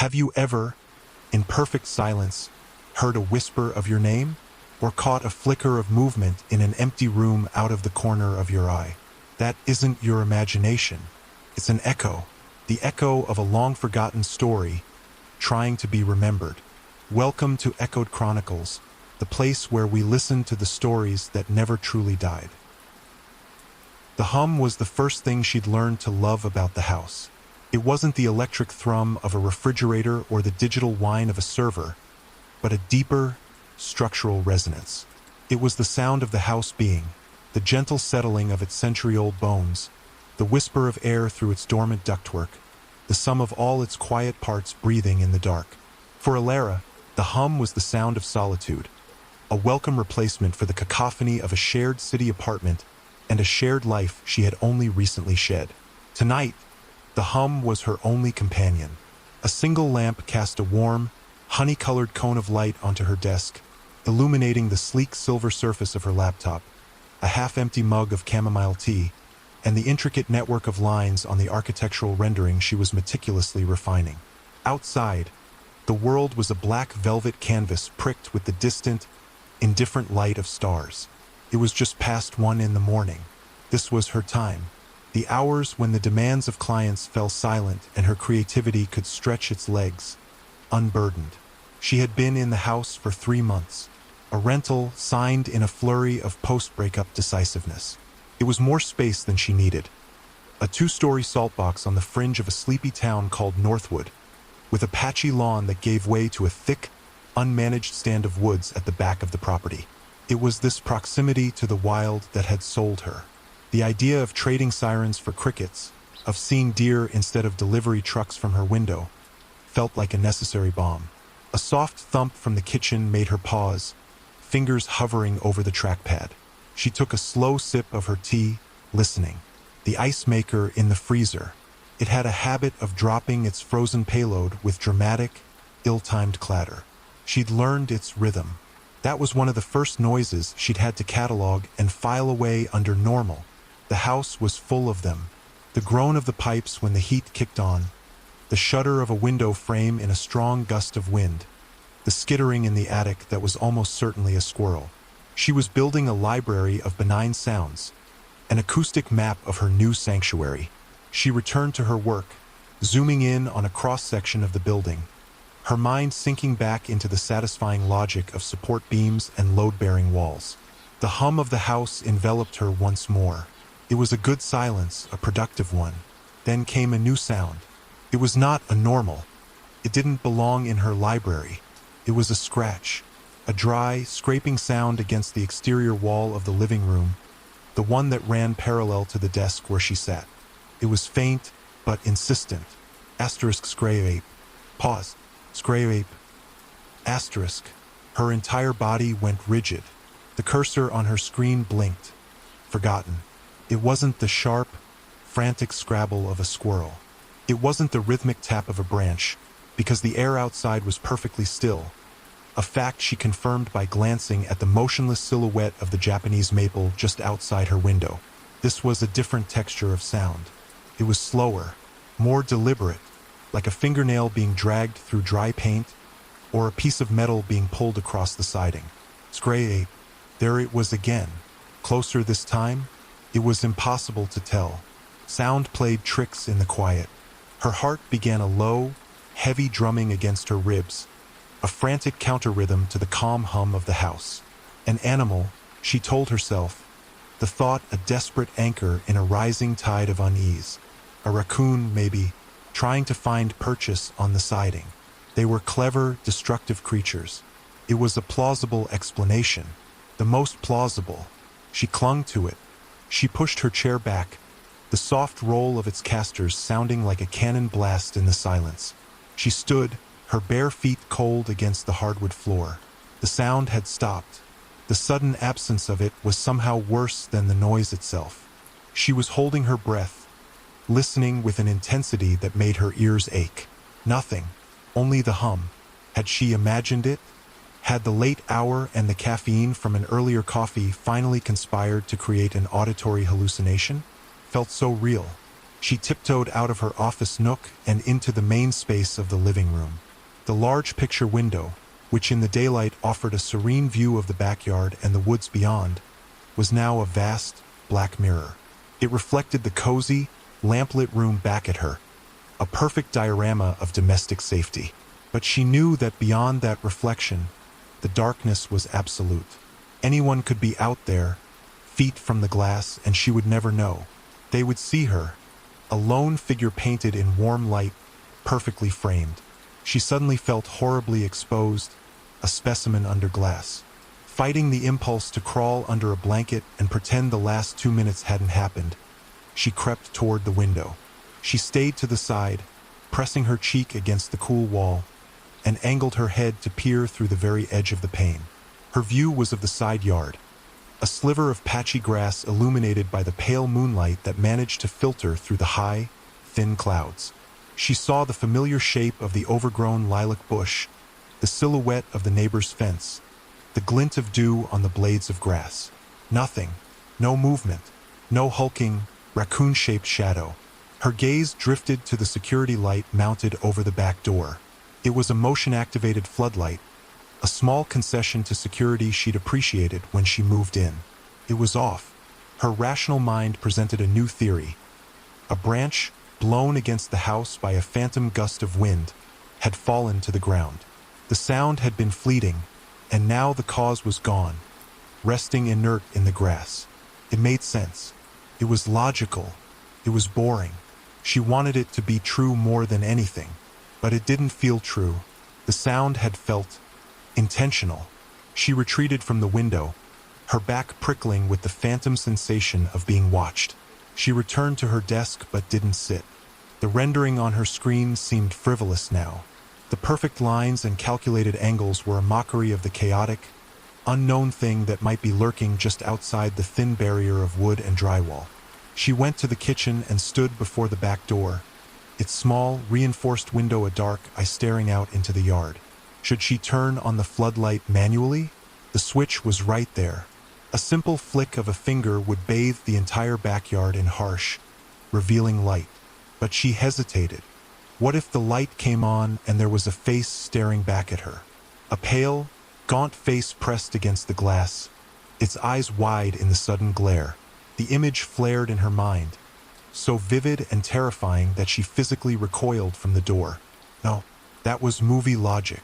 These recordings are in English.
Have you ever, in perfect silence, heard a whisper of your name? Or caught a flicker of movement in an empty room out of the corner of your eye? That isn't your imagination. It's an echo, the echo of a long-forgotten story, trying to be remembered. Welcome to Echoed Chronicles, the place where we listen to the stories that never truly died. The hum was the first thing she'd learned to love about the house. It wasn't the electric thrum of a refrigerator or the digital whine of a server, but a deeper, structural resonance. It was the sound of the house being, the gentle settling of its century-old bones, the whisper of air through its dormant ductwork, the sum of all its quiet parts breathing in the dark. For Alara, the hum was the sound of solitude, a welcome replacement for the cacophony of a shared city apartment and a shared life she had only recently shed. Tonight, the hum was her only companion. A single lamp cast a warm, honey-colored cone of light onto her desk, illuminating the sleek silver surface of her laptop, a half-empty mug of chamomile tea, and the intricate network of lines on the architectural rendering she was meticulously refining. Outside, the world was a black velvet canvas pricked with the distant, indifferent light of stars. It was just past 1 in the morning. This was her time, the hours when the demands of clients fell silent and her creativity could stretch its legs, unburdened. She had been in the house for 3 months, a rental signed in a flurry of post-breakup decisiveness. It was more space than she needed. A 2-story saltbox on the fringe of a sleepy town called Northwood, with a patchy lawn that gave way to a thick, unmanaged stand of woods at the back of the property. It was this proximity to the wild that had sold her. The idea of trading sirens for crickets, of seeing deer instead of delivery trucks from her window, felt like a necessary balm. A soft thump from the kitchen made her pause, fingers hovering over the trackpad. She took a slow sip of her tea, listening. The ice maker in the freezer. It had a habit of dropping its frozen payload with dramatic, ill-timed clatter. She'd learned its rhythm. That was one of the first noises she'd had to catalog and file away under normal. The house was full of them. The groan of the pipes when the heat kicked on, the shudder of a window frame in a strong gust of wind, the skittering in the attic that was almost certainly a squirrel. She was building a library of benign sounds, an acoustic map of her new sanctuary. She returned to her work, zooming in on a cross-section of the building, her mind sinking back into the satisfying logic of support beams and load-bearing walls. The hum of the house enveloped her once more. It was a good silence, a productive one. Then came a new sound. It was not a normal. It didn't belong in her library. It was a scratch, a dry, scraping sound against the exterior wall of the living room, the one that ran parallel to the desk where she sat. It was faint, but insistent. Asterisk scrape. Pause. Scrape. Asterisk. Her entire body went rigid. The cursor on her screen blinked. Forgotten. It wasn't the sharp, frantic scrabble of a squirrel. It wasn't the rhythmic tap of a branch, because the air outside was perfectly still, a fact she confirmed by glancing at the motionless silhouette of the Japanese maple just outside her window. This was a different texture of sound. It was slower, more deliberate, like a fingernail being dragged through dry paint, or a piece of metal being pulled across the siding. Scrape. There it was again. Closer this time? It was impossible to tell. Sound played tricks in the quiet. Her heart began a low, heavy drumming against her ribs, a frantic counter-rhythm to the calm hum of the house. An animal, she told herself, the thought a desperate anchor in a rising tide of unease. A raccoon, maybe, trying to find purchase on the siding. They were clever, destructive creatures. It was a plausible explanation, the most plausible. She clung to it. She pushed her chair back, the soft roll of its casters sounding like a cannon blast in the silence. She stood, her bare feet cold against the hardwood floor. The sound had stopped. The sudden absence of it was somehow worse than the noise itself. She was holding her breath, listening with an intensity that made her ears ache. Nothing, only the hum. Had she imagined it? Had the late hour and the caffeine from an earlier coffee finally conspired to create an auditory hallucination? Felt so real, She tiptoed out of her office nook and into the main space of the living room. The large picture window, which in the daylight offered a serene view of the backyard and the woods beyond, was now a vast, black mirror. It reflected the cozy, lamplit room back at her, a perfect diorama of domestic safety. But she knew that beyond that reflection, the darkness was absolute. Anyone could be out there, feet from the glass, and she would never know. They would see her, a lone figure painted in warm light, perfectly framed. She suddenly felt horribly exposed, a specimen under glass. Fighting the impulse to crawl under a blanket and pretend the last 2 minutes hadn't happened, she crept toward the window. She stayed to the side, pressing her cheek against the cool wall, and angled her head to peer through the very edge of the pane. Her view was of the side yard, a sliver of patchy grass illuminated by the pale moonlight that managed to filter through the high, thin clouds. She saw the familiar shape of the overgrown lilac bush, the silhouette of the neighbor's fence, the glint of dew on the blades of grass. Nothing, no movement, no hulking, raccoon-shaped shadow. Her gaze drifted to the security light mounted over the back door. It was a motion-activated floodlight, a small concession to security she'd appreciated when she moved in. It was off. Her rational mind presented a new theory. A branch, blown against the house by a phantom gust of wind, had fallen to the ground. The sound had been fleeting, and now the cause was gone, resting inert in the grass. It made sense. It was logical. It was boring. She wanted it to be true more than anything, but it didn't feel true. The sound had felt intentional. She retreated from the window, her back prickling with the phantom sensation of being watched. She returned to her desk but didn't sit. The rendering on her screen seemed frivolous now. The perfect lines and calculated angles were a mockery of the chaotic, unknown thing that might be lurking just outside the thin barrier of wood and drywall. She went to the kitchen and stood before the back door, its small, reinforced window a dark eye staring out into the yard. Should she turn on the floodlight manually? The switch was right there. A simple flick of a finger would bathe the entire backyard in harsh, revealing light. But she hesitated. What if the light came on and there was a face staring back at her? A pale, gaunt face pressed against the glass, its eyes wide in the sudden glare. The image flared in her mind, so vivid and terrifying that she physically recoiled from the door. No, that was movie logic.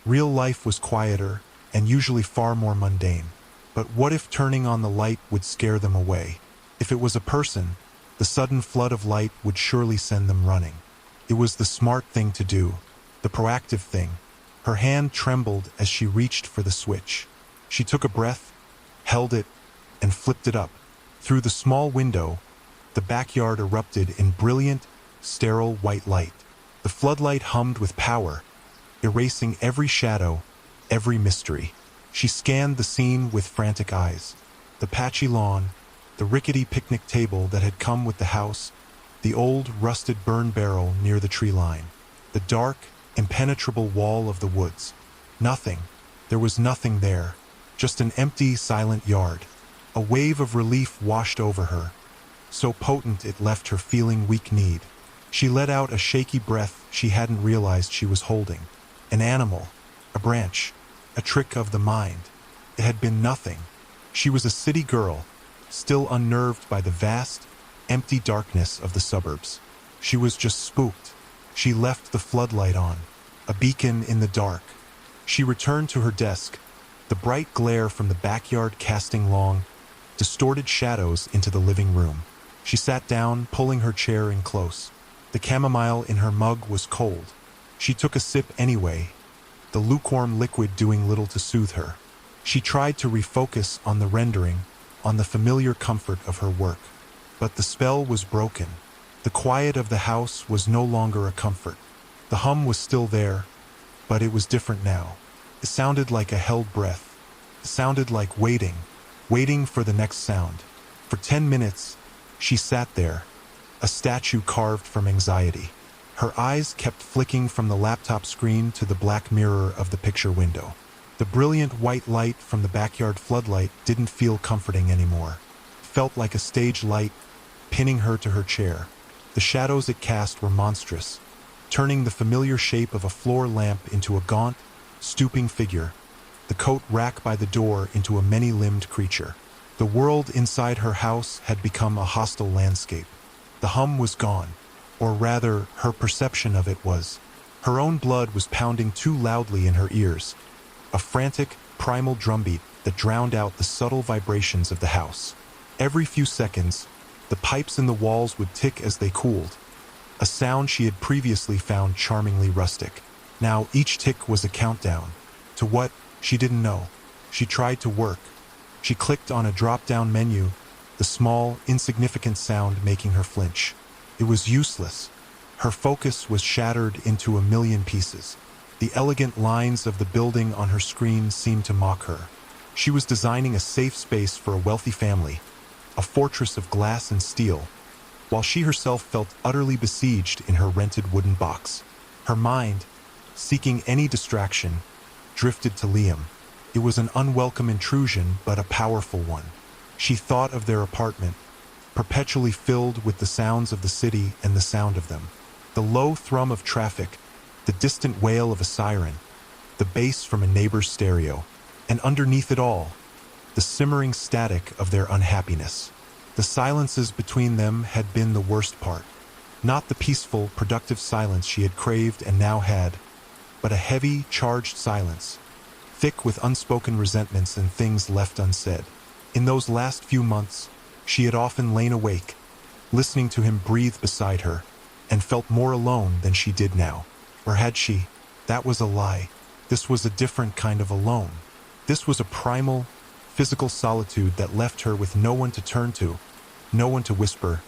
Real life was quieter and usually far more mundane. But what if turning on the light would scare them away? If it was a person, the sudden flood of light would surely send them running. It was the smart thing to do, the proactive thing. Her hand trembled as she reached for the switch. She took a breath, held it, and flipped it up. Through the small window, the backyard erupted in brilliant, sterile white light. The floodlight hummed with power, erasing every shadow, every mystery. She scanned the scene with frantic eyes. The patchy lawn, the rickety picnic table that had come with the house, the old, rusted burn barrel near the tree line, the dark, impenetrable wall of the woods. Nothing. There was nothing there. Just an empty, silent yard. A wave of relief washed over her, so potent it left her feeling weak-kneed. She let out a shaky breath she hadn't realized she was holding. An animal, a branch, a trick of the mind. It had been nothing. She was a city girl, still unnerved by the vast, empty darkness of the suburbs. She was just spooked. She left the floodlight on, a beacon in the dark. She returned to her desk, the bright glare from the backyard casting long, distorted shadows into the living room. She sat down, pulling her chair in close. The chamomile in her mug was cold. She took a sip anyway, the lukewarm liquid doing little to soothe her. She tried to refocus on the rendering, on the familiar comfort of her work. But the spell was broken. The quiet of the house was no longer a comfort. The hum was still there, but it was different now. It sounded like a held breath. It sounded like waiting for the next sound. For 10 minutes, she sat there, a statue carved from anxiety. Her eyes kept flicking from the laptop screen to the black mirror of the picture window. The brilliant white light from the backyard floodlight didn't feel comforting anymore. It felt like a stage light, pinning her to her chair. The shadows it cast were monstrous, turning the familiar shape of a floor lamp into a gaunt, stooping figure, the coat rack by the door into a many-limbed creature. The world inside her house had become a hostile landscape. The hum was gone, or rather, her perception of it was. Her own blood was pounding too loudly in her ears, a frantic, primal drumbeat that drowned out the subtle vibrations of the house. Every few seconds, the pipes in the walls would tick as they cooled, a sound she had previously found charmingly rustic. Now each tick was a countdown. To what? She didn't know. She tried to work. She clicked on a drop-down menu, the small, insignificant sound making her flinch. It was useless. Her focus was shattered into a million pieces. The elegant lines of the building on her screen seemed to mock her. She was designing a safe space for a wealthy family, a fortress of glass and steel, while she herself felt utterly besieged in her rented wooden box. Her mind, seeking any distraction, drifted to Liam. It was an unwelcome intrusion, but a powerful one. She thought of their apartment, perpetually filled with the sounds of the city and the sound of them. The low thrum of traffic, the distant wail of a siren, the bass from a neighbor's stereo, and underneath it all, the simmering static of their unhappiness. The silences between them had been the worst part. Not the peaceful, productive silence she had craved and now had, but a heavy, charged silence, thick with unspoken resentments and things left unsaid. In those last few months, she had often lain awake, listening to him breathe beside her, and felt more alone than she did now. Or had she? That was a lie. This was a different kind of alone. This was a primal, physical solitude that left her with no one to turn to, no one to whisper,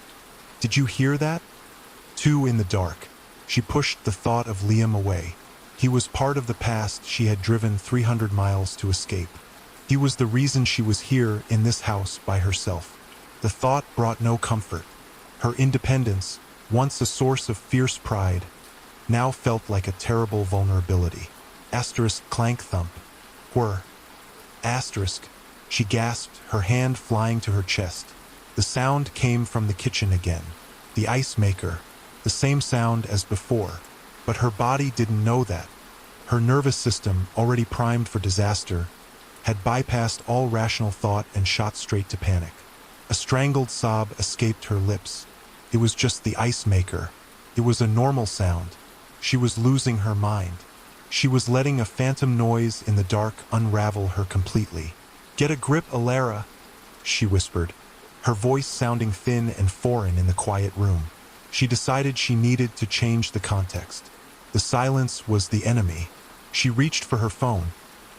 "Did you hear that?" Too in the dark, she pushed the thought of Liam away. He was part of the past she had driven 300 miles to escape. He was the reason she was here in this house by herself. The thought brought no comfort. Her independence, once a source of fierce pride, now felt like a terrible vulnerability. Asterisk clank thump. Whir. Asterisk. She gasped, her hand flying to her chest. The sound came from the kitchen again. The ice maker. The same sound as before. But her body didn't know that. Her nervous system, already primed for disaster, had bypassed all rational thought and shot straight to panic. A strangled sob escaped her lips. It was just the ice maker. It was a normal sound. She was losing her mind. She was letting a phantom noise in the dark unravel her completely. "Get a grip, Alara," she whispered, her voice sounding thin and foreign in the quiet room. She decided she needed to change the context. The silence was the enemy. She reached for her phone,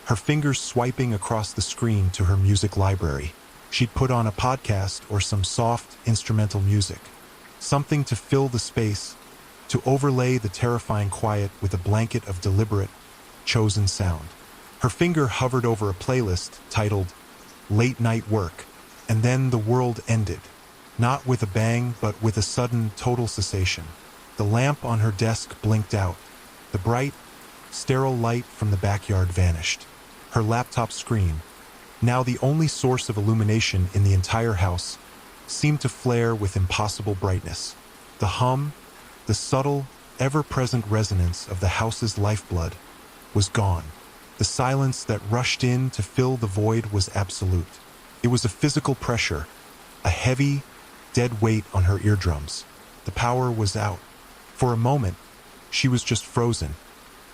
her fingers swiping across the screen to her music library. She'd put on a podcast or some soft, instrumental music. Something to fill the space, to overlay the terrifying quiet with a blanket of deliberate, chosen sound. Her finger hovered over a playlist titled Late Night Work, and then the world ended. Not with a bang, but with a sudden, total cessation. The lamp on her desk blinked out. The bright, sterile light from the backyard vanished. Her laptop screen, now the only source of illumination in the entire house, seemed to flare with impossible brightness. The hum, the subtle, ever-present resonance of the house's lifeblood, was gone. The silence that rushed in to fill the void was absolute. It was a physical pressure, a heavy, dead weight on her eardrums. The power was out. For a moment, she was just frozen,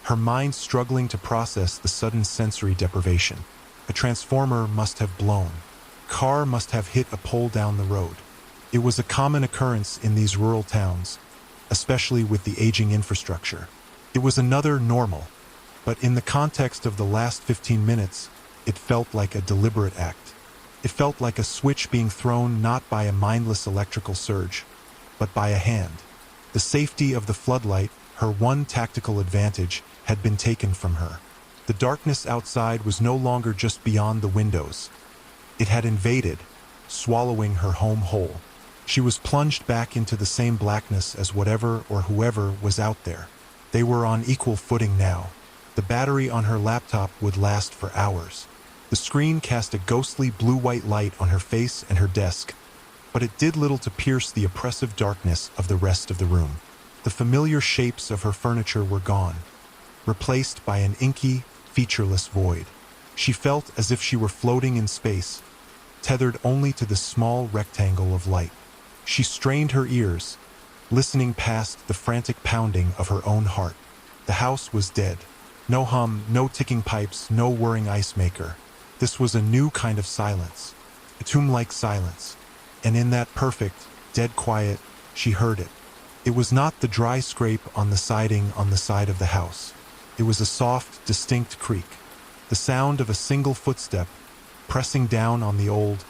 her mind struggling to process the sudden sensory deprivation. A transformer must have blown. Car must have hit a pole down the road. It was a common occurrence in these rural towns, especially with the aging infrastructure. It was another normal, but in the context of the last 15 minutes, it felt like a deliberate act. It felt like a switch being thrown not by a mindless electrical surge, but by a hand. The safety of the floodlight, her one tactical advantage, had been taken from her. The darkness outside was no longer just beyond the windows. It had invaded, swallowing her home whole. She was plunged back into the same blackness as whatever or whoever was out there. They were on equal footing now. The battery on her laptop would last for hours. The screen cast a ghostly blue-white light on her face and her desk, but it did little to pierce the oppressive darkness of the rest of the room. The familiar shapes of her furniture were gone, replaced by an inky, featureless void. She felt as if she were floating in space, tethered only to the small rectangle of light. She strained her ears, listening past the frantic pounding of her own heart. The house was dead. No hum, no ticking pipes, no whirring ice maker. This was a new kind of silence, a tomb-like silence. And in that perfect, dead quiet, she heard it. It was not the dry scrape on the siding on the side of the house. It was a soft, distinct creak, the sound of a single footstep pressing down on the old,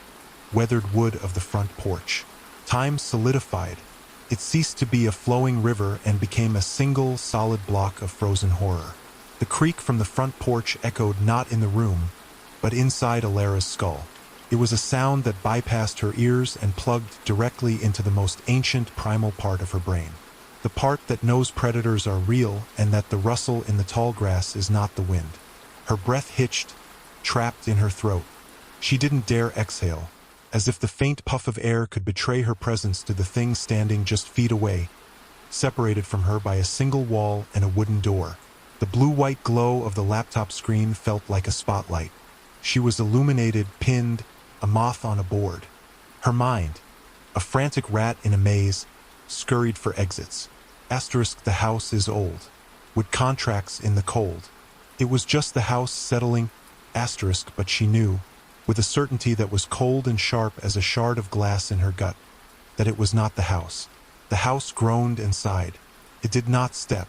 weathered wood of the front porch. Time solidified. It ceased to be a flowing river and became a single, solid block of frozen horror. The creak from the front porch echoed not in the room, but inside Alara's skull. It was a sound that bypassed her ears and plugged directly into the most ancient primal part of her brain. The part that knows predators are real and that the rustle in the tall grass is not the wind. Her breath hitched, trapped in her throat. She didn't dare exhale, as if the faint puff of air could betray her presence to the thing standing just feet away, separated from her by a single wall and a wooden door. The blue-white glow of the laptop screen felt like a spotlight. She was illuminated, pinned, a moth on a board. Her mind, a frantic rat in a maze, scurried for exits. Asterisk, the house is old. Would contracts in the cold. It was just the house settling, asterisk, but she knew, with a certainty that was cold and sharp as a shard of glass in her gut, that it was not the house. The house groaned and sighed. It did not step.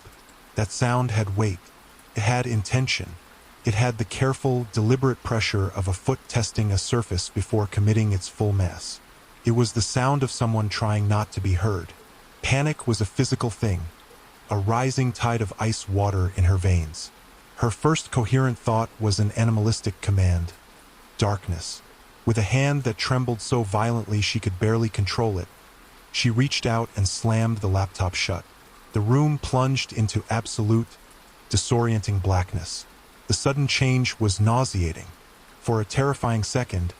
That sound had weight. It had intention. It had the careful, deliberate pressure of a foot testing a surface before committing its full mass. It was the sound of someone trying not to be heard. Panic was a physical thing, a rising tide of ice water in her veins. Her first coherent thought was an animalistic command. Darkness. With a hand that trembled so violently she could barely control it, she reached out and slammed the laptop shut. The room plunged into absolute, disorienting blackness. The sudden change was nauseating. For a terrifying second,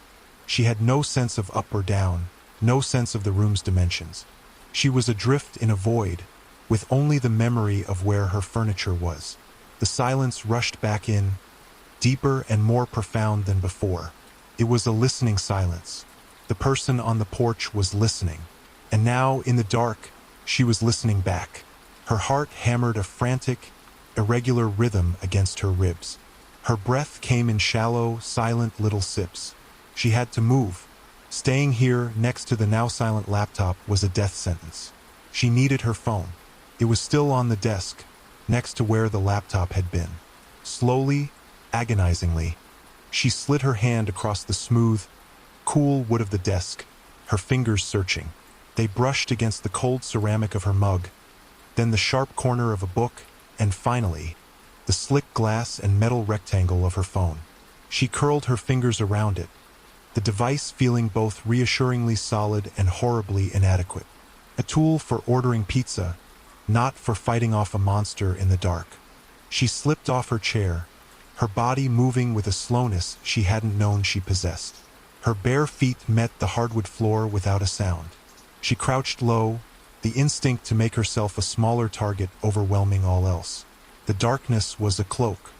she had no sense of up or down, no sense of the room's dimensions. She was adrift in a void, with only the memory of where her furniture was. The silence rushed back in, deeper and more profound than before. It was a listening silence. The person on the porch was listening. And now, in the dark, she was listening back. Her heart hammered a frantic, irregular rhythm against her ribs. Her breath came in shallow, silent little sips. She had to move. Staying here, next to the now silent laptop, was a death sentence. She needed her phone. It was still on the desk, next to where the laptop had been. Slowly, agonizingly, she slid her hand across the smooth, cool wood of the desk, her fingers searching. They brushed against the cold ceramic of her mug, then the sharp corner of a book, and finally, the slick glass and metal rectangle of her phone. She curled her fingers around it, the device feeling both reassuringly solid and horribly inadequate. A tool for ordering pizza, not for fighting off a monster in the dark. She slipped off her chair, her body moving with a slowness she hadn't known she possessed. Her bare feet met the hardwood floor without a sound. She crouched low, the instinct to make herself a smaller target overwhelming all else. The darkness was a cloak,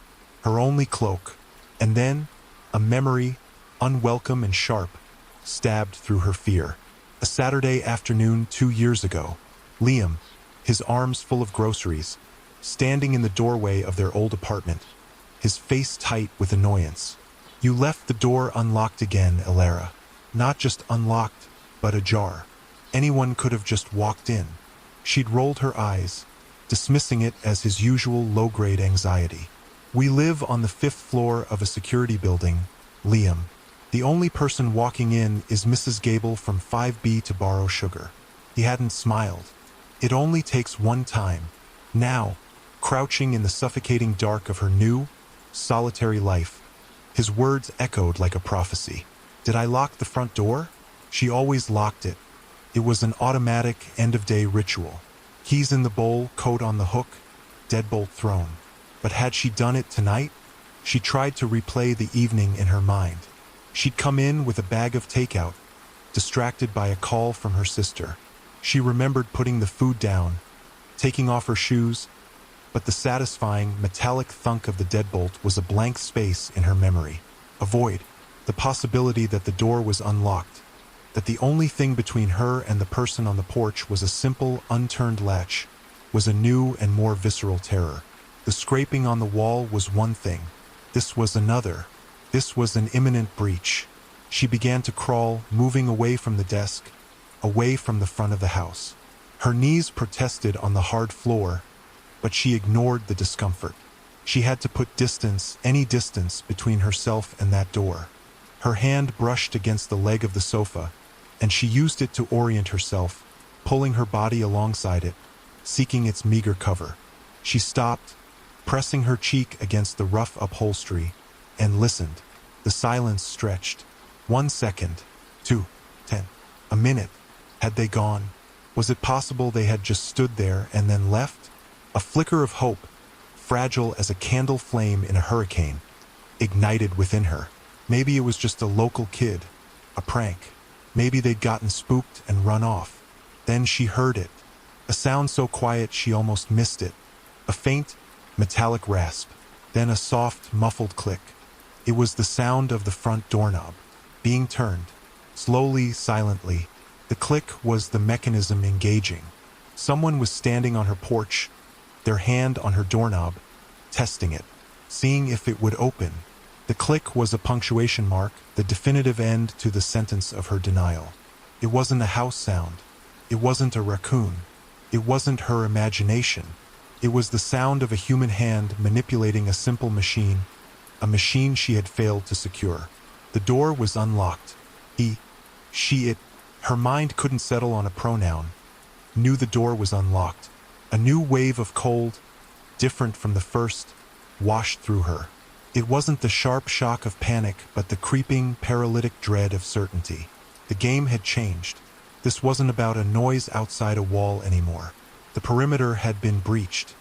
her only cloak, and then a memory, unwelcome and sharp, stabbed through her fear. A Saturday afternoon 2 years ago, Liam, his arms full of groceries, standing in the doorway of their old apartment, his face tight with annoyance. "You left the door unlocked again, Alara. Not just unlocked, but ajar. Anyone could have just walked in." She'd rolled her eyes, dismissing it as his usual low-grade anxiety. "We live on the 5th floor of a security building, Liam. The only person walking in is Mrs. Gable from 5B to borrow sugar." He hadn't smiled. It only takes one time. Now, crouching in the suffocating dark of her new, solitary life, his words echoed like a prophecy. "Did I lock the front door?" She always locked it. It was an automatic end-of-day ritual. Keys in the bowl, coat on the hook, deadbolt thrown. But had she done it tonight? She tried to replay the evening in her mind. She'd come in with a bag of takeout, distracted by a call from her sister. She remembered putting the food down, taking off her shoes, but the satisfying, metallic thunk of the deadbolt was a blank space in her memory. A void, the possibility that the door was unlocked, that the only thing between her and the person on the porch was a simple, unturned latch, was a new and more visceral terror. The scraping on the wall was one thing. This was another. This was an imminent breach. She began to crawl, moving away from the desk, away from the front of the house. Her knees protested on the hard floor, but she ignored the discomfort. She had to put distance, any distance, between herself and that door. Her hand brushed against the leg of the sofa, and she used it to orient herself, pulling her body alongside it, seeking its meager cover. She stopped, pressing her cheek against the rough upholstery, and listened. The silence stretched. 1 second, 2, 10, a minute. Had they gone? Was it possible they had just stood there and then left? A flicker of hope, fragile as a candle flame in a hurricane, ignited within her. Maybe it was just a local kid, a prank. Maybe they'd gotten spooked and run off. Then she heard it, a sound so quiet she almost missed it. A faint, metallic rasp, then a soft, muffled click. It was the sound of the front doorknob, being turned, slowly, silently. The click was the mechanism engaging. Someone was standing on her porch, their hand on her doorknob, testing it, seeing if it would open. The click was a punctuation mark, the definitive end to the sentence of her denial. It wasn't a house sound. It wasn't a raccoon. It wasn't her imagination. It was the sound of a human hand manipulating a simple machine, a machine she had failed to secure. The door was unlocked. It. Her mind couldn't settle on a pronoun. Knew the door was unlocked. A new wave of cold, different from the first, washed through her. It wasn't the sharp shock of panic, but the creeping, paralytic dread of certainty. The game had changed. This wasn't about a noise outside a wall anymore. The perimeter had been breached.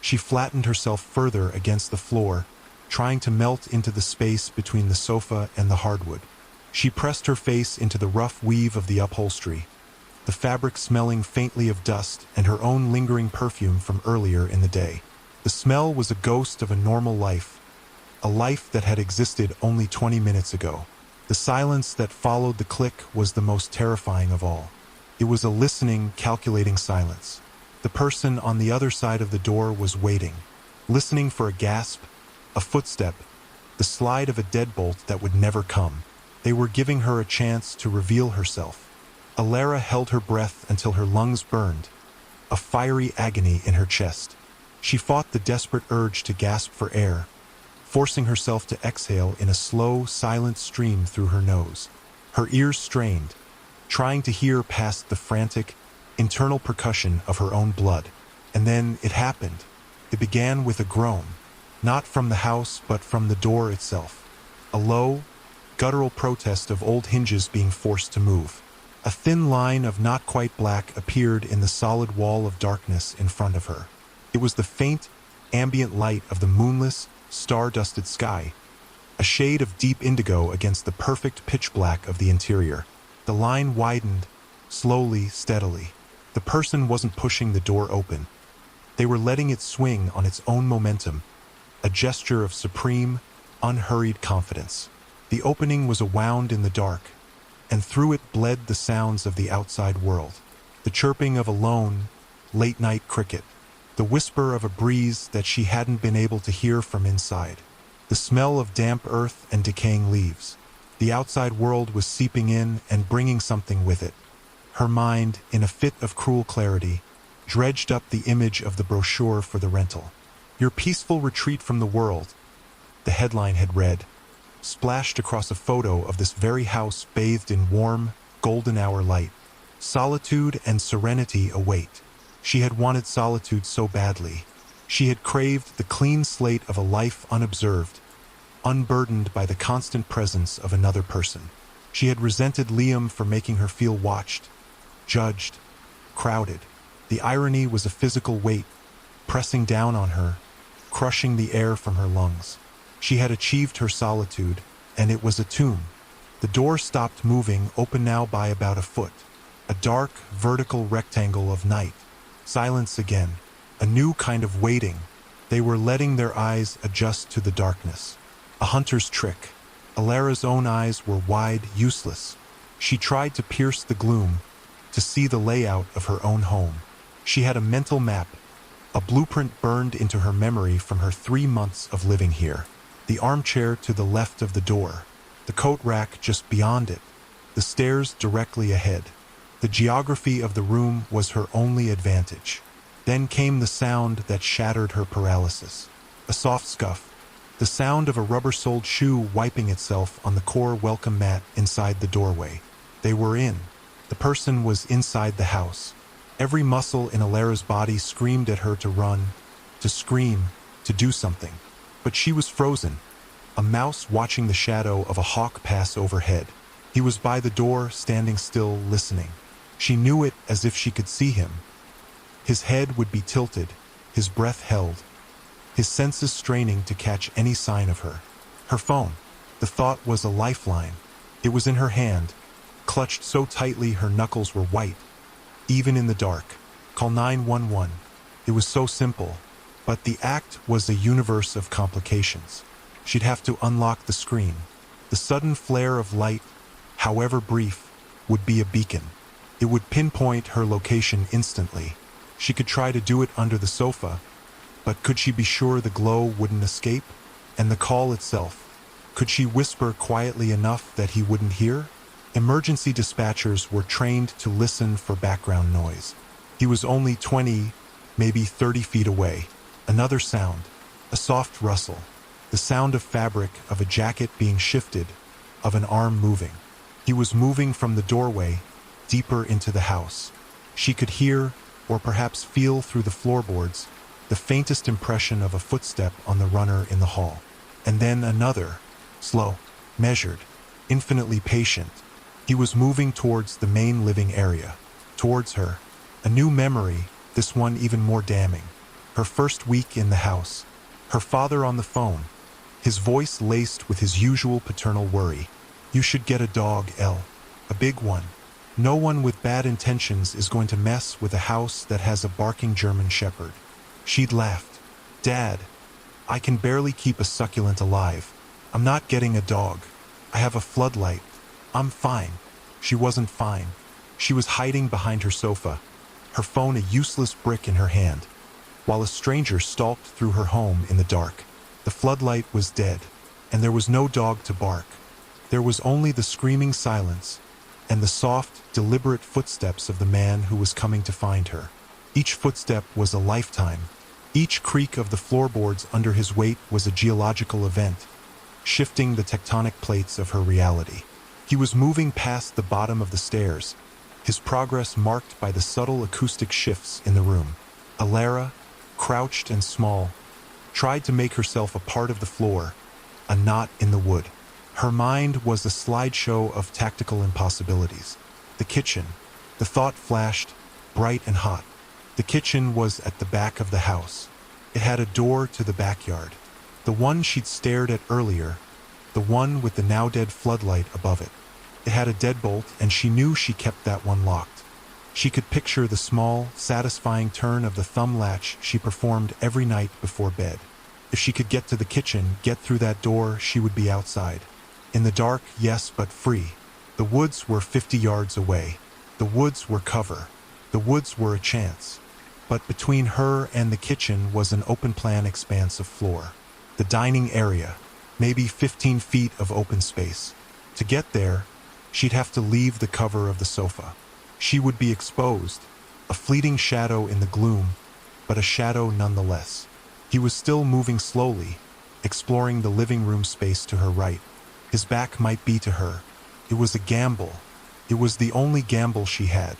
She flattened herself further against the floor, trying to melt into the space between the sofa and the hardwood. She pressed her face into the rough weave of the upholstery, the fabric smelling faintly of dust and her own lingering perfume from earlier in the day. The smell was a ghost of a normal life, a life that had existed only 20 minutes ago. The silence that followed the click was the most terrifying of all. It was a listening, calculating silence. The person on the other side of the door was waiting, listening for a gasp, a footstep, the slide of a deadbolt that would never come. They were giving her a chance to reveal herself. Alara held her breath until her lungs burned, a fiery agony in her chest. She fought the desperate urge to gasp for air, forcing herself to exhale in a slow, silent stream through her nose. Her ears strained, trying to hear past the frantic, internal percussion of her own blood. And then it happened. It began with a groan, not from the house but from the door itself. A low, guttural protest of old hinges being forced to move. A thin line of not quite black appeared in the solid wall of darkness in front of her. It was the faint, ambient light of the moonless, star-dusted sky, a shade of deep indigo against the perfect pitch black of the interior. The line widened, slowly, steadily. The person wasn't pushing the door open. They were letting it swing on its own momentum, a gesture of supreme, unhurried confidence. The opening was a wound in the dark, and through it bled the sounds of the outside world. The chirping of a lone, late-night cricket, the whisper of a breeze that she hadn't been able to hear from inside, the smell of damp earth and decaying leaves. The outside world was seeping in and bringing something with it. Her mind, in a fit of cruel clarity, dredged up the image of the brochure for the rental. "Your peaceful retreat from the world," the headline had read, splashed across a photo of this very house bathed in warm, golden hour light. Solitude and serenity await. She had wanted solitude so badly. She had craved the clean slate of a life unobserved, unburdened by the constant presence of another person. She had resented Liam for making her feel watched, judged, crowded. The irony was a physical weight, pressing down on her, crushing the air from her lungs. She had achieved her solitude, and it was a tomb. The door stopped moving, open now by about a foot. A dark, vertical rectangle of night. Silence again. A new kind of waiting. They were letting their eyes adjust to the darkness. A hunter's trick. Alara's own eyes were wide, useless. She tried to pierce the gloom, to see the layout of her own home. She had a mental map, a blueprint burned into her memory from her 3 months of living here. The armchair to the left of the door, the coat rack just beyond it, the stairs directly ahead. The geography of the room was her only advantage. Then came the sound that shattered her paralysis. A soft scuff, the sound of a rubber-soled shoe wiping itself on the core welcome mat inside the doorway. They were in. The person was inside the house. Every muscle in Alara's body screamed at her to run, to scream, to do something. But she was frozen, a mouse watching the shadow of a hawk pass overhead. He was by the door, standing still, listening. She knew it as if she could see him. His head would be tilted, his breath held, his senses straining to catch any sign of her. Her phone. The thought was a lifeline. It was in her hand, clutched so tightly her knuckles were white. Even in the dark. Call 911. It was so simple. But the act was a universe of complications. She'd have to unlock the screen. The sudden flare of light, however brief, would be a beacon. It would pinpoint her location instantly. She could try to do it under the sofa, but could she be sure the glow wouldn't escape? And the call itself, could she whisper quietly enough that he wouldn't hear? Emergency dispatchers were trained to listen for background noise. He was only 20, maybe 30 feet away. Another sound, a soft rustle, the sound of fabric, of a jacket being shifted, of an arm moving. He was moving from the doorway, deeper into the house. She could hear, or perhaps feel through the floorboards, the faintest impression of a footstep on the runner in the hall. And then another, slow, measured, infinitely patient. He was moving towards the main living area, towards her. A new memory, this one even more damning. Her first week in the house. Her father on the phone, his voice laced with his usual paternal worry. You should get a dog, Elle. A big one. No one with bad intentions is going to mess with a house that has a barking German shepherd. She'd laughed. Dad, I can barely keep a succulent alive. I'm not getting a dog. I have a floodlight. I'm fine. She wasn't fine. She was hiding behind her sofa, her phone a useless brick in her hand, while a stranger stalked through her home in the dark. The floodlight was dead, and there was no dog to bark. There was only the screaming silence and the soft, deliberate footsteps of the man who was coming to find her. Each footstep was a lifetime. Each creak of the floorboards under his weight was a geological event, shifting the tectonic plates of her reality. He was moving past the bottom of the stairs, his progress marked by the subtle acoustic shifts in the room. Alara, crouched and small, tried to make herself a part of the floor, a knot in the wood. Her mind was a slideshow of tactical impossibilities. The kitchen. The thought flashed, bright and hot. The kitchen was at the back of the house. It had a door to the backyard. The one she'd stared at earlier, the one with the now-dead floodlight above it. It had a deadbolt, and she knew she kept that one locked. She could picture the small, satisfying turn of the thumb latch she performed every night before bed. If she could get to the kitchen, get through that door, she would be outside. In the dark, yes, but free. The woods were 50 yards away. The woods were cover. The woods were a chance. But between her and the kitchen was an open-plan expanse of floor. The dining area, maybe 15 feet of open space. To get there, she'd have to leave the cover of the sofa. She would be exposed, a fleeting shadow in the gloom, but a shadow nonetheless. He was still moving slowly, exploring the living room space to her right. His back might be to her. It was a gamble. It was the only gamble she had.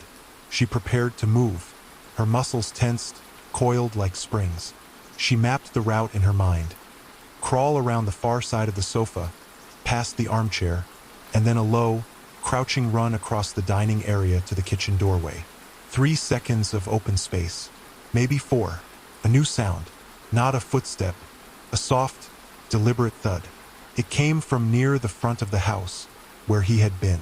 She prepared to move, her muscles tensed, coiled like springs. She mapped the route in her mind. Crawl around the far side of the sofa, past the armchair, and then a low, crouching run across the dining area to the kitchen doorway. 3 seconds of open space, maybe 4. A new sound, not a footstep, a soft, deliberate thud. It came from near the front of the house, where he had been.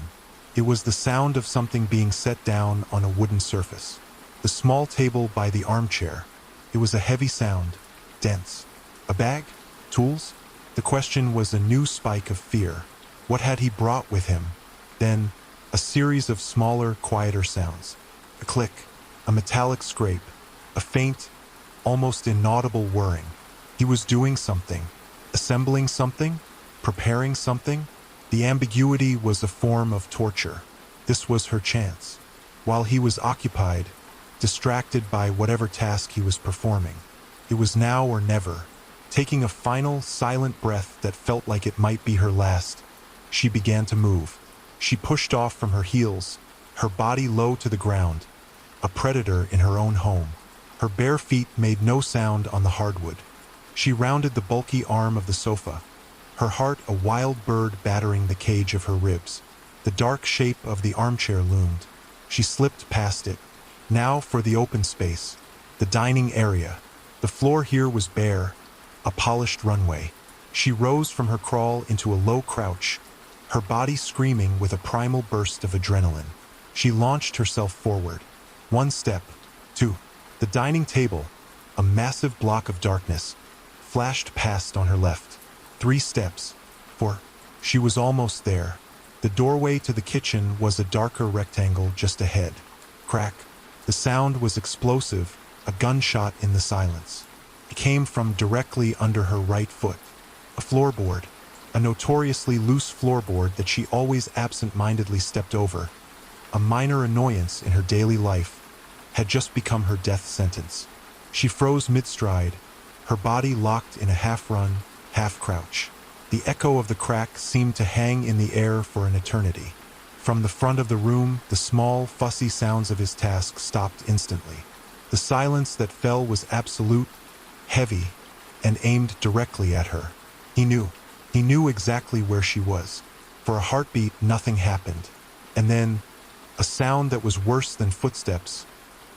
It was the sound of something being set down on a wooden surface. The small table by the armchair. It was a heavy sound, dense. A bag? Tools? The question was a new spike of fear. What had he brought with him? Then, a series of smaller, quieter sounds. A click, a metallic scrape, a faint, almost inaudible whirring. He was doing something, assembling something, preparing something. The ambiguity was a form of torture. This was her chance. While he was occupied, distracted by whatever task he was performing, it was now or never. Taking a final, silent breath that felt like it might be her last, she began to move. She pushed off from her heels, her body low to the ground, a predator in her own home. Her bare feet made no sound on the hardwood. She rounded the bulky arm of the sofa, her heart a wild bird battering the cage of her ribs. The dark shape of the armchair loomed. She slipped past it. Now for the open space, the dining area. The floor here was bare, a polished runway. She rose from her crawl into a low crouch, her body screaming with a primal burst of adrenaline. She launched herself forward. 1 step, 2. The dining table, a massive block of darkness, flashed past on her left. 3 steps, 4. She was almost there. The doorway to the kitchen was a darker rectangle just ahead. Crack. The sound was explosive, a gunshot in the silence. It came from directly under her right foot. A floorboard, a notoriously loose floorboard that she always absent-mindedly stepped over. A minor annoyance in her daily life had just become her death sentence. She froze mid-stride, her body locked in a half-run, half-crouch. The echo of the crack seemed to hang in the air for an eternity. From the front of the room, the small, fussy sounds of his task stopped instantly. The silence that fell was absolute, heavy, and aimed directly at her. He knew exactly where she was. For a heartbeat, nothing happened. And then, a sound that was worse than footsteps,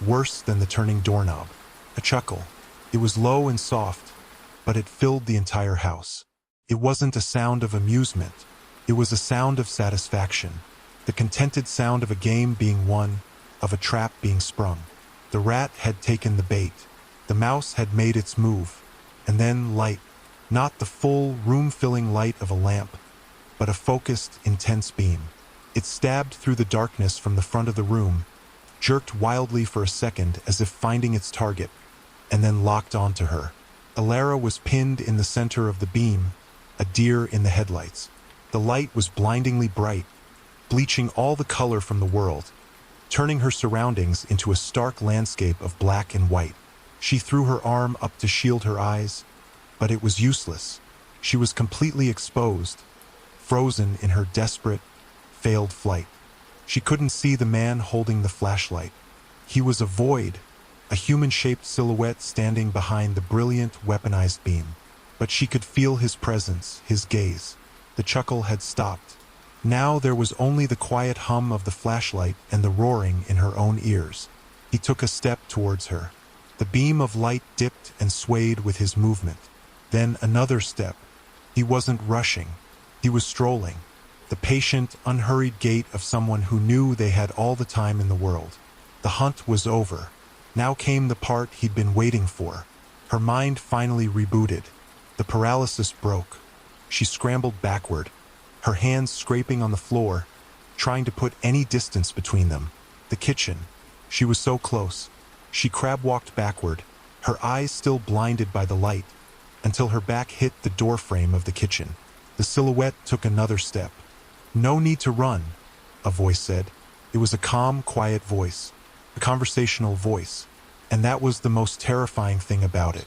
worse than the turning doorknob. A chuckle. It was low and soft, but it filled the entire house. It wasn't a sound of amusement. It was a sound of satisfaction. The contented sound of a game being won, of a trap being sprung. The rat had taken the bait. The mouse had made its move. And then light. Not the full, room-filling light of a lamp, but a focused, intense beam. It stabbed through the darkness from the front of the room, jerked wildly for a second as if finding its target, and then locked onto her. Alara was pinned in the center of the beam, a deer in the headlights. The light was blindingly bright, bleaching all the color from the world, turning her surroundings into a stark landscape of black and white. She threw her arm up to shield her eyes, but it was useless. She was completely exposed, frozen in her desperate, failed flight. She couldn't see the man holding the flashlight. He was a void, a human-shaped silhouette standing behind the brilliant, weaponized beam. But she could feel his presence, his gaze. The chuckle had stopped. Now there was only the quiet hum of the flashlight and the roaring in her own ears. He took a step towards her. The beam of light dipped and swayed with his movement. Then another step. He wasn't rushing. He was strolling. The patient, unhurried gait of someone who knew they had all the time in the world. The hunt was over. Now came the part he'd been waiting for. Her mind finally rebooted. The paralysis broke. She scrambled backward, her hands scraping on the floor, trying to put any distance between them. The kitchen. She was so close. She crab-walked backward, her eyes still blinded by the light, until her back hit the doorframe of the kitchen. The silhouette took another step. "No need to run," a voice said. It was a calm, quiet voice, a conversational voice, and that was the most terrifying thing about it.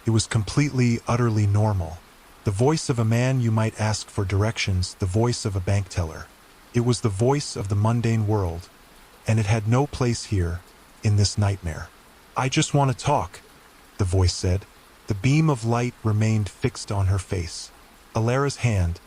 It was completely, utterly normal. The voice of a man you might ask for directions, the voice of a bank teller. It was the voice of the mundane world, and it had no place here, in this nightmare. "I just want to talk," the voice said. The beam of light remained fixed on her face. Alara's hand,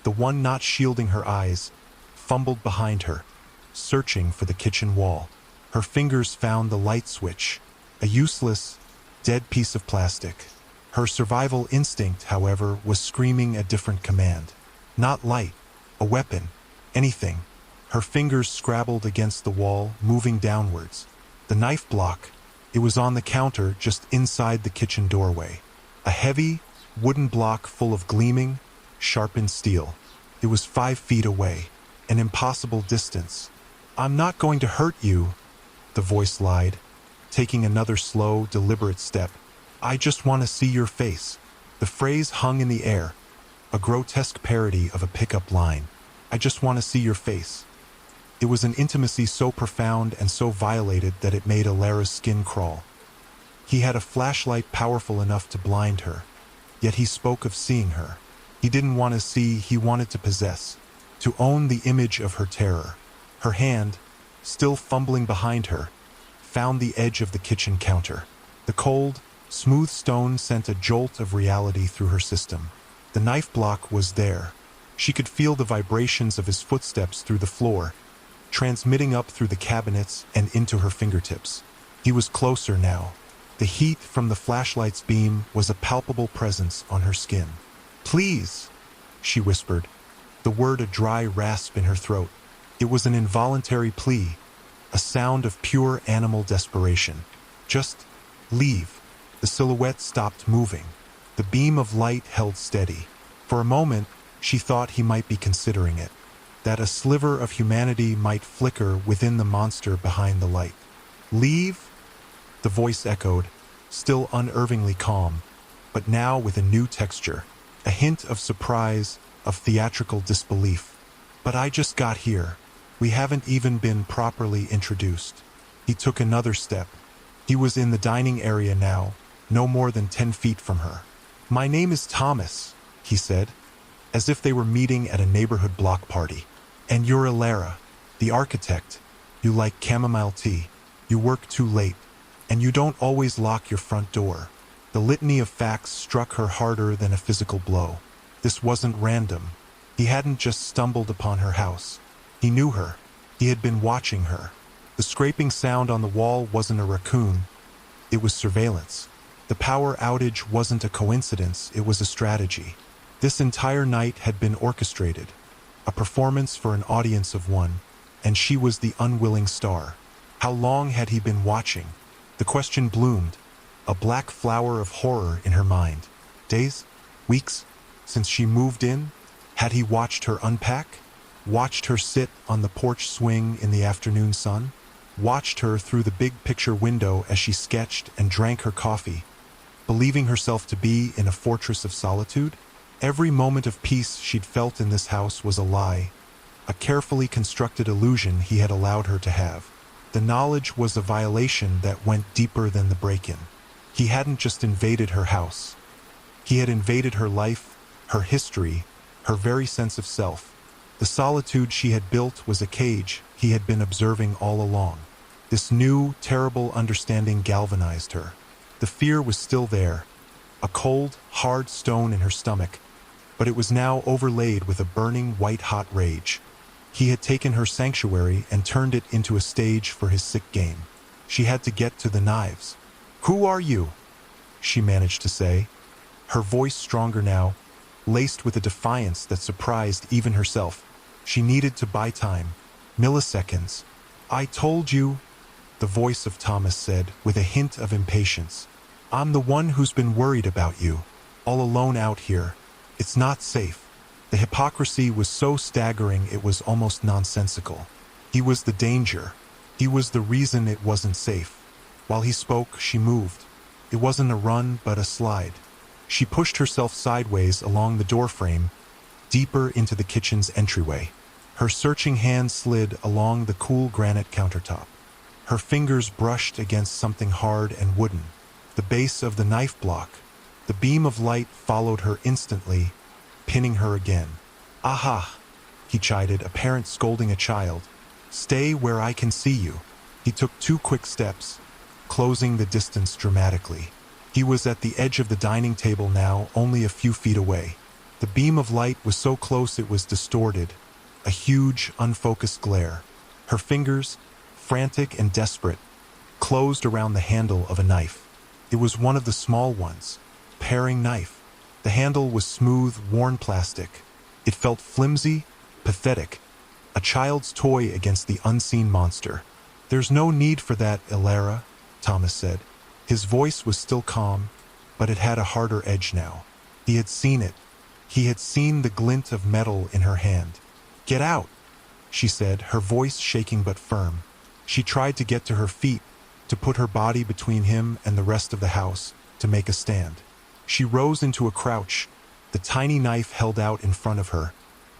the one not shielding her eyes, fumbled behind her, searching for the kitchen wall. Her fingers found the light switch, a useless, dead piece of plastic. Her survival instinct, however, was screaming a different command. Not light, a weapon, anything. Her fingers scrabbled against the wall, moving downwards. The knife block, it was on the counter just inside the kitchen doorway. A heavy, wooden block full of gleaming, sharpened steel. It was 5 feet away, an impossible distance. "I'm not going to hurt you," the voice lied, taking another slow, deliberate step. "I just want to see your face." The phrase hung in the air, a grotesque parody of a pickup line. "I just want to see your face." It was an intimacy so profound and so violated that it made Alara's skin crawl. He had a flashlight powerful enough to blind her, yet he spoke of seeing her. He didn't want to see, he wanted to possess, to own the image of her terror. Her hand, still fumbling behind her, found the edge of the kitchen counter. The cold, smooth stone sent a jolt of reality through her system. The knife block was there. She could feel the vibrations of his footsteps through the floor, transmitting up through the cabinets and into her fingertips. He was closer now. The heat from the flashlight's beam was a palpable presence on her skin. "Please," she whispered, the word a dry rasp in her throat. It was an involuntary plea, a sound of pure animal desperation. "Just leave." The silhouette stopped moving. The beam of light held steady. For a moment, she thought he might be considering it, that a sliver of humanity might flicker within the monster behind the light. "Leave?" The voice echoed, still unervingly calm, but now with a new texture, a hint of surprise, of theatrical disbelief. "But I just got here. We haven't even been properly introduced." He took another step. He was in the dining area now, no more than 10 feet from her. "My name is Thomas," he said, as if they were meeting at a neighborhood block party. "And you're Alara, the architect. You like chamomile tea. You work too late. And you don't always lock your front door." The litany of facts struck her harder than a physical blow. This wasn't random. He hadn't just stumbled upon her house. He knew her. He had been watching her. The scraping sound on the wall wasn't a raccoon. It was surveillance. The power outage wasn't a coincidence, it was a strategy. This entire night had been orchestrated, a performance for an audience of one, and she was the unwilling star. How long had he been watching? The question bloomed, a black flower of horror in her mind. Days? Weeks? Since she moved in? Had he watched her unpack? Watched her sit on the porch swing in the afternoon sun? Watched her through the big picture window as she sketched and drank her coffee, believing herself to be in a fortress of solitude? Every moment of peace she'd felt in this house was a lie, a carefully constructed illusion he had allowed her to have. The knowledge was a violation that went deeper than the break-in. He hadn't just invaded her house. He had invaded her life, her history, her very sense of self. The solitude she had built was a cage he had been observing all along. This new, terrible understanding galvanized her. The fear was still there, a cold, hard stone in her stomach, but it was now overlaid with a burning, white-hot rage. He had taken her sanctuary and turned it into a stage for his sick game. She had to get to the knives. "Who are you?" she managed to say, her voice stronger now, laced with a defiance that surprised even herself. She needed to buy time. Milliseconds. "I told you," the voice of Thomas said, with a hint of impatience. "I'm the one who's been worried about you. All alone out here. It's not safe." The hypocrisy was so staggering it was almost nonsensical. He was the danger. He was the reason it wasn't safe. While he spoke, she moved. It wasn't a run, but a slide. She pushed herself sideways along the doorframe, deeper into the kitchen's entryway. Her searching hand slid along the cool granite countertop. Her fingers brushed against something hard and wooden, the base of the knife block. The beam of light followed her instantly, pinning her again. "Aha!" he chided, a parent scolding a child. "Stay where I can see you." He took 2 quick steps, closing the distance dramatically. He was at the edge of the dining table now, only a few feet away. The beam of light was so close it was distorted, a huge, unfocused glare. Her fingers, frantic and desperate, closed around the handle of a knife. It was one of the small ones, paring knife. The handle was smooth, worn plastic. It felt flimsy, pathetic, a child's toy against the unseen monster. "There's no need for that, Elara," Thomas said. His voice was still calm, but it had a harder edge now. He had seen it. He had seen the glint of metal in her hand. "Get out," she said, her voice shaking but firm. She tried to get to her feet, to put her body between him and the rest of the house, to make a stand. She rose into a crouch, the tiny knife held out in front of her,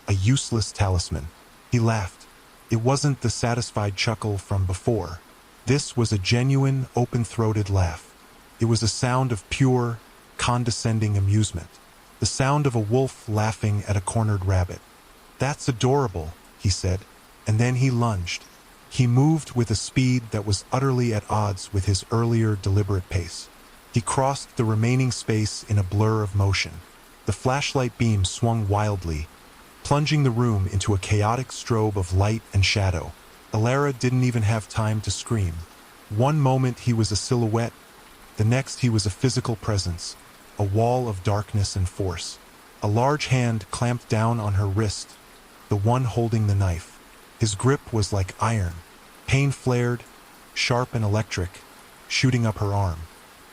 a useless talisman. He laughed. It wasn't the satisfied chuckle from before. This was a genuine, open-throated laugh. It was a sound of pure, condescending amusement. The sound of a wolf laughing at a cornered rabbit. "That's adorable," he said, and then he lunged. He moved with a speed that was utterly at odds with his earlier deliberate pace. He crossed the remaining space in a blur of motion. The flashlight beam swung wildly, plunging the room into a chaotic strobe of light and shadow. Elara didn't even have time to scream. One moment he was a silhouette, the next he was a physical presence, a wall of darkness and force. A large hand clamped down on her wrist, the one holding the knife. His grip was like iron. Pain flared, sharp and electric, shooting up her arm.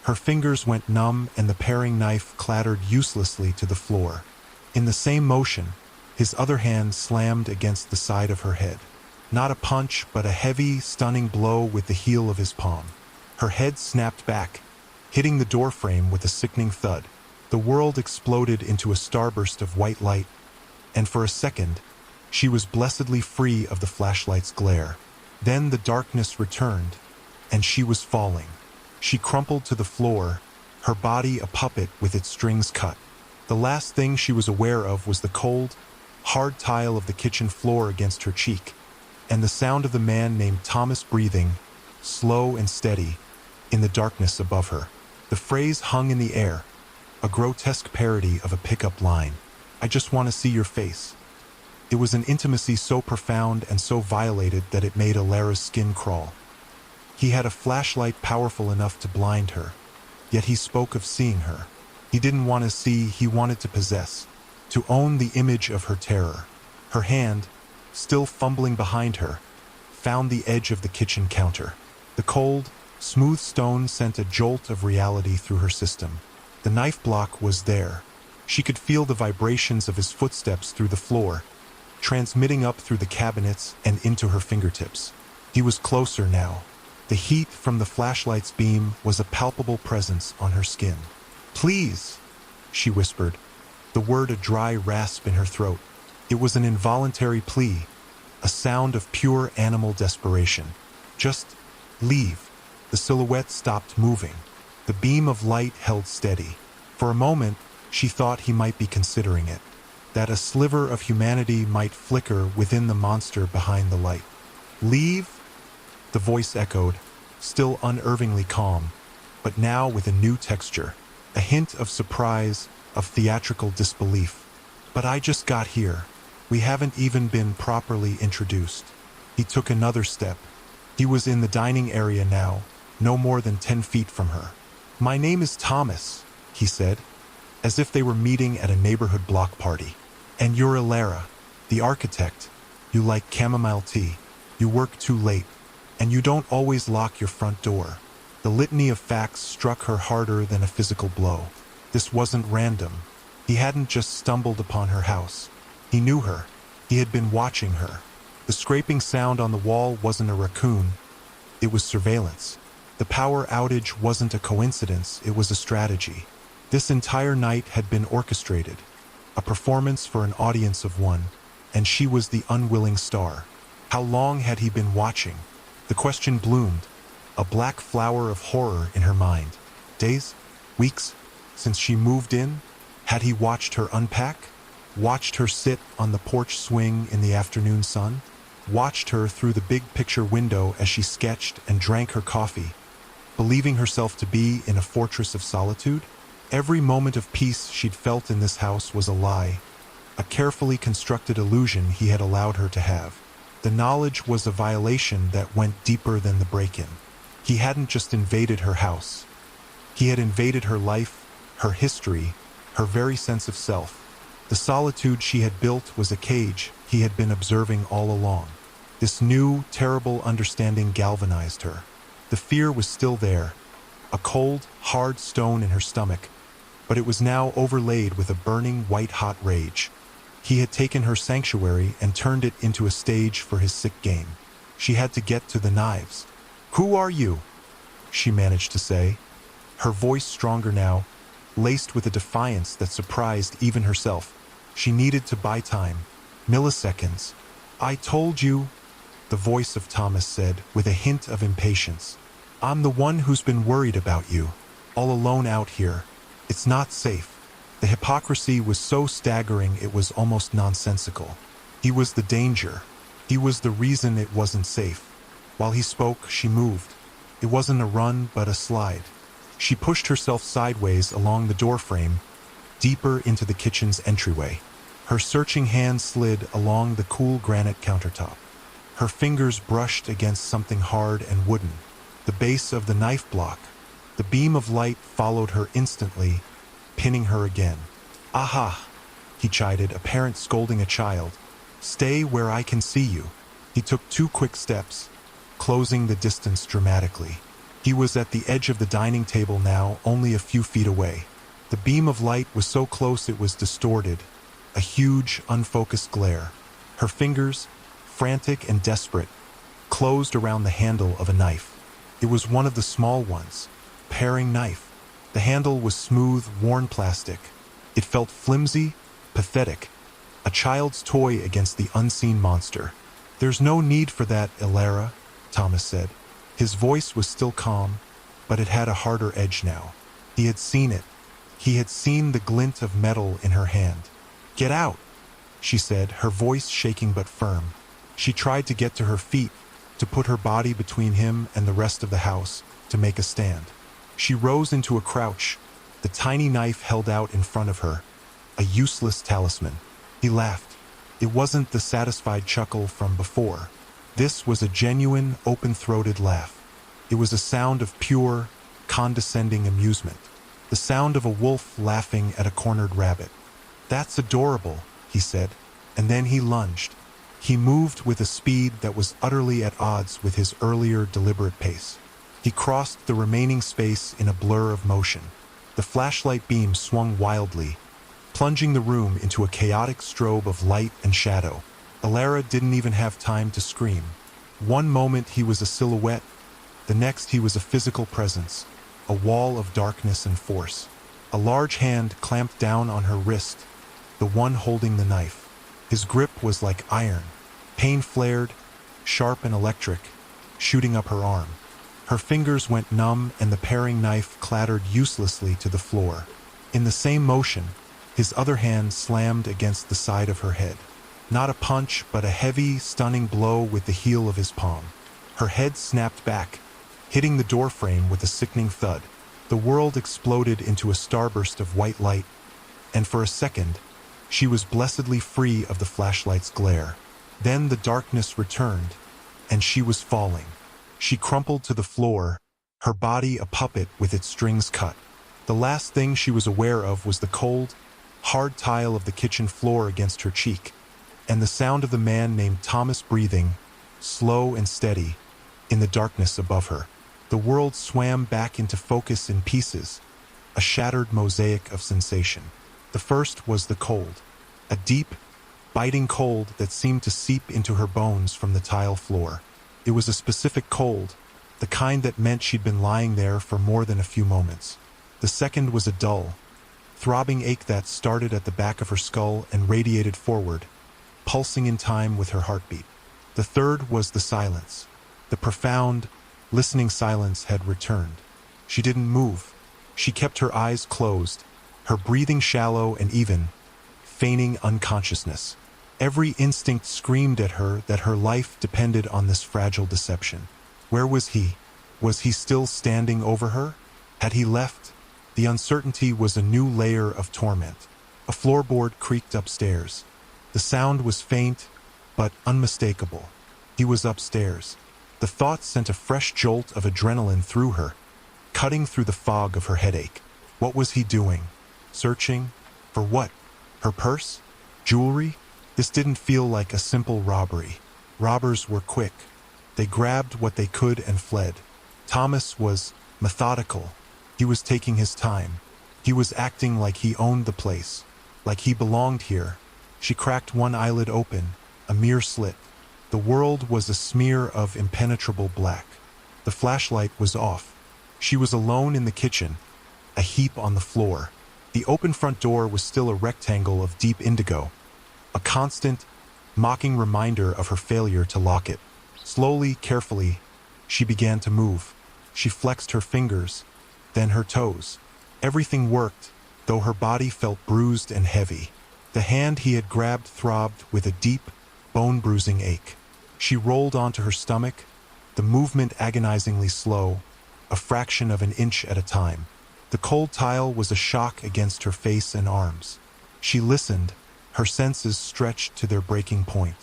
Her fingers went numb and the paring knife clattered uselessly to the floor. In the same motion, his other hand slammed against the side of her head. Not a punch, but a heavy, stunning blow with the heel of his palm. Her head snapped back, hitting the doorframe with a sickening thud. The world exploded into a starburst of white light, and for a second, she was blessedly free of the flashlight's glare. Then the darkness returned, and she was falling. She crumpled to the floor, her body a puppet with its strings cut. The last thing she was aware of was the cold, hard tile of the kitchen floor against her cheek, and the sound of the man named Thomas breathing, slow and steady, in the darkness above her. The phrase hung in the air, a grotesque parody of a pickup line. "I just want to see your face." It was an intimacy so profound and so violated that it made Elara's skin crawl. He had a flashlight powerful enough to blind her, yet he spoke of seeing her. He didn't want to see, he wanted to possess, to own the image of her terror. Her hand, still fumbling behind her, found the edge of the kitchen counter. The cold, smooth stone sent a jolt of reality through her system. The knife block was there. She could feel the vibrations of his footsteps through the floor, transmitting up through the cabinets and into her fingertips. He was closer now. The heat from the flashlight's beam was a palpable presence on her skin. "Please," she whispered, the word a dry rasp in her throat. It was an involuntary plea, a sound of pure animal desperation. "Just leave." The silhouette stopped moving. The beam of light held steady. For a moment, she thought he might be considering it, that a sliver of humanity might flicker within the monster behind the light. "Leave?" The voice echoed, still unervingly calm, but now with a new texture, a hint of surprise, of theatrical disbelief. "But I just got here. We haven't even been properly introduced." He took another step. He was in the dining area now, no more than 10 feet from her. "My name is Thomas," he said, as if they were meeting at a neighborhood block party. "And you're Elara, the architect. You like chamomile tea. You work too late. And you don't always lock your front door." The litany of facts struck her harder than a physical blow. This wasn't random. He hadn't just stumbled upon her house. He knew her. He had been watching her. The scraping sound on the wall wasn't a raccoon. It was surveillance. The power outage wasn't a coincidence, it was a strategy. This entire night had been orchestrated, a performance for an audience of one, and she was the unwilling star. How long had he been watching? The question bloomed, a black flower of horror in her mind. Days? Weeks? Since she moved in? Had he watched her unpack? Watched her sit on the porch swing in the afternoon sun? Watched her through the big picture window as she sketched and drank her coffee, believing herself to be in a fortress of solitude? Every moment of peace she'd felt in this house was a lie, a carefully constructed illusion he had allowed her to have. The knowledge was a violation that went deeper than the break-in. He hadn't just invaded her house. He had invaded her life, her history, her very sense of self. The solitude she had built was a cage he had been observing all along. This new, terrible understanding galvanized her. The fear was still there, a cold, hard stone in her stomach, but it was now overlaid with a burning, white-hot rage. He had taken her sanctuary and turned it into a stage for his sick game. She had to get to the knives. "Who are you?" she managed to say, her voice stronger now, laced with a defiance that surprised even herself. She needed to buy time. Milliseconds. "I told you," the voice of Thomas said, with a hint of impatience. "I'm the one who's been worried about you. All alone out here. It's not safe." The hypocrisy was so staggering it was almost nonsensical. He was the danger. He was the reason it wasn't safe. While he spoke, she moved. It wasn't a run, but a slide. She pushed herself sideways along the doorframe, deeper into the kitchen's entryway. Her searching hand slid along the cool granite countertop. Her fingers brushed against something hard and wooden, the base of the knife block. The beam of light followed her instantly, pinning her again. "Aha!" he chided, a parent scolding a child. "Stay where I can see you." He took 2 quick steps, closing the distance dramatically. He was at the edge of the dining table now, only a few feet away. The beam of light was so close it was distorted, a huge, unfocused glare. Her fingers, frantic and desperate, closed around the handle of a knife. It was one of the small ones, paring knife. The handle was smooth, worn plastic. It felt flimsy, pathetic, a child's toy against the unseen monster. "There's no need for that, Ilara," Thomas said. His voice was still calm, but it had a harder edge now. He had seen it. He had seen the glint of metal in her hand. "Get out," she said, her voice shaking but firm. She tried to get to her feet, to put her body between him and the rest of the house, to make a stand. She rose into a crouch, the tiny knife held out in front of her, a useless talisman. He laughed. It wasn't the satisfied chuckle from before. This was a genuine, open-throated laugh. It was a sound of pure, condescending amusement. The sound of a wolf laughing at a cornered rabbit. "That's adorable," he said, and then he lunged. He moved with a speed that was utterly at odds with his earlier deliberate pace. He crossed the remaining space in a blur of motion. The flashlight beam swung wildly, plunging the room into a chaotic strobe of light and shadow. Ilara didn't even have time to scream. One moment he was a silhouette, the next he was a physical presence, a wall of darkness and force. A large hand clamped down on her wrist, the one holding the knife. His grip was like iron. Pain flared, sharp and electric, shooting up her arm. Her fingers went numb and the paring knife clattered uselessly to the floor. In the same motion, his other hand slammed against the side of her head. Not a punch, but a heavy, stunning blow with the heel of his palm. Her head snapped back, hitting the doorframe with a sickening thud. The world exploded into a starburst of white light, and for a second, she was blessedly free of the flashlight's glare. Then the darkness returned, and she was falling. She crumpled to the floor, her body a puppet with its strings cut. The last thing she was aware of was the cold, hard tile of the kitchen floor against her cheek, and the sound of the man named Thomas breathing, slow and steady, in the darkness above her. The world swam back into focus in pieces, a shattered mosaic of sensation. The first was the cold, a deep, biting cold that seemed to seep into her bones from the tile floor. It was a specific cold, the kind that meant she'd been lying there for more than a few moments. The second was a dull, throbbing ache that started at the back of her skull and radiated forward, pulsing in time with her heartbeat. The third was the silence. The profound, listening silence had returned. She didn't move. She kept her eyes closed, her breathing shallow and even, feigning unconsciousness. Every instinct screamed at her that her life depended on this fragile deception. Where was he? Was he still standing over her? Had he left? The uncertainty was a new layer of torment. A floorboard creaked upstairs. The sound was faint, but unmistakable. He was upstairs. The thought sent a fresh jolt of adrenaline through her, cutting through the fog of her headache. What was he doing? Searching? For what? Her purse? Jewelry? This didn't feel like a simple robbery. Robbers were quick. They grabbed what they could and fled. Thomas was methodical. He was taking his time. He was acting like he owned the place, like he belonged here. She cracked one eyelid open, a mere slit. The world was a smear of impenetrable black. The flashlight was off. She was alone in the kitchen, a heap on the floor. The open front door was still a rectangle of deep indigo, a constant, mocking reminder of her failure to lock it. Slowly, carefully, she began to move. She flexed her fingers, then her toes. Everything worked, though her body felt bruised and heavy. The hand he had grabbed throbbed with a deep, bone-bruising ache. She rolled onto her stomach, the movement agonizingly slow, a fraction of an inch at a time. The cold tile was a shock against her face and arms. She listened, her senses stretched to their breaking point.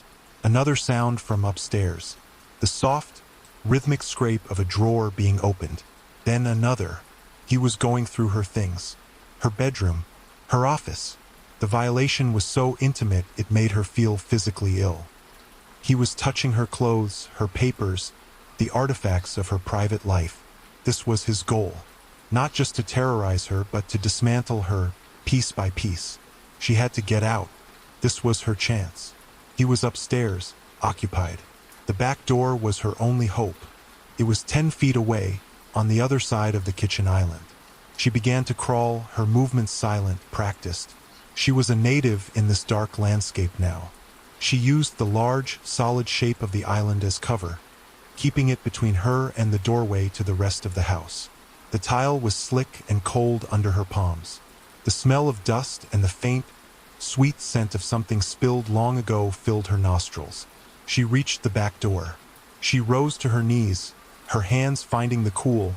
Another sound from upstairs, the soft, rhythmic scrape of a drawer being opened. Then another. He was going through her things. Her bedroom, her office. The violation was so intimate it made her feel physically ill. He was touching her clothes, her papers, the artifacts of her private life. This was his goal. Not just to terrorize her, but to dismantle her, piece by piece. She had to get out. This was her chance. He was upstairs, occupied. The back door was her only hope. It was 10 feet away, on the other side of the kitchen island. She began to crawl, her movements silent, practiced. She was a native in this dark landscape now. She used the large, solid shape of the island as cover, keeping it between her and the doorway to the rest of the house. The tile was slick and cold under her palms. The smell of dust and the faint, sweet scent of something spilled long ago filled her nostrils. She reached the back door. She rose to her knees, her hands finding the cool,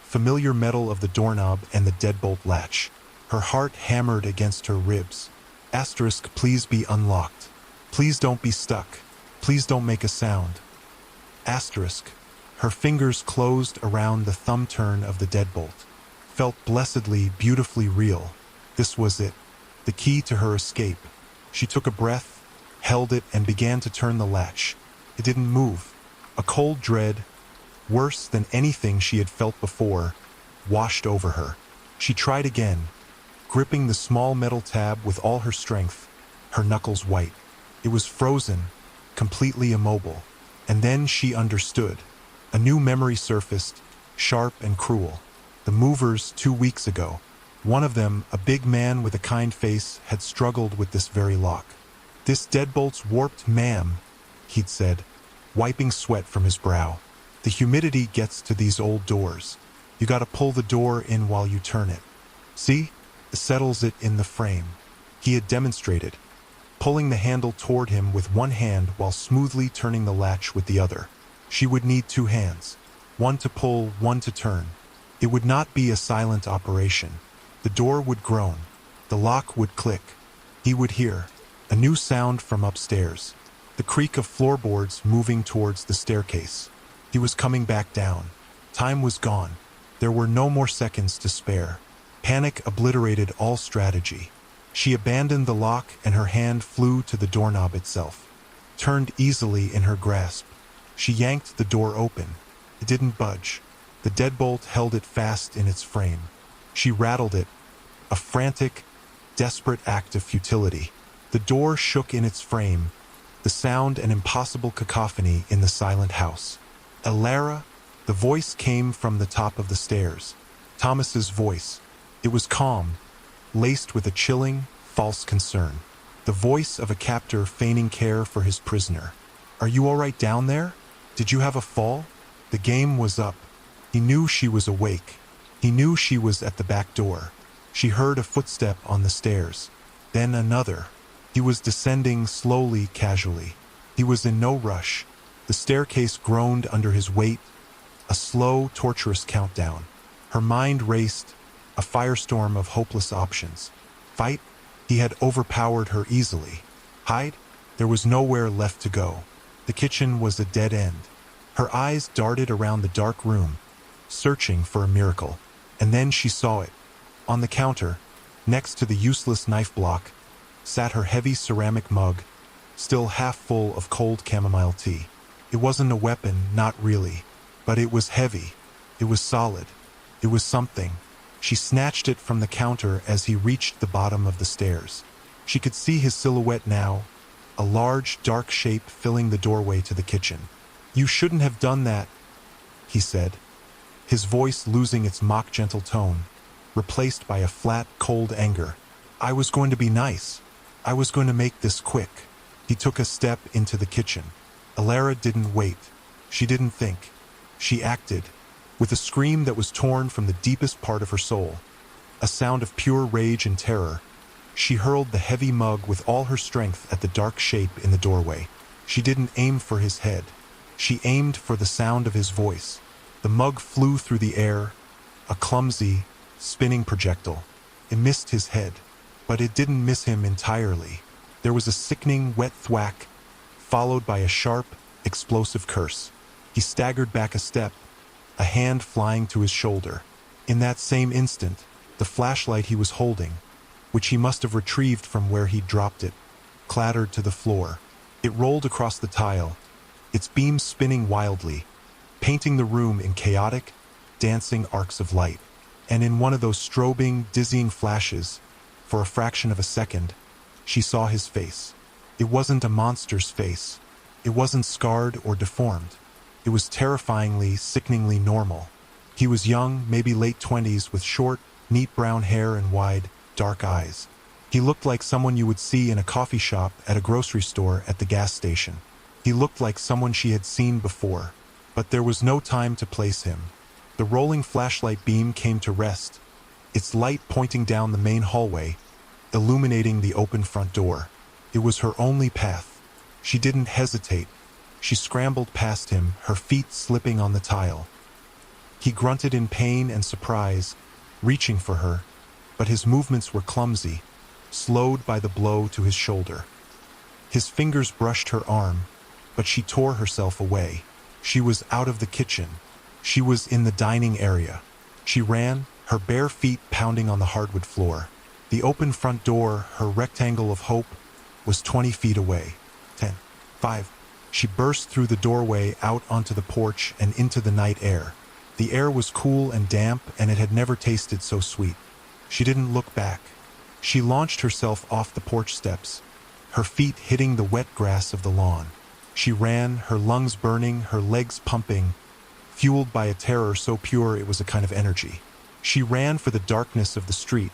familiar metal of the doorknob and the deadbolt latch. Her heart hammered against her ribs. Asterisk, please be unlocked. Please don't be stuck. Please don't make a sound. Asterisk. Her fingers closed around the thumb turn of the deadbolt. Felt blessedly, beautifully real. This was it. The key to her escape. She took a breath, held it, and began to turn the latch. It didn't move. A cold dread, worse than anything she had felt before, washed over her. She tried again, gripping the small metal tab with all her strength, her knuckles white. It was frozen, completely immobile. And then she understood. A new memory surfaced, sharp and cruel. The movers 2 weeks ago. One of them, a big man with a kind face, had struggled with this very lock. "This deadbolt's warped, ma'am," he'd said, wiping sweat from his brow. "The humidity gets to these old doors. You gotta pull the door in while you turn it. See? It settles it in the frame." He had demonstrated, pulling the handle toward him with one hand while smoothly turning the latch with the other. She would need 2 hands, one to pull, one to turn. It would not be a silent operation. The door would groan. The lock would click. He would hear a new sound from upstairs, the creak of floorboards moving towards the staircase. He was coming back down. Time was gone. There were no more seconds to spare. Panic obliterated all strategy. She abandoned the lock and her hand flew to the doorknob itself, turned easily in her grasp. She yanked the door open. It didn't budge. The deadbolt held it fast in its frame. She rattled it, a frantic, desperate act of futility. The door shook in its frame, the sound an impossible cacophony in the silent house. "Elara?" The voice came from the top of the stairs. Thomas's voice. It was calm, laced with a chilling, false concern. The voice of a captor feigning care for his prisoner. "Are you all right down there? Did you have a fall?" The game was up. He knew she was awake. He knew she was at the back door. She heard a footstep on the stairs. Then another. He was descending slowly, casually. He was in no rush. The staircase groaned under his weight, a slow, torturous countdown. Her mind raced, a firestorm of hopeless options. Fight? He had overpowered her easily. Hide? There was nowhere left to go. The kitchen was a dead end. Her eyes darted around the dark room, searching for a miracle. And then she saw it. On the counter, next to the useless knife block, sat her heavy ceramic mug, still half full of cold chamomile tea. It wasn't a weapon, not really, but it was heavy. It was solid. It was something. She snatched it from the counter as he reached the bottom of the stairs. She could see his silhouette now, a large, dark shape filling the doorway to the kitchen. "You shouldn't have done that," he said, his voice losing its mock-gentle tone, replaced by a flat, cold anger. "I was going to be nice. I was going to make this quick." He took a step into the kitchen. Alara didn't wait. She didn't think. She acted, with a scream that was torn from the deepest part of her soul, a sound of pure rage and terror. She hurled the heavy mug with all her strength at the dark shape in the doorway. She didn't aim for his head. She aimed for the sound of his voice. The mug flew through the air, a clumsy, spinning projectile. It missed his head, but it didn't miss him entirely. There was a sickening, wet thwack, followed by a sharp, explosive curse. He staggered back a step, a hand flying to his shoulder. In that same instant, the flashlight he was holding, which he must have retrieved from where he'd dropped it, clattered to the floor. It rolled across the tile, its beams spinning wildly, painting the room in chaotic, dancing arcs of light. And in one of those strobing, dizzying flashes, for a fraction of a second, she saw his face. It wasn't a monster's face. It wasn't scarred or deformed. It was terrifyingly, sickeningly normal. He was young, maybe late 20s, with short, neat brown hair and wide, dark eyes. He looked like someone you would see in a coffee shop, at a grocery store, at the gas station. He looked like someone she had seen before. But there was no time to place him. The rolling flashlight beam came to rest, its light pointing down the main hallway, illuminating the open front door. It was her only path. She didn't hesitate. She scrambled past him, her feet slipping on the tile. He grunted in pain and surprise, reaching for her, but his movements were clumsy, slowed by the blow to his shoulder. His fingers brushed her arm, but she tore herself away. She was out of the kitchen. She was in the dining area. She ran, her bare feet pounding on the hardwood floor. The open front door, her rectangle of hope, was 20 feet away. 10, 5. She burst through the doorway out onto the porch and into the night air. The air was cool and damp, and it had never tasted so sweet. She didn't look back. She launched herself off the porch steps, her feet hitting the wet grass of the lawn. She ran, her lungs burning, her legs pumping, fueled by a terror so pure it was a kind of energy. She ran for the darkness of the street,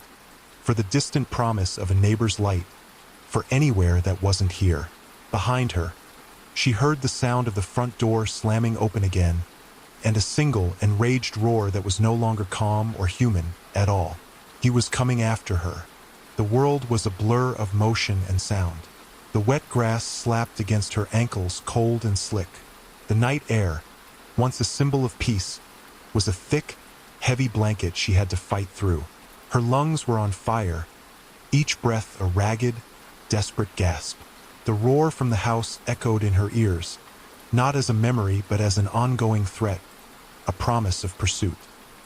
for the distant promise of a neighbor's light, for anywhere that wasn't here. Behind her, she heard the sound of the front door slamming open again, and a single, enraged roar that was no longer calm or human at all. He was coming after her. The world was a blur of motion and sound. The wet grass slapped against her ankles, cold and slick. The night air, once a symbol of peace, was a thick, heavy blanket she had to fight through. Her lungs were on fire, each breath a ragged, desperate gasp. The roar from the house echoed in her ears, not as a memory but as an ongoing threat, a promise of pursuit.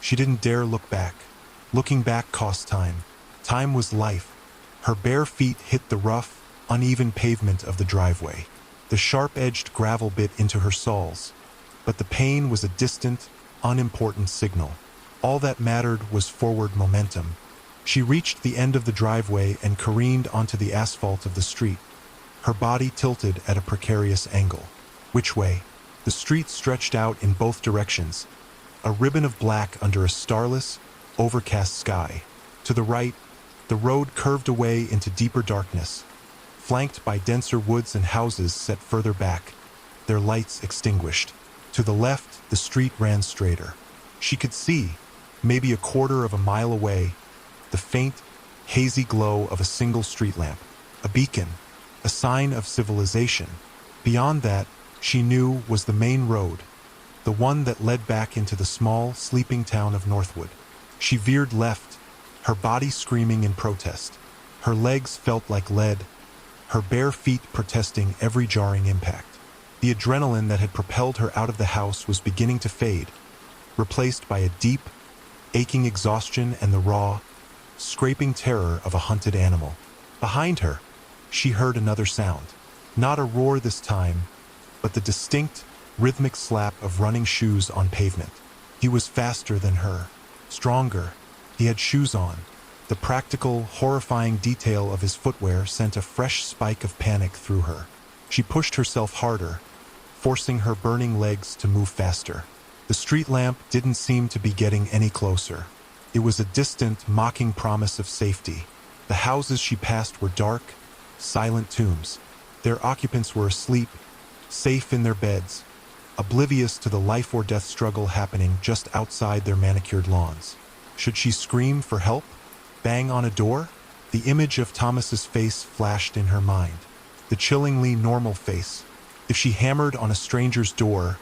She didn't dare look back. Looking back cost time. Time was life. Her bare feet hit the rough, uneven pavement of the driveway. The sharp-edged gravel bit into her soles, but the pain was a distant, unimportant signal. All that mattered was forward momentum. She reached the end of the driveway and careened onto the asphalt of the street, her body tilted at a precarious angle. Which way? The street stretched out in both directions, a ribbon of black under a starless, overcast sky. To the right, the road curved away into deeper darkness, flanked by denser woods and houses set further back, their lights extinguished. To the left, the street ran straighter. She could see, maybe a quarter of a mile away, the faint, hazy glow of a single street lamp, a beacon, a sign of civilization. Beyond that, she knew, was the main road, the one that led back into the small, sleeping town of Northwood. She veered left, her body screaming in protest. Her legs felt like lead, her bare feet protesting every jarring impact. The adrenaline that had propelled her out of the house was beginning to fade, replaced by a deep, aching exhaustion and the raw, scraping terror of a hunted animal. Behind her, she heard another sound. Not a roar this time, but the distinct, rhythmic slap of running shoes on pavement. He was faster than her, stronger. He had shoes on. The practical, horrifying detail of his footwear sent a fresh spike of panic through her. She pushed herself harder, forcing her burning legs to move faster. The street lamp didn't seem to be getting any closer. It was a distant, mocking promise of safety. The houses she passed were dark, silent tombs. Their occupants were asleep, safe in their beds, oblivious to the life or death struggle happening just outside their manicured lawns. Should she scream for help? Bang on a door? The image of Thomas's face flashed in her mind. The chillingly normal face. If she hammered on a stranger's door,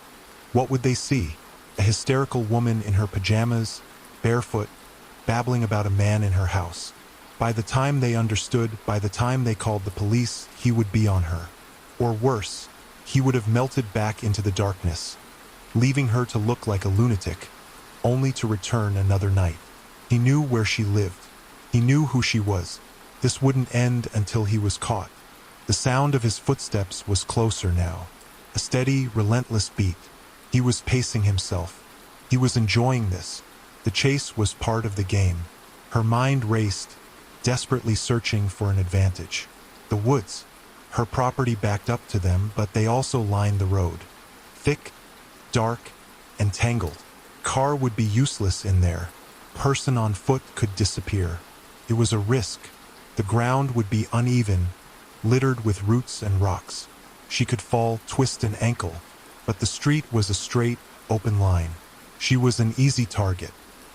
what would they see? A hysterical woman in her pajamas, barefoot, babbling about a man in her house. By the time they understood, by the time they called the police, he would be on her. Or worse, he would have melted back into the darkness, leaving her to look like a lunatic, only to return another night. He knew where she lived. He knew who she was. This wouldn't end until he was caught. The sound of his footsteps was closer now. A steady, relentless beat. He was pacing himself. He was enjoying this. The chase was part of the game. Her mind raced, desperately searching for an advantage. The woods. Her property backed up to them, but they also lined the road. Thick, dark, and tangled. Car would be useless in there. Person on foot could disappear. It was a risk. The ground would be uneven, littered with roots and rocks. She could fall, twist an ankle, but the street was a straight, open line. She was an easy target.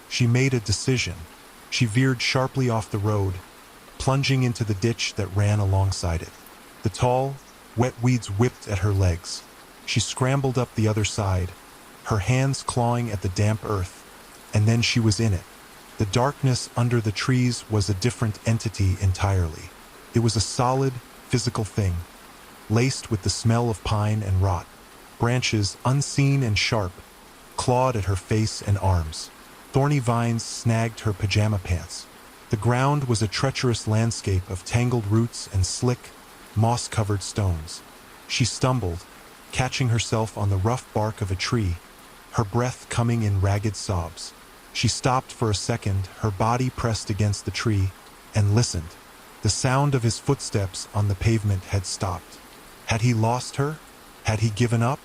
She made a decision. She veered sharply off the road, plunging into the ditch that ran alongside it. The tall, wet weeds whipped at her legs. She scrambled up the other side, her hands clawing at the damp earth, and then she was in it. The darkness under the trees was a different entity entirely. It was a solid, physical thing, laced with the smell of pine and rot. Branches, unseen and sharp, clawed at her face and arms. Thorny vines snagged her pajama pants. The ground was a treacherous landscape of tangled roots and slick, moss-covered stones. She stumbled, catching herself on the rough bark of a tree, her breath coming in ragged sobs. She stopped for a second, her body pressed against the tree, and listened. The sound of his footsteps on the pavement had stopped. Had he lost her? Had he given up?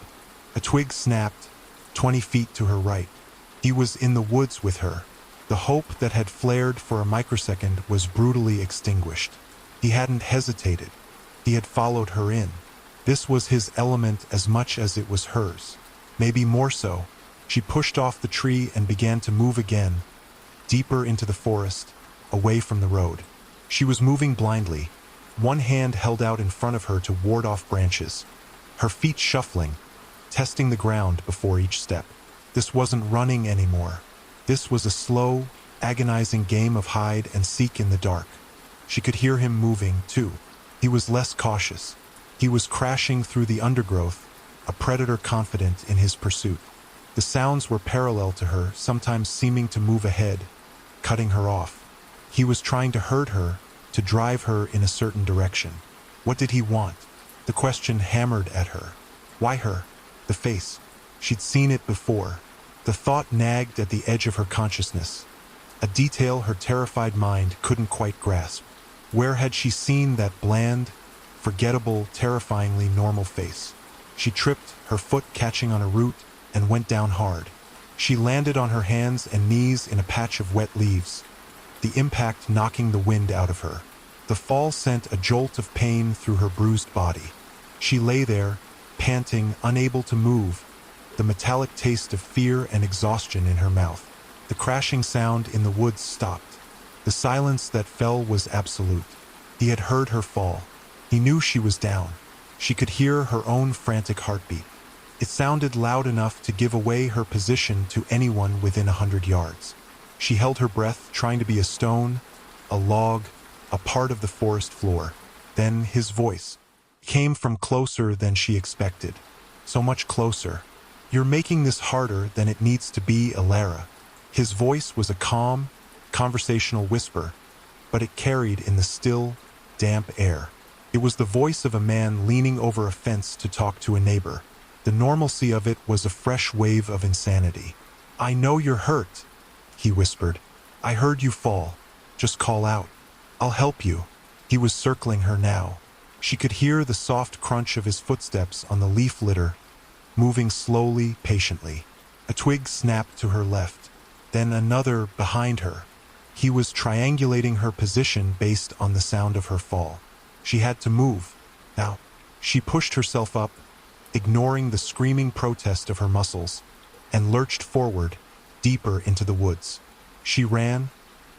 A twig snapped, 20 feet to her right. He was in the woods with her. The hope that had flared for a microsecond was brutally extinguished. He hadn't hesitated. He had followed her in. This was his element as much as it was hers. Maybe more so. She pushed off the tree and began to move again, deeper into the forest, away from the road. She was moving blindly, one hand held out in front of her to ward off branches, her feet shuffling, testing the ground before each step. This wasn't running anymore. This was a slow, agonizing game of hide and seek in the dark. She could hear him moving, too. He was less cautious. He was crashing through the undergrowth, a predator confident in his pursuit. The sounds were parallel to her, sometimes seeming to move ahead, cutting her off. He was trying to herd her, to drive her in a certain direction. What did he want? The question hammered at her. Why her? The face. She'd seen it before. The thought nagged at the edge of her consciousness, a detail her terrified mind couldn't quite grasp. Where had she seen that bland, forgettable, terrifyingly normal face? She tripped, her foot catching on a root, and went down hard. She landed on her hands and knees in a patch of wet leaves, the impact knocking the wind out of her. The fall sent a jolt of pain through her bruised body. She lay there, panting, unable to move, the metallic taste of fear and exhaustion in her mouth. The crashing sound in the woods stopped. The silence that fell was absolute. He had heard her fall. He knew she was down. She could hear her own frantic heartbeat. It sounded loud enough to give away her position to anyone within 100 yards. She held her breath, trying to be a stone, a log, a part of the forest floor. Then his voice came from closer than she expected. So much closer. "You're making this harder than it needs to be, Alara." His voice was a calm, conversational whisper, but it carried in the still, damp air It was the voice of a man leaning over a fence to talk to a neighbor. The normalcy of it was a fresh wave of insanity. "I know you're hurt," he whispered. "I heard you fall. Just call out. I'll help you." He was circling her now. She could hear the soft crunch of his footsteps on the leaf litter, moving slowly, patiently. A twig snapped to her left, then another behind her. He was triangulating her position based on the sound of her fall. She had to move. Now, she pushed herself up, ignoring the screaming protest of her muscles, and lurched forward, deeper into the woods. She ran,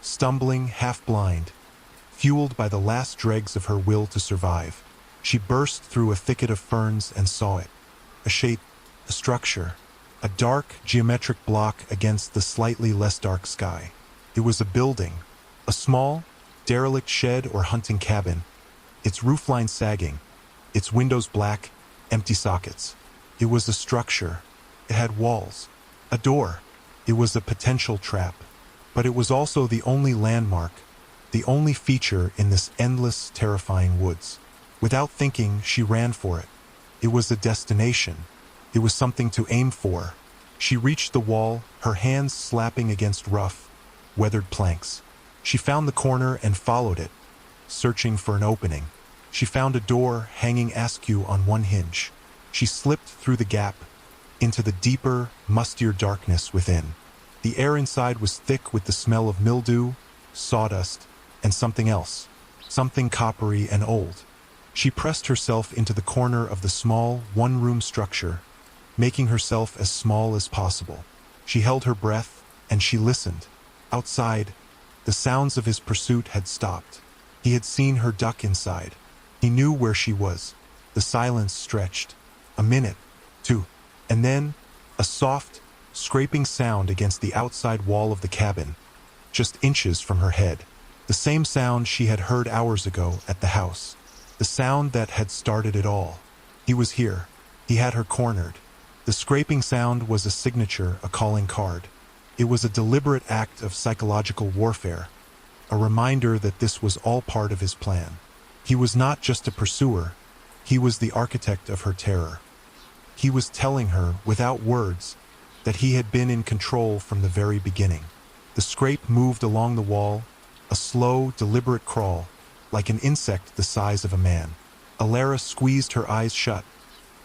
stumbling, half-blind, fueled by the last dregs of her will to survive. She burst through a thicket of ferns and saw it. A shape, a structure, a dark, geometric block against the slightly less dark sky. It was a building, a small, derelict shed or hunting cabin, its roofline sagging, its windows black, empty sockets. It was a structure. It had walls, a door. It was a potential trap. But it was also the only landmark, the only feature in this endless, terrifying woods. Without thinking, she ran for it. It was a destination. It was something to aim for. She reached the wall, her hands slapping against rough, weathered planks. She found the corner and followed it, searching for an opening. She found a door hanging askew on one hinge. She slipped through the gap, into the deeper, mustier darkness within. The air inside was thick with the smell of mildew, sawdust, and something else, something coppery and old. She pressed herself into the corner of the small, one-room structure, making herself as small as possible. She held her breath, and she listened. Outside, the sounds of his pursuit had stopped. He had seen her duck inside. He knew where she was. The silence stretched. A minute, two, and then a soft, scraping sound against the outside wall of the cabin, just inches from her head. The same sound she had heard hours ago at the house. The sound that had started it all. He was here. He had her cornered. The scraping sound was a signature, a calling card. It was a deliberate act of psychological warfare, a reminder that this was all part of his plan. He was not just a pursuer. He was the architect of her terror. He was telling her, without words, that he had been in control from the very beginning. The scrape moved along the wall, a slow, deliberate crawl, like an insect the size of a man. Alara squeezed her eyes shut,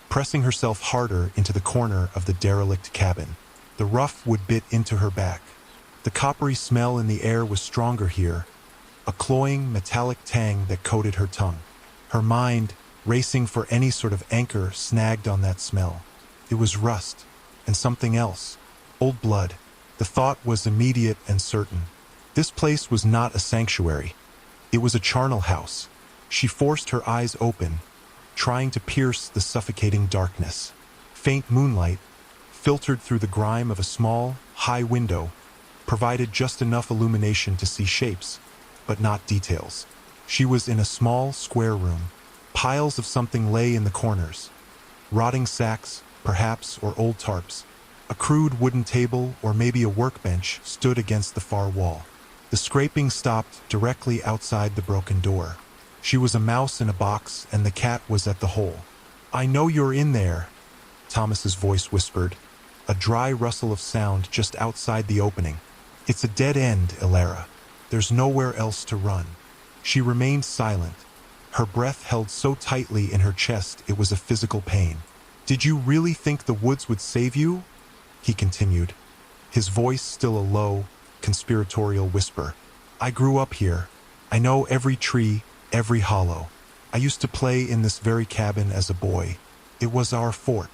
pressing herself harder into the corner of the derelict cabin. The rough wood bit into her back. The coppery smell in the air was stronger here, a cloying, metallic tang that coated her tongue. Her mind, racing for any sort of anchor, snagged on that smell. It was rust, and something else. Old blood. The thought was immediate and certain. This place was not a sanctuary. It was a charnel house. She forced her eyes open, trying to pierce the suffocating darkness. Faint moonlight, filtered through the grime of a small, high window, provided just enough illumination to see shapes, but not details. She was in a small, square room. Piles of something lay in the corners. Rotting sacks, perhaps, or old tarps. A crude wooden table, or maybe a workbench, stood against the far wall. The scraping stopped directly outside the broken door. She was a mouse in a box, and the cat was at the hole. "I know you're in there," Thomas's voice whispered, a dry rustle of sound just outside the opening. "It's a dead end, Alara. There's nowhere else to run." She remained silent, her breath held so tightly in her chest it was a physical pain. "Did you really think the woods would save you?" he continued, his voice still a low, conspiratorial whisper. "I grew up here. I know every tree, every hollow. I used to play in this very cabin as a boy. It was our fort."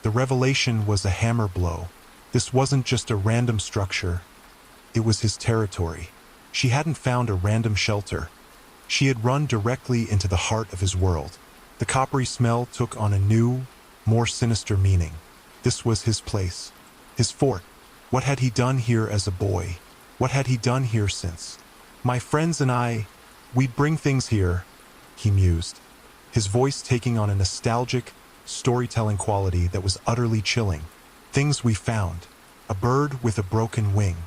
The revelation was a hammer blow. This wasn't just a random structure. It was his territory. She hadn't found a random shelter. She had run directly into the heart of his world. The coppery smell took on a new, more sinister meaning. This was his place, his fort. What had he done here as a boy? What had he done here since? "My friends and we'd bring things here," he mused, his voice taking on a nostalgic, storytelling quality that was utterly chilling. "Things we found. A bird with a broken wing.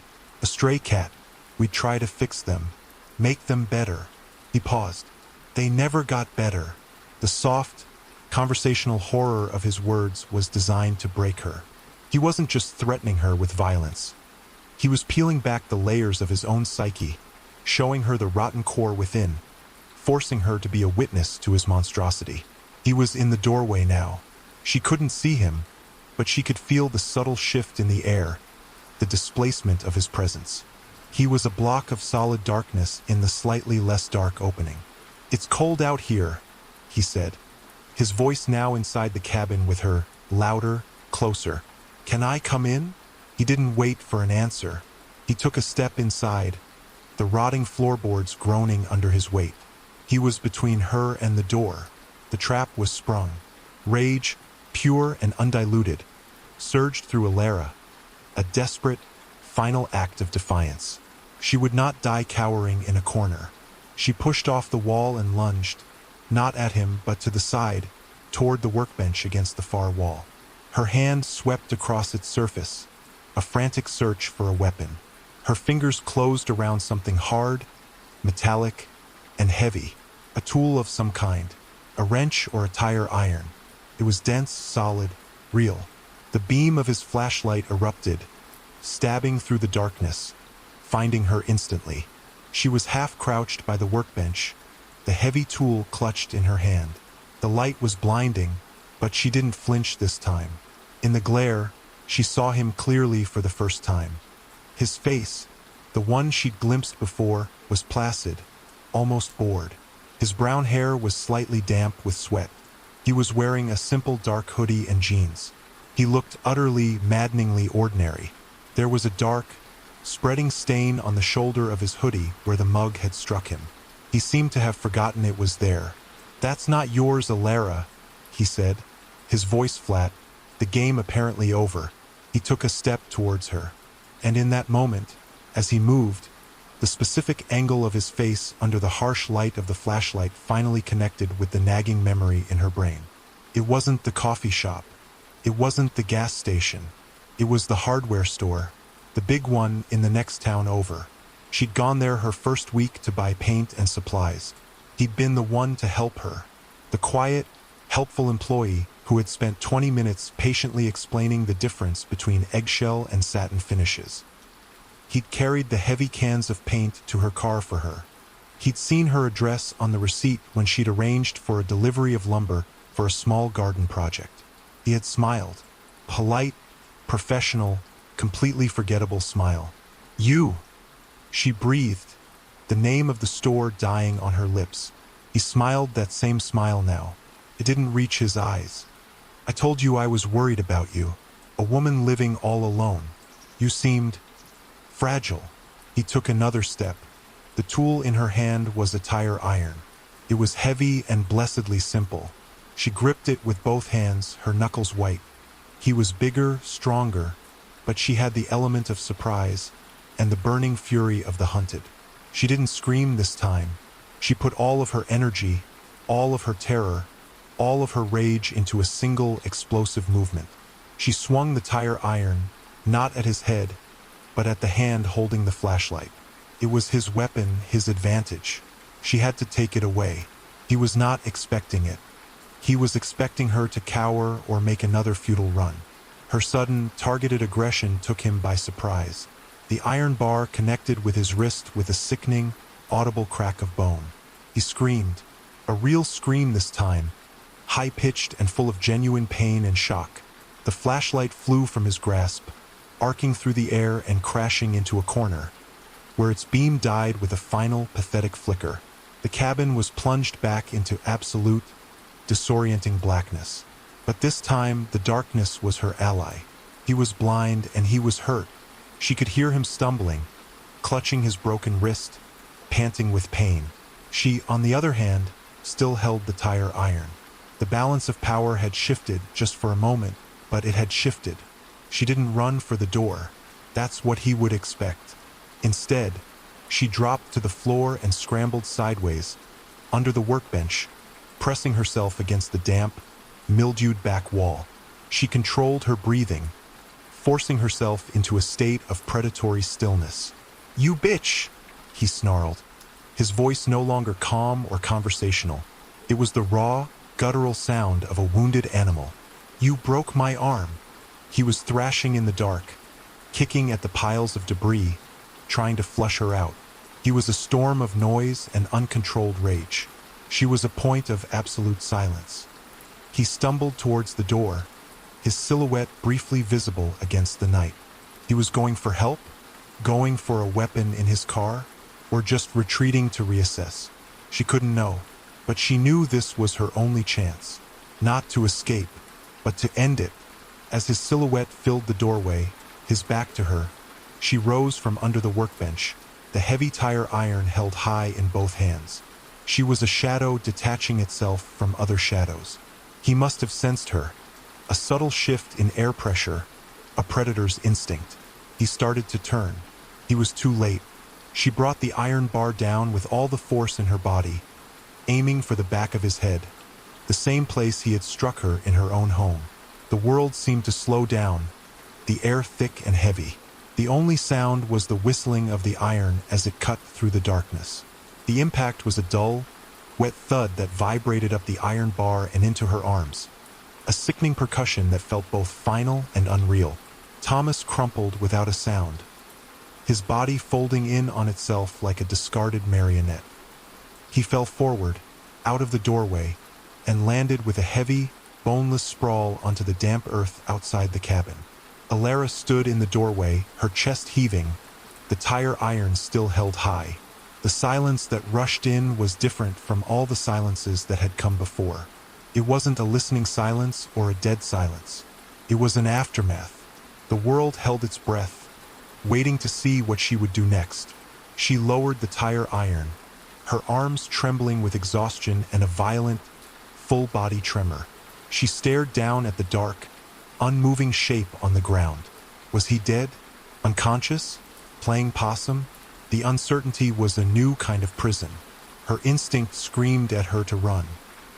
A stray cat. We'd try to fix them. Make them better." He paused. They never got better. The soft, conversational horror of his words was designed to break her. He wasn't just threatening her with violence. He was peeling back the layers of his own psyche, showing her the rotten core within, forcing her to be a witness to his monstrosity. He was in the doorway now. She couldn't see him, but she could feel the subtle shift in the air, the displacement of his presence. He was a block of solid darkness in the slightly less dark opening. "It's cold out here," he said, his voice now inside the cabin with her, louder, closer. "Can I come in?" He didn't wait for an answer. He took a step inside, the rotting floorboards groaning under his weight. He was between her and the door. The trap was sprung. Rage, pure and undiluted, surged through Alara, a desperate, final act of defiance. She would not die cowering in a corner. She pushed off the wall and lunged, not at him but to the side, toward the workbench against the far wall. Her hand swept across its surface, a frantic search for a weapon. Her fingers closed around something hard, metallic, and heavy, a tool of some kind, a wrench or a tire iron. It was dense, solid, real. The beam of his flashlight erupted, stabbing through the darkness, finding her instantly. She was half-crouched by the workbench, the heavy tool clutched in her hand. The light was blinding, but she didn't flinch this time. In the glare, she saw him clearly for the first time. His face, the one she'd glimpsed before, was placid, almost bored. His brown hair was slightly damp with sweat. He was wearing a simple dark hoodie and jeans. He looked utterly, maddeningly ordinary. There was a dark, spreading stain on the shoulder of his hoodie where the mug had struck him. He seemed to have forgotten it was there. "That's not yours, Alara," he said, his voice flat, the game apparently over. He took a step towards her. And in that moment, as he moved, the specific angle of his face under the harsh light of the flashlight finally connected with the nagging memory in her brain. It wasn't the coffee shop. It wasn't the gas station. It was the hardware store, the big one in the next town over. She'd gone there her first week to buy paint and supplies. He'd been the one to help her, the quiet, helpful employee who had spent 20 minutes patiently explaining the difference between eggshell and satin finishes. He'd carried the heavy cans of paint to her car for her. He'd seen her address on the receipt when she'd arranged for a delivery of lumber for a small garden project. He had smiled, polite, professional, completely forgettable smile. "You!" She breathed, the name of the store dying on her lips. He smiled that same smile now. It didn't reach his eyes. "I told you I was worried about you, a woman living all alone. You seemed fragile." He took another step. The tool in her hand was a tire iron. It was heavy and blessedly simple. She gripped it with both hands, her knuckles white. He was bigger, stronger, but she had the element of surprise and the burning fury of the hunted. She didn't scream this time. She put all of her energy, all of her terror, all of her rage into a single explosive movement. She swung the tire iron, not at his head, but at the hand holding the flashlight. It was his weapon, his advantage. She had to take it away. He was not expecting it. He was expecting her to cower or make another futile run. Her sudden, targeted aggression took him by surprise. The iron bar connected with his wrist with a sickening, audible crack of bone. He screamed, a real scream this time, high-pitched and full of genuine pain and shock. The flashlight flew from his grasp, arcing through the air and crashing into a corner, where its beam died with a final, pathetic flicker. The cabin was plunged back into absolute, disorienting blackness. But this time, the darkness was her ally. He was blind and he was hurt. She could hear him stumbling, clutching his broken wrist, panting with pain. She, on the other hand, still held the tire iron. The balance of power had shifted just for a moment, but it had shifted. She didn't run for the door. That's what he would expect. Instead, she dropped to the floor and scrambled sideways, under the workbench, pressing herself against the damp, mildewed back wall. She controlled her breathing, forcing herself into a state of predatory stillness. "You bitch!" he snarled. his voice no longer calm or conversational. It was the raw, guttural sound of a wounded animal. "You broke my arm." He was thrashing in the dark, kicking at the piles of debris, trying to flush her out. He was a storm of noise and uncontrolled rage. She was a point of absolute silence. He stumbled towards the door, his silhouette briefly visible against the night. He was going for help, going for a weapon in his car, or just retreating to reassess. She couldn't know, but she knew this was her only chance. Not to escape, but to end it. As his silhouette filled the doorway, his back to her, she rose from under the workbench, the heavy tire iron held high in both hands. She was a shadow detaching itself from other shadows. He must have sensed her. A subtle shift in air pressure, a predator's instinct. He started to turn. He was too late. She brought the iron bar down with all the force in her body, aiming for the back of his head, the same place he had struck her in her own home. The world seemed to slow down, the air thick and heavy. The only sound was the whistling of the iron as it cut through the darkness. The impact was a dull, wet thud that vibrated up the iron bar and into her arms, a sickening percussion that felt both final and unreal. Thomas crumpled without a sound, his body folding in on itself like a discarded marionette. He fell forward, out of the doorway, and landed with a heavy, boneless sprawl onto the damp earth outside the cabin. Alara stood in the doorway, her chest heaving, the tire iron still held high. The silence that rushed in was different from all the silences that had come before. It wasn't a listening silence or a dead silence. It was an aftermath. The world held its breath, waiting to see what she would do next. She lowered the tire iron, her arms trembling with exhaustion and a violent, full-body tremor. She stared down at the dark, unmoving shape on the ground. Was he dead? Unconscious? Playing possum? The uncertainty was a new kind of prison. Her instinct screamed at her to run,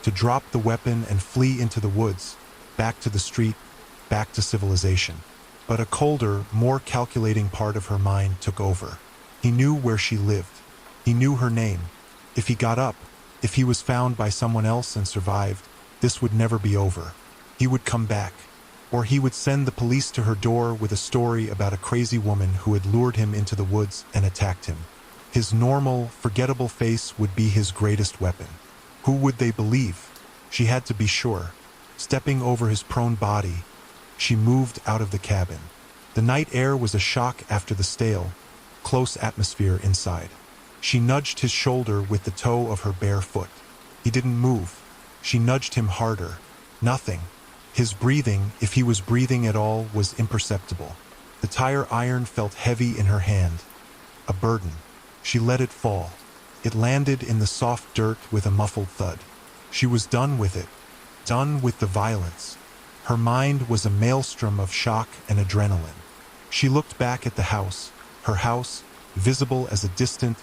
to drop the weapon and flee into the woods, back to the street, back to civilization. But a colder, more calculating part of her mind took over. He knew where she lived. He knew her name. If he got up, if he was found by someone else and survived, this would never be over. He would come back, or he would send the police to her door with a story about a crazy woman who had lured him into the woods and attacked him. His normal, forgettable face would be his greatest weapon. Who would they believe? She had to be sure. Stepping over his prone body, she moved out of the cabin. The night air was a shock after the stale, close atmosphere inside. She nudged his shoulder with the toe of her bare foot. He didn't move. She nudged him harder. Nothing. His breathing, if he was breathing at all, was imperceptible. The tire iron felt heavy in her hand. A burden. She let it fall. It landed in the soft dirt with a muffled thud. She was done with it. Done with the violence. Her mind was a maelstrom of shock and adrenaline. She looked back at the house, her house, visible as a distant,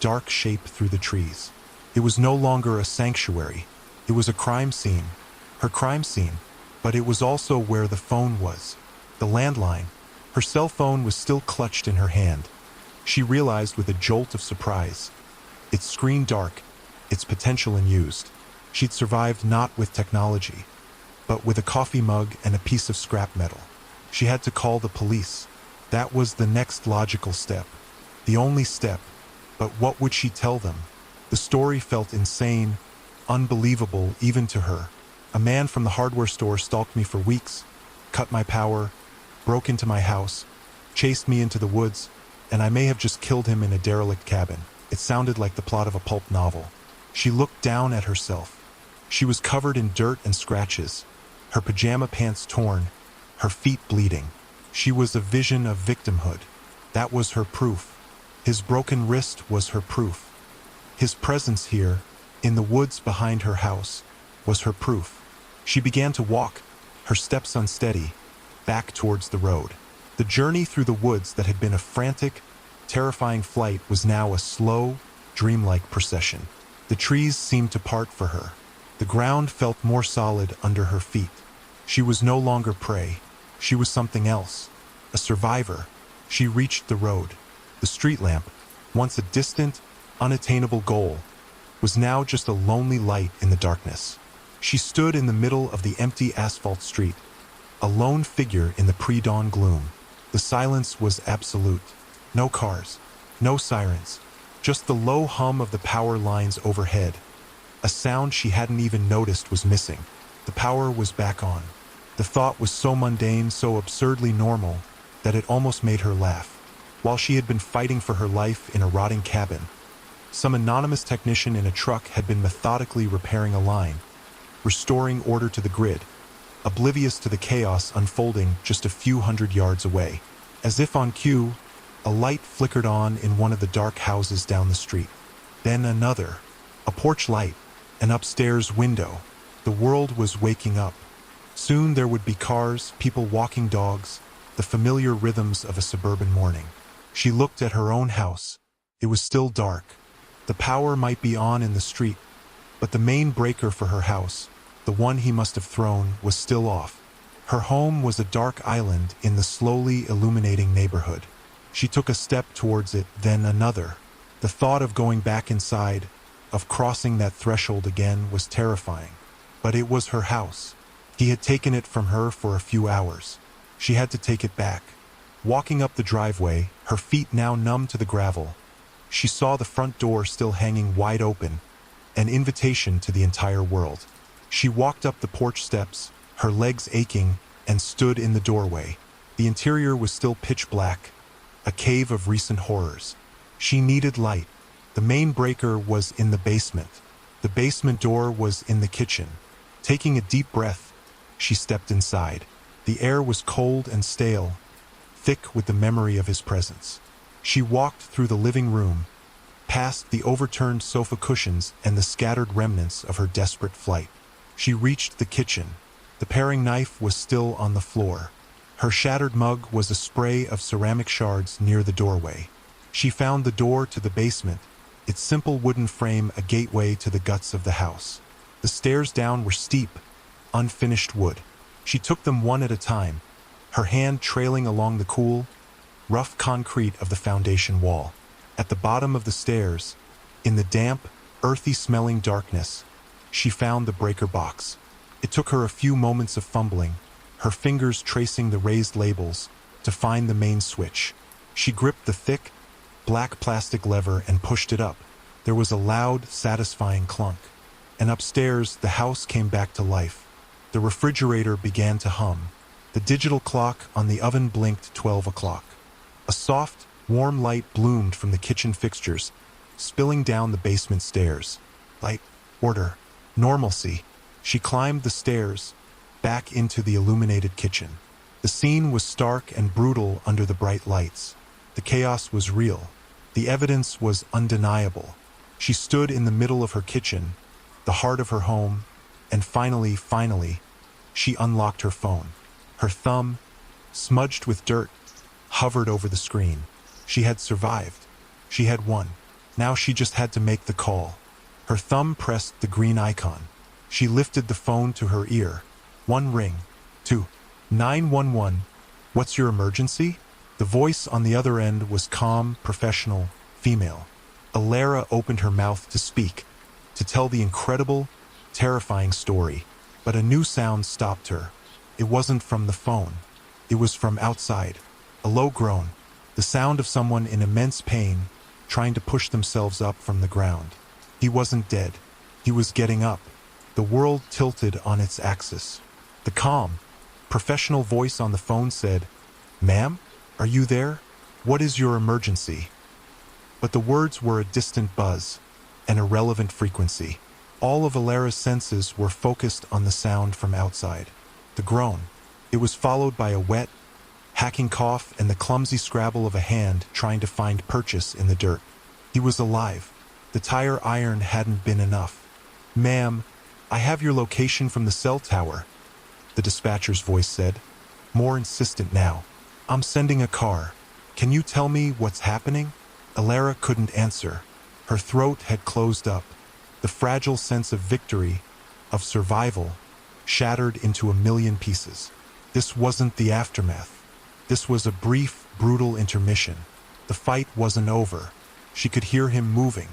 dark shape through the trees. It was no longer a sanctuary. It was a crime scene. Her crime scene. But it was also where the phone was. The landline. Her cell phone was still clutched in her hand. She realized with a jolt of surprise. Its screen dark, its potential unused. She'd survived not with technology, but with a coffee mug and a piece of scrap metal. She had to call the police. That was the next logical step. The only step. But what would she tell them? The story felt insane, unbelievable even to her. A man from the hardware store stalked me for weeks, cut my power, broke into my house, chased me into the woods, and I may have just killed him in a derelict cabin. It sounded like the plot of a pulp novel. She looked down at herself. She was covered in dirt and scratches, her pajama pants torn, her feet bleeding. She was a vision of victimhood. That was her proof. His broken wrist was her proof. His presence here, in the woods behind her house, was her proof. She began to walk, her steps unsteady, back towards the road. The journey through the woods that had been a frantic, terrifying flight was now a slow, dreamlike procession. The trees seemed to part for her. The ground felt more solid under her feet. She was no longer prey. She was something else. A survivor. She reached the road. The street lamp, once a distant, unattainable goal was now just a lonely light in the darkness. She stood in the middle of the empty asphalt street, a lone figure in the pre-dawn gloom. The silence was absolute. No cars, no sirens, just the low hum of the power lines overhead. A sound she hadn't even noticed was missing. The power was back on. The thought was so mundane, so absurdly normal, that it almost made her laugh. While she had been fighting for her life in a rotting cabin, some anonymous technician in a truck had been methodically repairing a line, restoring order to the grid, oblivious to the chaos unfolding just a few hundred yards away. As if on cue, a light flickered on in one of the dark houses down the street. Then another, a porch light, an upstairs window. The world was waking up. Soon there would be cars, people walking dogs, the familiar rhythms of a suburban morning. She looked at her own house. It was still dark. The power might be on in the street, but the main breaker for her house, the one he must have thrown, was still off. Her home was a dark island in the slowly illuminating neighborhood. She took a step towards it, then another. The thought of going back inside, of crossing that threshold again, was terrifying. But it was her house. He had taken it from her for a few hours. She had to take it back. Walking up the driveway, her feet now numb to the gravel, she saw the front door still hanging wide open, an invitation to the entire world. She walked up the porch steps, her legs aching, and stood in the doorway. The interior was still pitch black, a cave of recent horrors. She needed light. The main breaker was in the basement. The basement door was in the kitchen. Taking a deep breath, she stepped inside. The air was cold and stale, thick with the memory of his presence. She walked through the living room, past the overturned sofa cushions and the scattered remnants of her desperate flight. She reached the kitchen. The paring knife was still on the floor. Her shattered mug was a spray of ceramic shards near the doorway. She found the door to the basement, its simple wooden frame a gateway to the guts of the house. The stairs down were steep, unfinished wood. She took them one at a time, her hand trailing along the cool, rough concrete of the foundation wall. At the bottom of the stairs, in the damp, earthy-smelling darkness, she found the breaker box. It took her a few moments of fumbling, her fingers tracing the raised labels, to find the main switch. She gripped the thick, black plastic lever and pushed it up. There was a loud, satisfying clunk. And upstairs, the house came back to life. The refrigerator began to hum. The digital clock on the oven blinked 12 o'clock. A soft, warm light bloomed from the kitchen fixtures, spilling down the basement stairs. Light, order, normalcy. She climbed the stairs, back into the illuminated kitchen. The scene was stark and brutal under the bright lights. The chaos was real. The evidence was undeniable. She stood in the middle of her kitchen, the heart of her home, and finally, she unlocked her phone. Her thumb, smudged with dirt, hovered over the screen. She had survived. She had won. Now she just had to make the call. Her thumb pressed the green icon. She lifted the phone to her ear. One ring. Two. 911. What's your emergency? The voice on the other end was calm, professional, female. Alara opened her mouth to speak, to tell the incredible, terrifying story. But a new sound stopped her. It wasn't from the phone. It was from outside. A low groan. The sound of someone in immense pain, trying to push themselves up from the ground. He wasn't dead. He was getting up. The world tilted on its axis. The calm, professional voice on the phone said, "Ma'am, are you there? What is your emergency?" But the words were a distant buzz, an irrelevant frequency. All of Alara's senses were focused on the sound from outside. The groan. It was followed by a wet, hacking cough and the clumsy scrabble of a hand trying to find purchase in the dirt. He was alive. The tire iron hadn't been enough. "Ma'am, I have your location from the cell tower," the dispatcher's voice said, more insistent now. "I'm sending a car. Can you tell me what's happening?" Alara couldn't answer. Her throat had closed up. The fragile sense of victory, of survival, shattered into a million pieces. This wasn't the aftermath. This was a brief, brutal intermission. The fight wasn't over. She could hear him moving,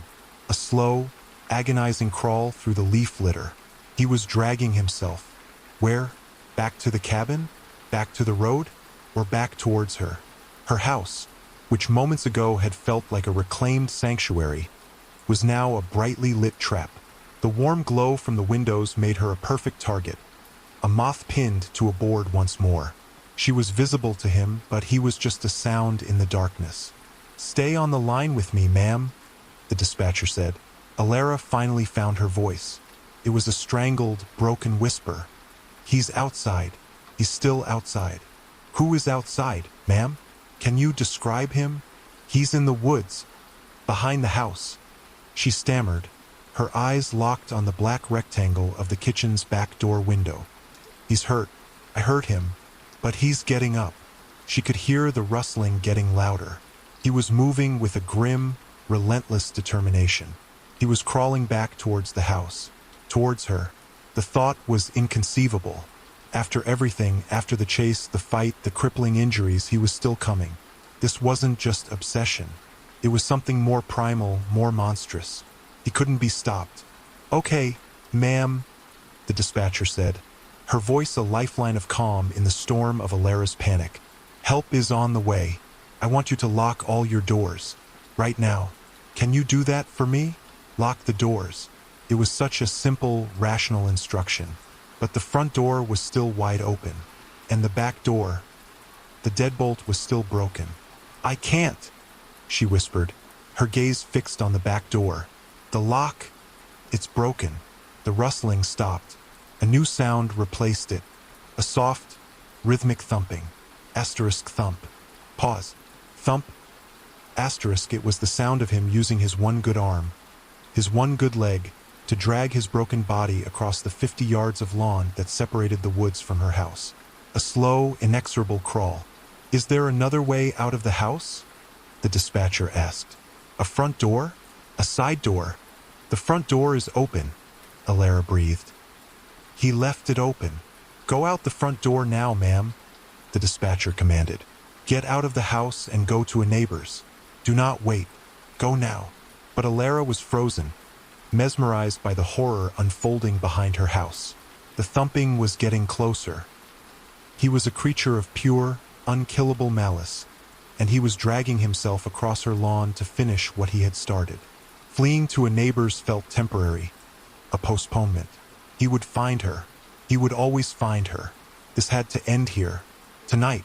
a slow, agonizing crawl through the leaf litter. He was dragging himself. Where? Back to the cabin? Back to the road? Or back towards her? Her house, which moments ago had felt like a reclaimed sanctuary, was now a brightly lit trap. The warm glow from the windows made her a perfect target, a moth pinned to a board once more. She was visible to him, but he was just a sound in the darkness. "Stay on the line with me, ma'am," the dispatcher said. Alara finally found her voice. It was a strangled, broken whisper. "He's outside. He's still outside." "Who is outside, ma'am? Can you describe him?" "He's in the woods, behind the house," she stammered, her eyes locked on the black rectangle of the kitchen's back door window. "He's hurt. I heard him. But he's getting up." She could hear the rustling getting louder. He was moving with a grim, relentless determination. He was crawling back towards the house, towards her. The thought was inconceivable. After everything, after the chase, the fight, the crippling injuries, he was still coming. This wasn't just obsession. It was something more primal, more monstrous. He couldn't be stopped. "Okay, ma'am," the dispatcher said, her voice a lifeline of calm in the storm of Alara's panic. "Help is on the way. I want you to lock all your doors. Right now. Can you do that for me? Lock the doors." It was such a simple, rational instruction. But the front door was still wide open. And the back door, the deadbolt was still broken. "I can't," she whispered, her gaze fixed on the back door. "The lock, it's broken." The rustling stopped. A new sound replaced it. A soft, rhythmic thumping. Asterisk thump. Pause. Thump. Asterisk. It was the sound of him using his one good arm, his one good leg, to drag his broken body across the 50 yards of lawn that separated the woods from her house. A slow, inexorable crawl. "Is there another way out of the house?" the dispatcher asked. "A front door? A side door?" "The front door is open," Alara breathed. "He left it open." "Go out the front door now, ma'am," the dispatcher commanded. "Get out of the house and go to a neighbor's. Do not wait. Go now." But Alara was frozen, mesmerized by the horror unfolding behind her house. The thumping was getting closer. He was a creature of pure, unkillable malice, and he was dragging himself across her lawn to finish what he had started. Fleeing to a neighbor's felt temporary, a postponement. He would find her. He would always find her. This had to end here. Tonight.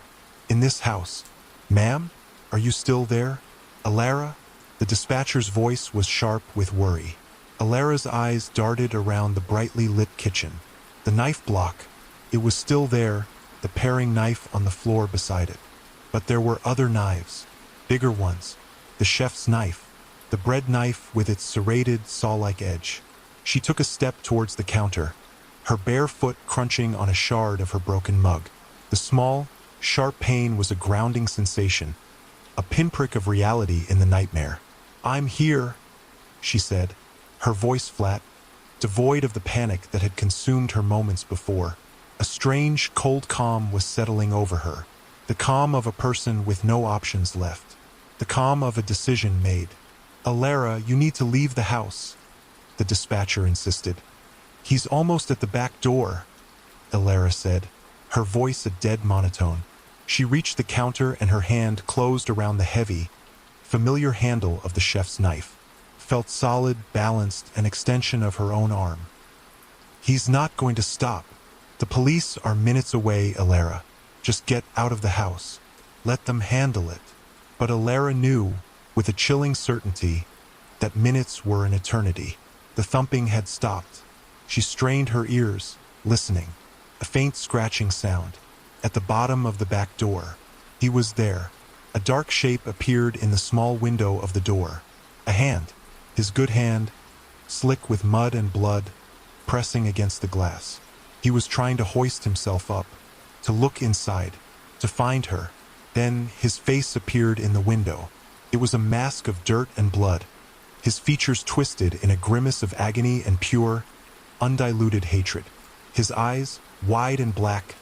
In this house. "Ma'am? Are you still there? Alara?" The dispatcher's voice was sharp with worry. Alara's eyes darted around the brightly lit kitchen. The knife block. It was still there, the paring knife on the floor beside it. But there were other knives. Bigger ones. The chef's knife. The bread knife with its serrated, saw-like edge. She took a step towards the counter, her bare foot crunching on a shard of her broken mug. The small, sharp pain was a grounding sensation, a pinprick of reality in the nightmare. "I'm here," she said, her voice flat, devoid of the panic that had consumed her moments before. A strange, cold calm was settling over her, the calm of a person with no options left, the calm of a decision made. "Alara, you need to leave the house," the dispatcher insisted. "He's almost at the back door," Alara said, her voice a dead monotone. She reached the counter and her hand closed around the heavy, familiar handle of the chef's knife, felt solid, balanced, an extension of her own arm. "He's not going to stop. The police are minutes away, Alara. Just get out of the house. Let them handle it." But Alara knew, with a chilling certainty, that minutes were an eternity. The thumping had stopped. She strained her ears, listening. A faint scratching sound. At the bottom of the back door. He was there. A dark shape appeared in the small window of the door. A hand. His good hand, slick with mud and blood, pressing against the glass. He was trying to hoist himself up, to look inside, to find her. Then his face appeared in the window. It was a mask of dirt and blood. His features twisted in a grimace of agony and pure, undiluted hatred. His eyes, wide and black,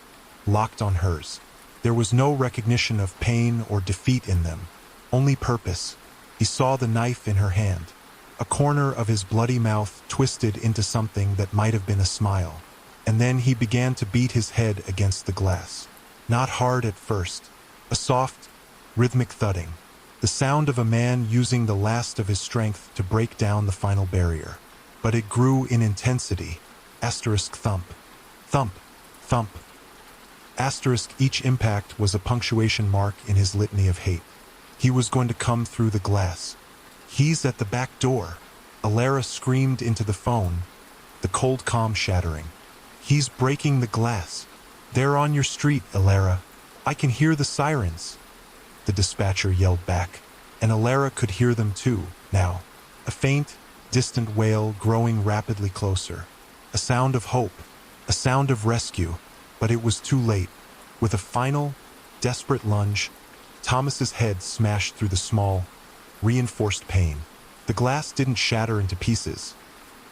locked on hers. There was no recognition of pain or defeat in them, only purpose. He saw the knife in her hand, A corner of his bloody mouth twisted into something that might have been a smile. And then he began to beat his head against the glass. Not hard at first. A soft, rhythmic thudding. The sound of a man using the last of his strength to break down the final barrier. But it grew in intensity. Asterisk thump. Thump. Thump. Asterisk each impact was a punctuation mark in his litany of hate. He was going to come through the glass. He's at the back door. Alara screamed into the phone, the cold calm shattering. He's breaking the glass. They're on your street, Alara. I can hear the sirens. The dispatcher yelled back, and Alara could hear them too, now. A faint, distant wail growing rapidly closer. A sound of hope, a sound of rescue, but it was too late. With a final, desperate lunge, Thomas's head smashed through the small, reinforced pane. The glass didn't shatter into pieces.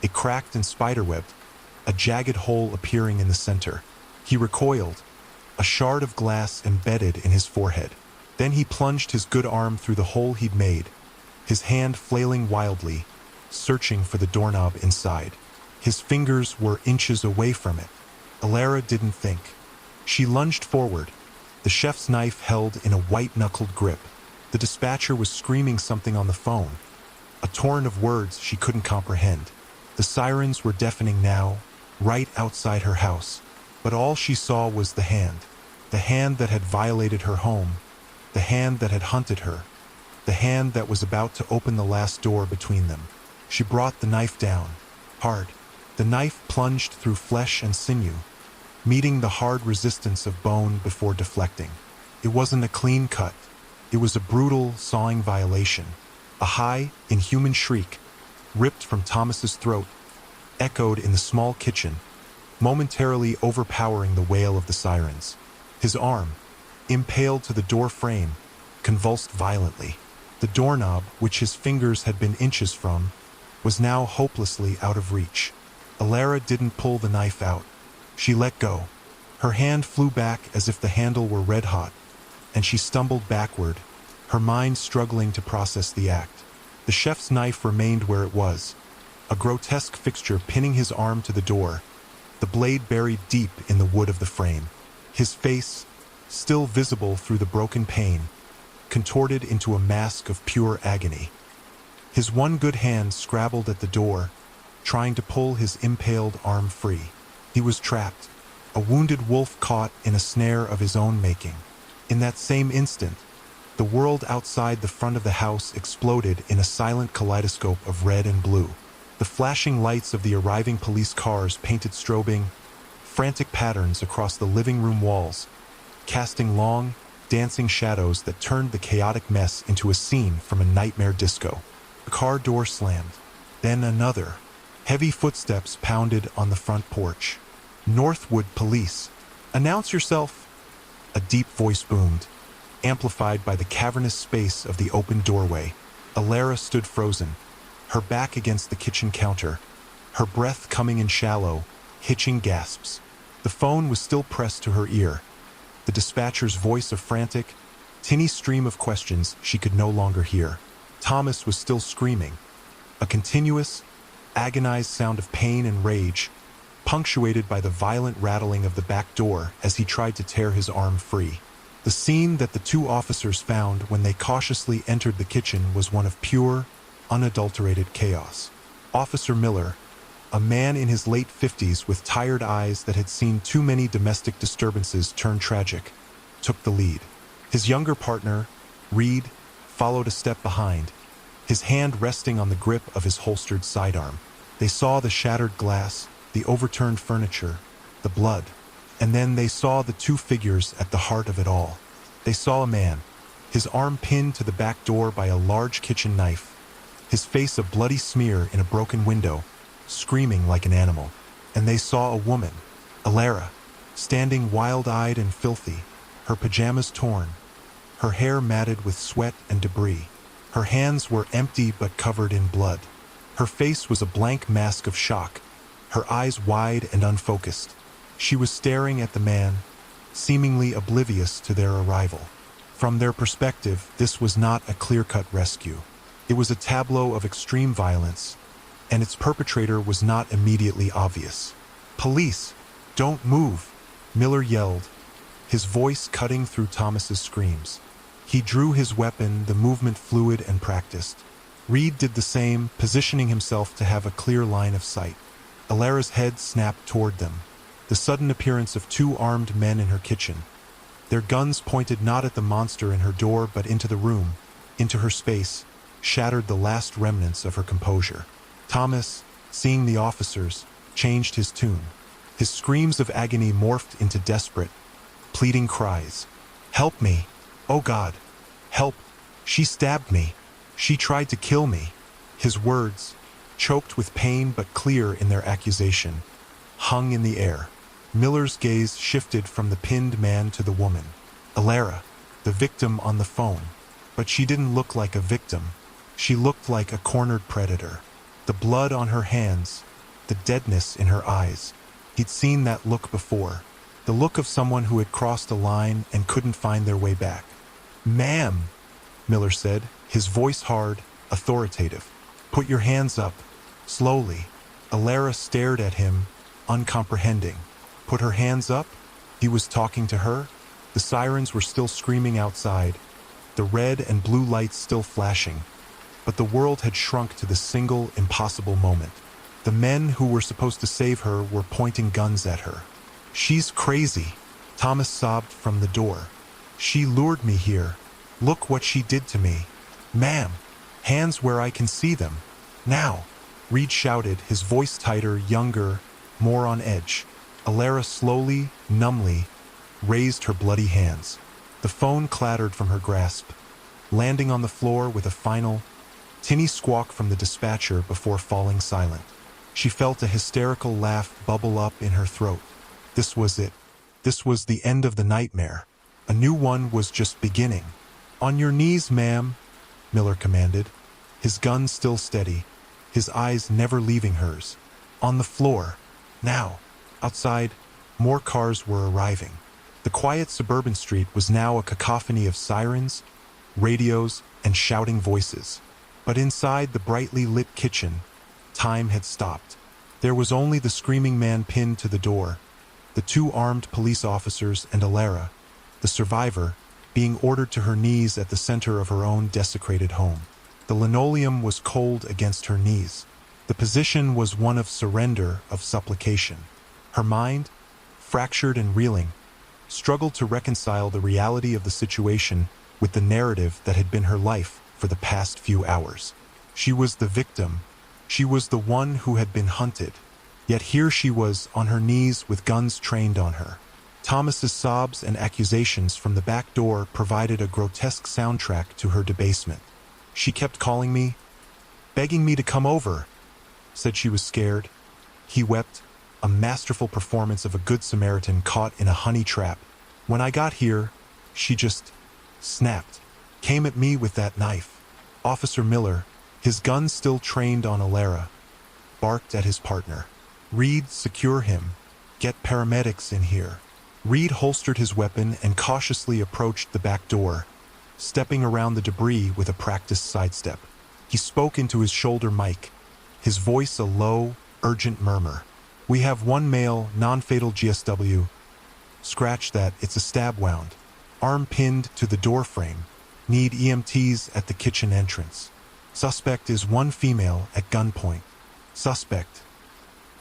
It cracked and spiderwebbed, a jagged hole appearing in the center. He recoiled, a shard of glass embedded in his forehead. Then he plunged his good arm through the hole he'd made, his hand flailing wildly, searching for the doorknob inside. His fingers were inches away from it. Alara didn't think. She lunged forward, the chef's knife held in a white-knuckled grip. The dispatcher was screaming something on the phone, a torrent of words she couldn't comprehend. The sirens were deafening now, right outside her house. But all she saw was the hand that had violated her home, the hand that had hunted her, the hand that was about to open the last door between them. She brought the knife down, hard. The knife plunged through flesh and sinew, meeting the hard resistance of bone before deflecting. It wasn't a clean cut. It was a brutal, sawing violation. A high, inhuman shriek, ripped from Thomas's throat, echoed in the small kitchen, momentarily overpowering the wail of the sirens. His arm, impaled to the door frame, convulsed violently. The doorknob, which his fingers had been inches from, was now hopelessly out of reach. Alara didn't pull the knife out. She let go. Her hand flew back as if the handle were red-hot, and she stumbled backward, her mind struggling to process the act. The chef's knife remained where it was, a grotesque fixture pinning his arm to the door, the blade buried deep in the wood of the frame. His face, still visible through the broken pane, contorted into a mask of pure agony. His one good hand scrabbled at the door, trying to pull his impaled arm free. He was trapped, a wounded wolf caught in a snare of his own making. In that same instant, the world outside the front of the house exploded in a silent kaleidoscope of red and blue. The flashing lights of the arriving police cars painted strobing, frantic patterns across the living room walls, casting long, dancing shadows that turned the chaotic mess into a scene from a nightmare disco. The car door slammed, then another. Heavy footsteps pounded on the front porch. Northwood Police. Announce yourself. A deep voice boomed, amplified by the cavernous space of the open doorway. Alara stood frozen, her back against the kitchen counter, her breath coming in shallow, hitching gasps. The phone was still pressed to her ear, the dispatcher's voice a frantic, tinny stream of questions she could no longer hear. Thomas was still screaming, a continuous, agonized sound of pain and rage, punctuated by the violent rattling of the back door as he tried to tear his arm free. The scene that the two officers found when they cautiously entered the kitchen was one of pure, unadulterated chaos. Officer Miller, a man in his late 50s with tired eyes that had seen too many domestic disturbances turn tragic, took the lead. His younger partner, Reed, followed a step behind, his hand resting on the grip of his holstered sidearm. They saw the shattered glass, the overturned furniture, the blood, and then they saw the two figures at the heart of it all. They saw a man, his arm pinned to the back door by a large kitchen knife, his face a bloody smear in a broken window, screaming like an animal. And they saw a woman, Alara, standing wild-eyed and filthy, her pajamas torn, her hair matted with sweat and debris. Her hands were empty but covered in blood. Her face was a blank mask of shock, her eyes wide and unfocused. She was staring at the man, seemingly oblivious to their arrival. From their perspective, this was not a clear-cut rescue. It was a tableau of extreme violence, and its perpetrator was not immediately obvious. "Police! Don't move!" Miller yelled, his voice cutting through Thomas's screams. He drew his weapon, the movement fluid and practiced. Reed did the same, positioning himself to have a clear line of sight. Alara's head snapped toward them, the sudden appearance of two armed men in her kitchen. Their guns pointed not at the monster in her door but into the room, into her space, shattered the last remnants of her composure. Thomas, seeing the officers, changed his tune. His screams of agony morphed into desperate, pleading cries. "Help me! Oh God! Help! She stabbed me! She tried to kill me!" His words, choked with pain but clear in their accusation, hung in the air. Miller's gaze shifted from the pinned man to the woman. Alara, the victim on the phone. But she didn't look like a victim. She looked like a cornered predator. The blood on her hands, the deadness in her eyes. He'd seen that look before. The look of someone who had crossed a line and couldn't find their way back. "Ma'am," Miller said, his voice hard, authoritative. "Put your hands up." Slowly, Alara stared at him, uncomprehending. Put her hands up? He was talking to her? The sirens were still screaming outside, the red and blue lights still flashing. But the world had shrunk to the single, impossible moment. The men who were supposed to save her were pointing guns at her. "She's crazy," Thomas sobbed from the door. "She lured me here. Look what she did to me. Ma'am, hands where I can see them. Now." Reed shouted, his voice tighter, younger, more on edge. Alara slowly, numbly, raised her bloody hands. The phone clattered from her grasp, landing on the floor with a final, tinny squawk from the dispatcher before falling silent. She felt a hysterical laugh bubble up in her throat. This was it. This was the end of the nightmare. A new one was just beginning. "On your knees, ma'am," Miller commanded, his gun still steady, his eyes never leaving hers. "On the floor. Now." Outside, more cars were arriving. The quiet suburban street was now a cacophony of sirens, radios, and shouting voices. But inside the brightly lit kitchen, time had stopped. There was only the screaming man pinned to the door, the two armed police officers and Alara, the survivor, being ordered to her knees at the center of her own desecrated home. The linoleum was cold against her knees. The position was one of surrender, of supplication. Her mind, fractured and reeling, struggled to reconcile the reality of the situation with the narrative that had been her life for the past few hours. She was the victim. She was the one who had been hunted. Yet here she was, on her knees with guns trained on her. Thomas's sobs and accusations from the back door provided a grotesque soundtrack to her debasement. "She kept calling me, begging me to come over," said she was scared. He wept, a masterful performance of a good Samaritan caught in a honey trap. "When I got here, she just snapped, came at me with that knife." Officer Miller, his gun still trained on Alara, barked at his partner. "Reed, secure him. Get paramedics in here." Reed holstered his weapon and cautiously approached the back door, stepping around the debris with a practiced sidestep. He spoke into his shoulder mic, his voice a low, urgent murmur. "We have one male, non-fatal GSW. Scratch that, it's a stab wound. Arm pinned to the door frame. Need EMTs at the kitchen entrance. Suspect is one female at gunpoint. Suspect."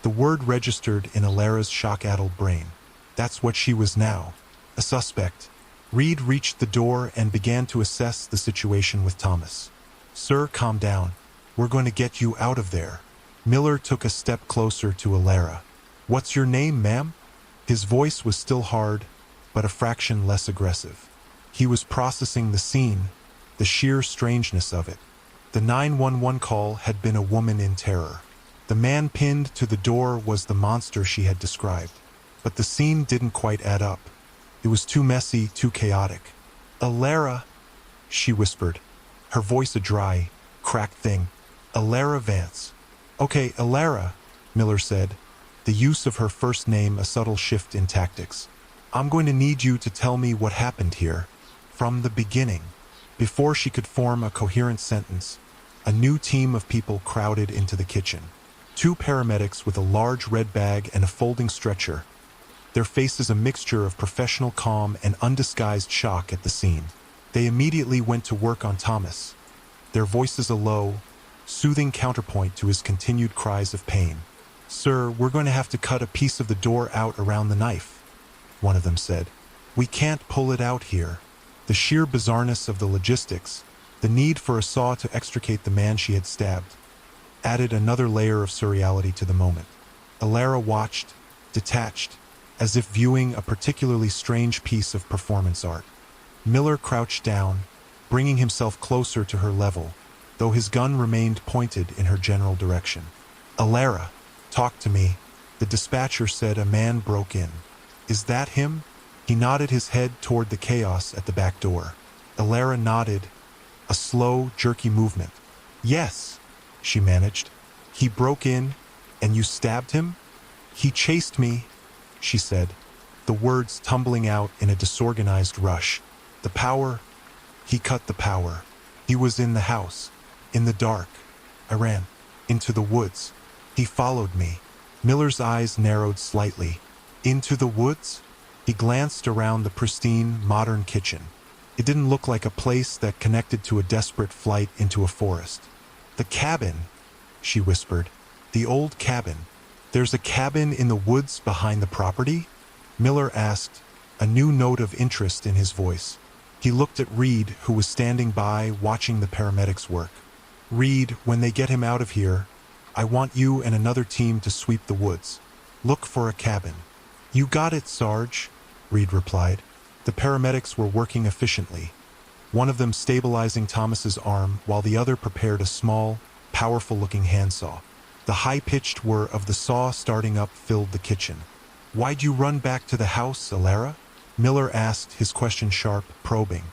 The word registered in Alara's shock-addled brain. That's what she was now, a suspect. Reed reached the door and began to assess the situation with Thomas. "Sir, calm down. We're going to get you out of there." Miller took a step closer to Alara. "What's your name, ma'am?" His voice was still hard, but a fraction less aggressive. He was processing the scene, the sheer strangeness of it. The 911 call had been a woman in terror. The man pinned to the door was the monster she had described. But the scene didn't quite add up. It was too messy, too chaotic. "Alara," she whispered, her voice a dry, cracked thing. "Alara Vance." "Okay, Alara," Miller said, the use of her first name a subtle shift in tactics. "I'm going to need you to tell me what happened here, from the beginning." Before she could form a coherent sentence, A new team of people crowded into the kitchen. Two paramedics with a large red bag and a folding stretcher, their faces a mixture of professional calm and undisguised shock at the scene. They immediately went to work on Thomas, their voices a low, soothing counterpoint to his continued cries of pain. "Sir, we're going to have to cut a piece of the door out around the knife," one of them said. "We can't pull it out here." The sheer bizarreness of the logistics, the need for a saw to extricate the man she had stabbed, added another layer of surreality to the moment. Alara watched, detached, as if viewing a particularly strange piece of performance art. Miller crouched down, bringing himself closer to her level, though his gun remained pointed in her general direction. "Alara, talk to me," the dispatcher said. A man broke in. "Is that him?" He nodded his head toward the chaos at the back door. Alara nodded, a slow, jerky movement. "Yes," she managed. "He broke in, and you stabbed him?" "He chased me," she said, the words tumbling out in a disorganized rush. "The power, he cut the power. He was in the house, in the dark. I ran into the woods. He followed me." Miller's eyes narrowed slightly. "Into the woods?" He glanced around the pristine, modern kitchen. It didn't look like a place that connected to a desperate flight into a forest. "The cabin," she whispered. "The old cabin. There's a cabin in the woods behind the property?" Miller asked, a new note of interest in his voice. He looked at Reed, who was standing by, watching the paramedics work. "Reed, when they get him out of here, I want you and another team to sweep the woods. Look for a cabin." "You got it, Sarge," Reed replied. The paramedics were working efficiently, one of them stabilizing Thomas's arm while the other prepared a small, powerful-looking handsaw. The high-pitched whir of the saw starting up filled the kitchen. "Why'd you run back to the house, Alara?" Miller asked, his question sharp, probing.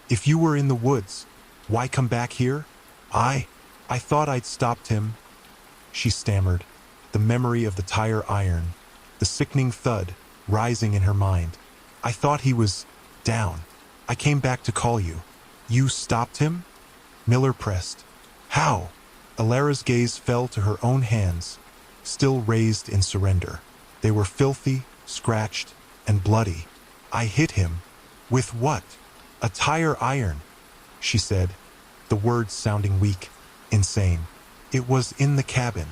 "If you were in the woods, why come back here?" I thought I'd stopped him," she stammered, the memory of the tire iron, the sickening thud, rising in her mind. "I thought he was down. I came back to call you." "You stopped him?" Miller pressed. "How?" Alara's gaze fell to her own hands, still raised in surrender. They were filthy, scratched, and bloody. "I hit him." "With what?" "A tire iron," she said, the words sounding weak, insane. "It was in the cabin."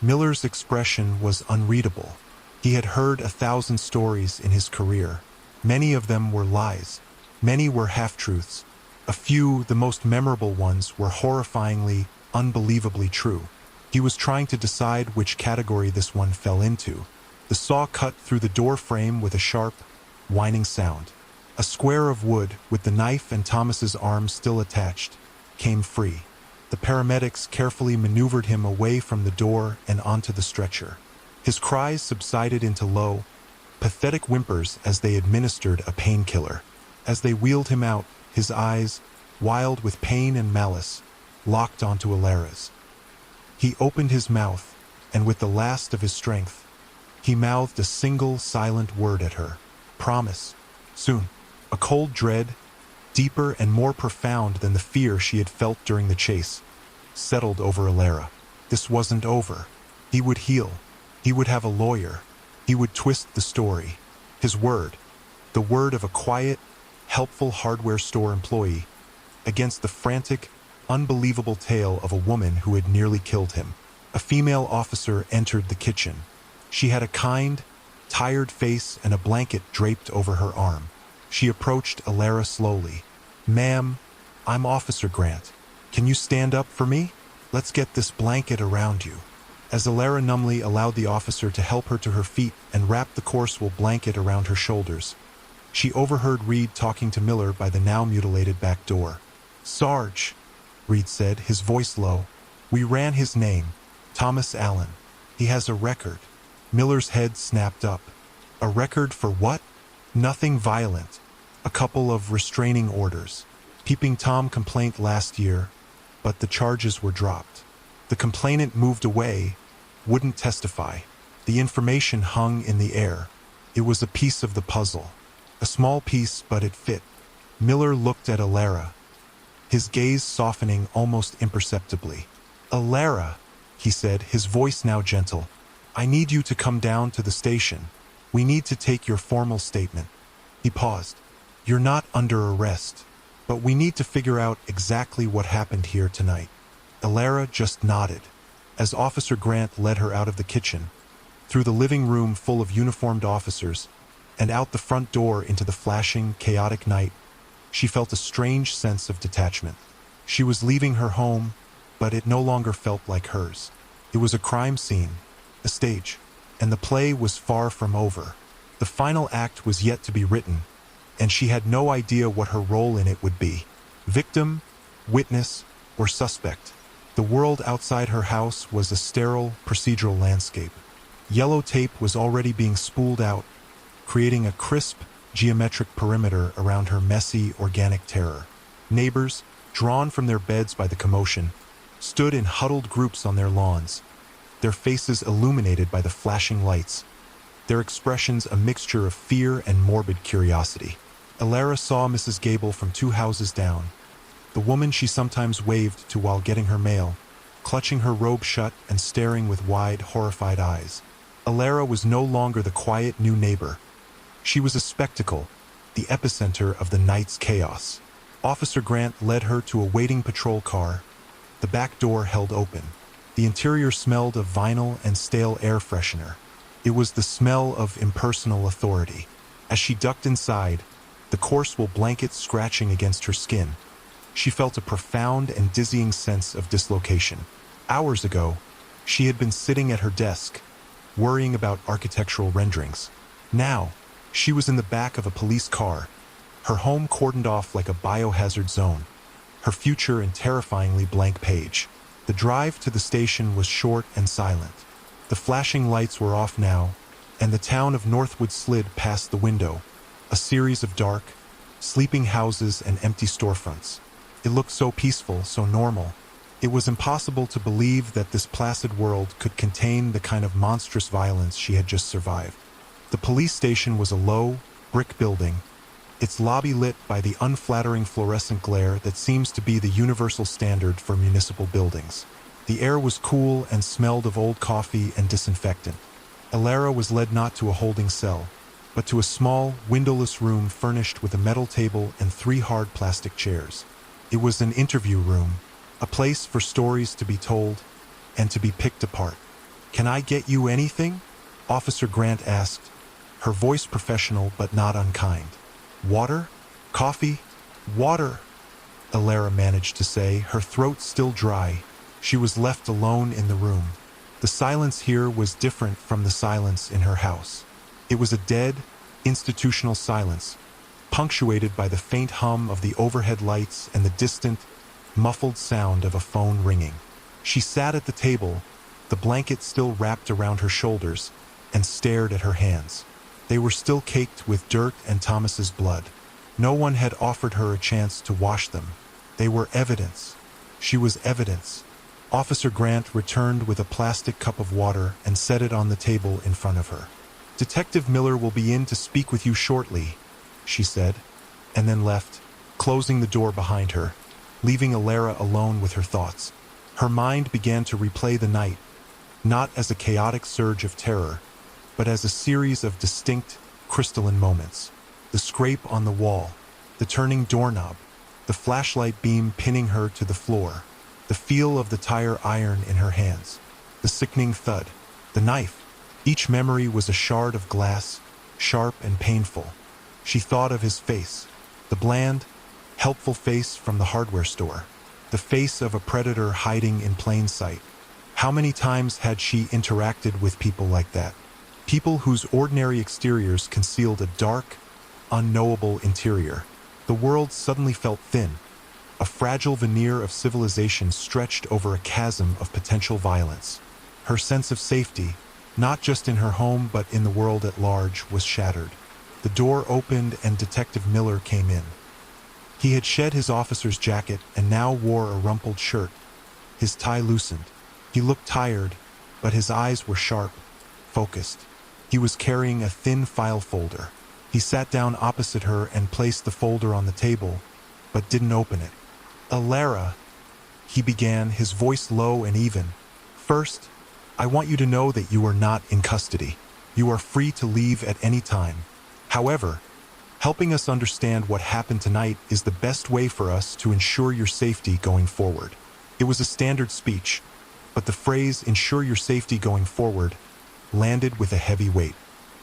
Miller's expression was unreadable. He had heard 1,000 stories in his career. Many of them were lies. Many were half-truths. A few, the most memorable ones, were horrifyingly, unbelievably true. He was trying to decide which category this one fell into. The saw cut through the door frame with a sharp, whining sound. A square of wood, with the knife and Thomas's arm still attached, came free. The paramedics carefully maneuvered him away from the door and onto the stretcher. His cries subsided into low, pathetic whimpers as they administered a painkiller. As they wheeled him out, his eyes, wild with pain and malice, locked onto Alara's. He opened his mouth, and with the last of his strength, he mouthed a single silent word at her. "Promise. Soon." A cold dread, deeper and more profound than the fear she had felt during the chase, settled over Alara. This wasn't over. He would heal. He would have a lawyer. He would twist the story. His word, the word of a quiet, helpful hardware store employee, against the frantic, unbelievable tale of a woman who had nearly killed him. A female officer entered the kitchen. She had a kind, tired face and a blanket draped over her arm. She approached Alara slowly. "Ma'am, I'm Officer Grant. Can you stand up for me? Let's get this blanket around you." As Alara numbly allowed the officer to help her to her feet and wrap the coarse wool blanket around her shoulders, she overheard Reed talking to Miller by the now mutilated back door. "Sarge," Reed said, his voice low. "We ran his name, Thomas Allen. He has a record." Miller's head snapped up. "A record for what?" "Nothing violent. A couple of restraining orders. Peeping Tom complaint last year, but the charges were dropped. The complainant moved away, wouldn't testify. The information hung in the air. It was a piece of the puzzle. A small piece, but it fit." Miller looked at Alara. his gaze softening almost imperceptibly. "Alara," he said, his voice now gentle, "I need you to come down to the station. We need to take your formal statement." He paused. "You're not under arrest, but we need to figure out exactly what happened here tonight." Alara just nodded, as Officer Grant led her out of the kitchen, through the living room full of uniformed officers, and out the front door into the flashing, chaotic night. She felt a strange sense of detachment. She was leaving her home, but it no longer felt like hers. It was a crime scene, a stage, and the play was far from over. The final act was yet to be written, and she had no idea what her role in it would be. Victim, witness, or suspect. The world outside her house was a sterile, procedural landscape. Yellow tape was already being spooled out, creating a crisp, geometric perimeter around her messy, organic terror. Neighbors, drawn from their beds by the commotion, stood in huddled groups on their lawns, their faces illuminated by the flashing lights, their expressions a mixture of fear and morbid curiosity. Alara saw Mrs. Gable from 2 houses down, the woman she sometimes waved to while getting her mail, clutching her robe shut and staring with wide, horrified eyes. Alara was no longer the quiet new neighbor. She was a spectacle, the epicenter of the night's chaos. Officer Grant led her to a waiting patrol car, the back door held open. The interior smelled of vinyl and stale air freshener. It was the smell of impersonal authority. As she ducked inside, the coarse wool blanket scratching against her skin, she felt a profound and dizzying sense of dislocation. Hours ago, she had been sitting at her desk, worrying about architectural renderings. Now, she was in the back of a police car, her home cordoned off like a biohazard zone, her future a terrifyingly blank page. The drive to the station was short and silent. The flashing lights were off now, and the town of Northwood slid past the window, a series of dark, sleeping houses and empty storefronts. It looked so peaceful, so normal. It was impossible to believe that this placid world could contain the kind of monstrous violence she had just survived. The police station was a low, brick building, its lobby lit by the unflattering fluorescent glare that seems to be the universal standard for municipal buildings. The air was cool and smelled of old coffee and disinfectant. Alara was led not to a holding cell, but to a small, windowless room furnished with a metal table and 3 hard plastic chairs. It was an interview room, a place for stories to be told and to be picked apart. "Can I get you anything?" Officer Grant asked, her voice professional but not unkind. "Water? Coffee? Water?" Alara managed to say, her throat still dry. She was left alone in the room. The silence here was different from the silence in her house. It was a dead, institutional silence, punctuated by the faint hum of the overhead lights and the distant, muffled sound of a phone ringing. She sat at the table, the blanket still wrapped around her shoulders, and stared at her hands. They were still caked with dirt and Thomas's blood. No one had offered her a chance to wash them. They were evidence. She was evidence. Officer Grant returned with a plastic cup of water and set it on the table in front of her. "Detective Miller will be in to speak with you shortly," she said, and then left, closing the door behind her, leaving Alara alone with her thoughts. Her mind began to replay the night, not as a chaotic surge of terror, but as a series of distinct, crystalline moments. The scrape on the wall, the turning doorknob, the flashlight beam pinning her to the floor, the feel of the tire iron in her hands, the sickening thud, the knife. Each memory was a shard of glass, sharp and painful. She thought of his face, the bland, helpful face from the hardware store, the face of a predator hiding in plain sight. How many times had she interacted with people like that? People whose ordinary exteriors concealed a dark, unknowable interior. The world suddenly felt thin, a fragile veneer of civilization stretched over a chasm of potential violence. Her sense of safety, not just in her home but in the world at large, was shattered. The door opened and Detective Miller came in. He had shed his officer's jacket and now wore a rumpled shirt, his tie loosened. He looked tired, but his eyes were sharp, focused. He was carrying a thin file folder. He sat down opposite her and placed the folder on the table, but didn't open it. Alara, he began, his voice low and even. First, I want you to know that you are not in custody. You are free to leave at any time. However, helping us understand what happened tonight is the best way for us to ensure your safety going forward. It was a standard speech, but the phrase ensure your safety going forward landed with a heavy weight.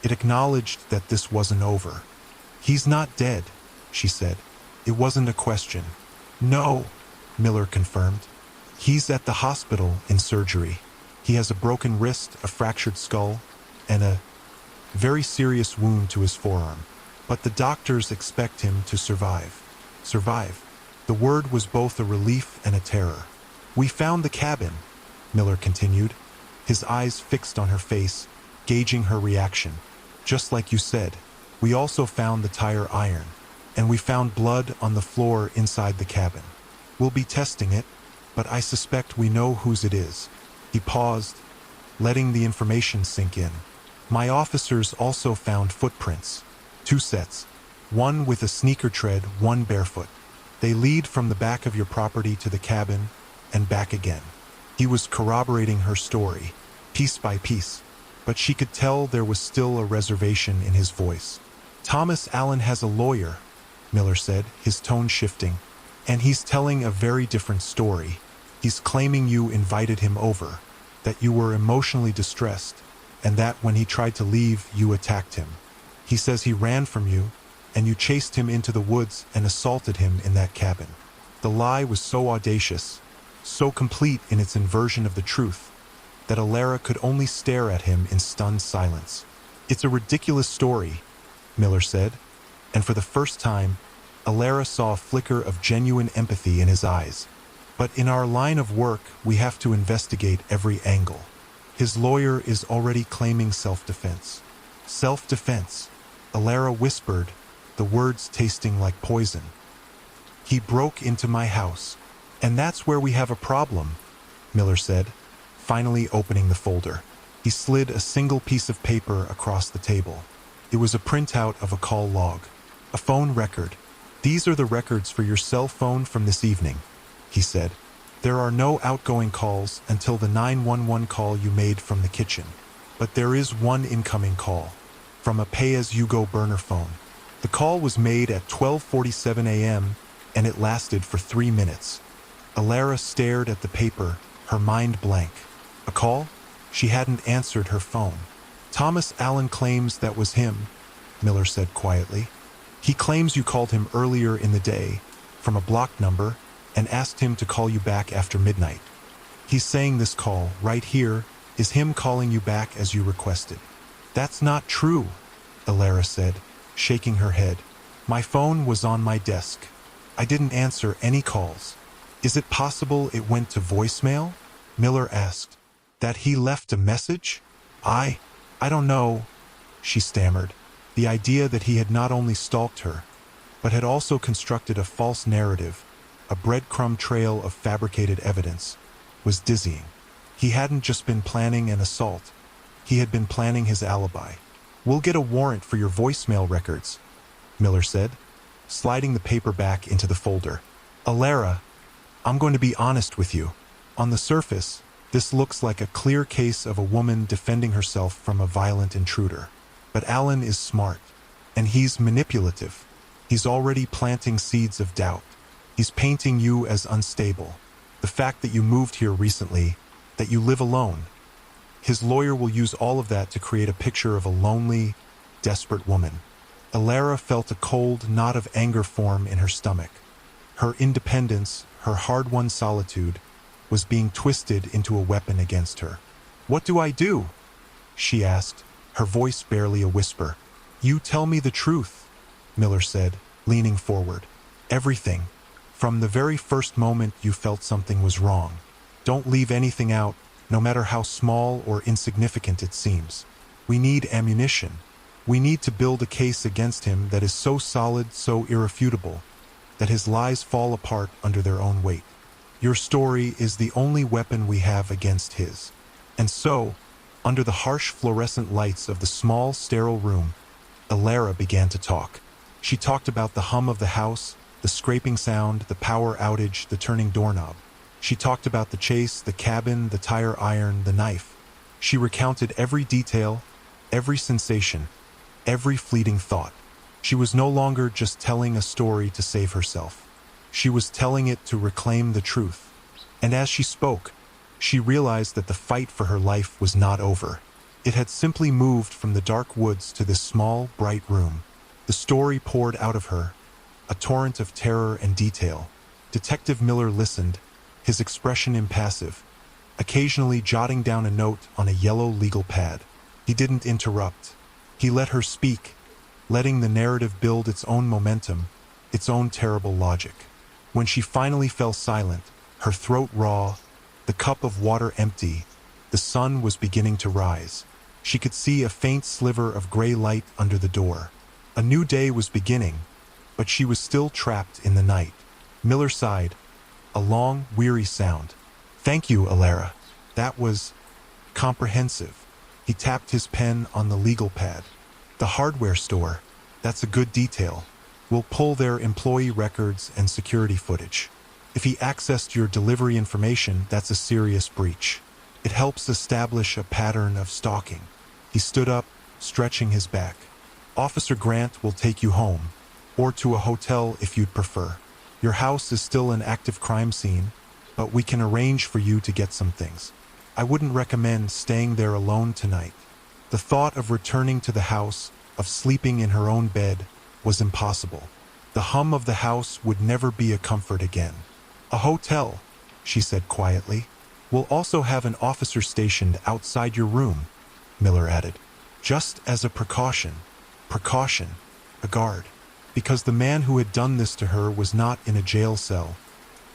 It acknowledged that this wasn't over. He's not dead, she said. It wasn't a question. No, Miller confirmed. He's at the hospital in surgery. He has a broken wrist, a fractured skull, and a very serious wound to his forearm. But the doctors expect him to survive. Survive. The word was both a relief and a terror. We found the cabin, Miller continued, his eyes fixed on her face, gauging her reaction. Just like you said, we also found the tire iron, and we found blood on the floor inside the cabin. We'll be testing it, but I suspect we know whose it is. He paused, letting the information sink in. My officers also found footprints. 2 sets. One with a sneaker tread, one barefoot. They lead from the back of your property to the cabin and back again. He was corroborating her story, piece by piece, but she could tell there was still a reservation in his voice. Thomas Allen has a lawyer, Miller said, his tone shifting, and he's telling a very different story. He's claiming you invited him over, that you were emotionally distressed, and that when he tried to leave, you attacked him. He says he ran from you, and you chased him into the woods and assaulted him in that cabin. The lie was so audacious, so complete in its inversion of the truth, that Alara could only stare at him in stunned silence. It's a ridiculous story, Miller said, and for the first time, Alara saw a flicker of genuine empathy in his eyes. But in our line of work, we have to investigate every angle. His lawyer is already claiming self-defense. Self-defense, Alara whispered, the words tasting like poison. He broke into my house, and that's where we have a problem, Miller said, finally opening the folder. He slid a single piece of paper across the table. It was a printout of a call log, a phone record. These are the records for your cell phone from this evening, he said. There are no outgoing calls until the 911 call you made from the kitchen. But there is one incoming call, from a pay-as-you-go burner phone. The call was made at 12:47 a.m., and it lasted for 3 minutes. Alara stared at the paper, her mind blank. A call? She hadn't answered her phone. Thomas Allen claims that was him, Miller said quietly. He claims you called him earlier in the day, from a blocked number, and asked him to call you back after midnight. He's saying this call, right here, is him calling you back as you requested. That's not true, Alara said, shaking her head. My phone was on my desk. I didn't answer any calls. Is it possible it went to voicemail? Miller asked. That he left a message? I don't know, she stammered. The idea that he had not only stalked her, but had also constructed a false narrative, a breadcrumb trail of fabricated evidence, was dizzying. He hadn't just been planning an assault. He had been planning his alibi. We'll get a warrant for your voicemail records, Miller said, sliding the paper back into the folder. Alara, I'm going to be honest with you. On the surface, this looks like a clear case of a woman defending herself from a violent intruder. But Alan is smart, and he's manipulative. He's already planting seeds of doubt. He's painting you as unstable. The fact that you moved here recently, that you live alone. His lawyer will use all of that to create a picture of a lonely, desperate woman. Alara felt a cold knot of anger form in her stomach. Her independence, her hard-won solitude, was being twisted into a weapon against her. What do I do? She asked, her voice barely a whisper. You tell me the truth, Miller said, leaning forward. Everything. From the very first moment you felt something was wrong. Don't leave anything out, no matter how small or insignificant it seems. We need ammunition. We need to build a case against him that is so solid, so irrefutable, that his lies fall apart under their own weight. Your story is the only weapon we have against his. And so, under the harsh fluorescent lights of the small, sterile room, Alara began to talk. She talked about the hum of the house, The scraping sound, the power outage, the turning doorknob. She talked about the chase, the cabin, the tire iron, the knife. She recounted every detail, every sensation, every fleeting thought. She was no longer just telling a story to save herself. She was telling it to reclaim the truth. And as she spoke, she realized that the fight for her life was not over. It had simply moved from the dark woods to this small, bright room. The story poured out of her, a torrent of terror and detail. Detective Miller listened, his expression impassive, occasionally jotting down a note on a yellow legal pad. He didn't interrupt. He let her speak, letting the narrative build its own momentum, its own terrible logic. When she finally fell silent, her throat raw, the cup of water empty, the sun was beginning to rise. She could see a faint sliver of gray light under the door. A new day was beginning, but she was still trapped in the night. Miller sighed, a long, weary sound. "Thank you, Alara. That was comprehensive." He tapped his pen on the legal pad. "The hardware store, that's a good detail. We'll pull their employee records and security footage. If he accessed your delivery information, that's a serious breach. It helps establish a pattern of stalking." He stood up, stretching his back. "Officer Grant will take you home, or to a hotel if you'd prefer. Your house is still an active crime scene, but we can arrange for you to get some things. I wouldn't recommend staying there alone tonight." The thought of returning to the house, of sleeping in her own bed, was impossible. The hum of the house would never be a comfort again. "A hotel," she said quietly. "We'll also have an officer stationed outside your room," Miller added. "Just as a precaution. Precaution. A guard." Because the man who had done this to her was not in a jail cell,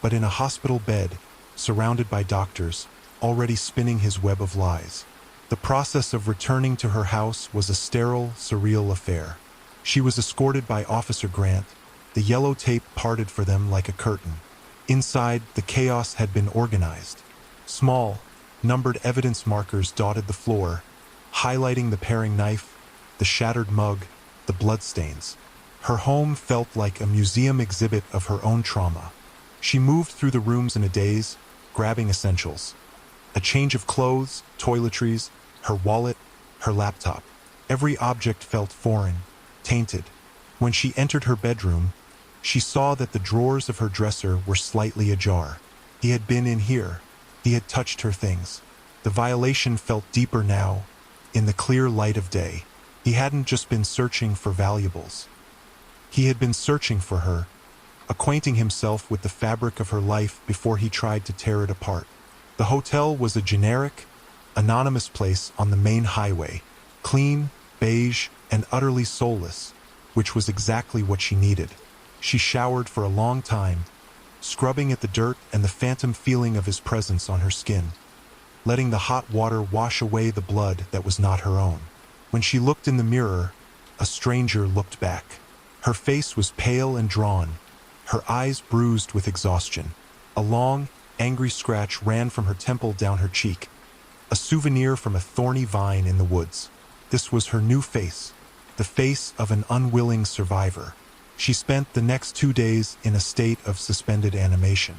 but in a hospital bed, surrounded by doctors, already spinning his web of lies. The process of returning to her house was a sterile, surreal affair. She was escorted by Officer Grant, the yellow tape parted for them like a curtain. Inside, the chaos had been organized. Small, numbered evidence markers dotted the floor, highlighting the paring knife, the shattered mug, the bloodstains. Her home felt like a museum exhibit of her own trauma. She moved through the rooms in a daze, grabbing essentials. A change of clothes, toiletries, her wallet, her laptop. Every object felt foreign, tainted. When she entered her bedroom, she saw that the drawers of her dresser were slightly ajar. He had been in here. He had touched her things. The violation felt deeper now, in the clear light of day. He hadn't just been searching for valuables. He had been searching for her, acquainting himself with the fabric of her life before he tried to tear it apart. The hotel was a generic, anonymous place on the main highway, clean, beige, and utterly soulless, which was exactly what she needed. She showered for a long time, scrubbing at the dirt and the phantom feeling of his presence on her skin, letting the hot water wash away the blood that was not her own. When she looked in the mirror, a stranger looked back. Her face was pale and drawn, her eyes bruised with exhaustion. A long, angry scratch ran from her temple down her cheek, a souvenir from a thorny vine in the woods. This was her new face, the face of an unwilling survivor. She spent the next 2 days in a state of suspended animation.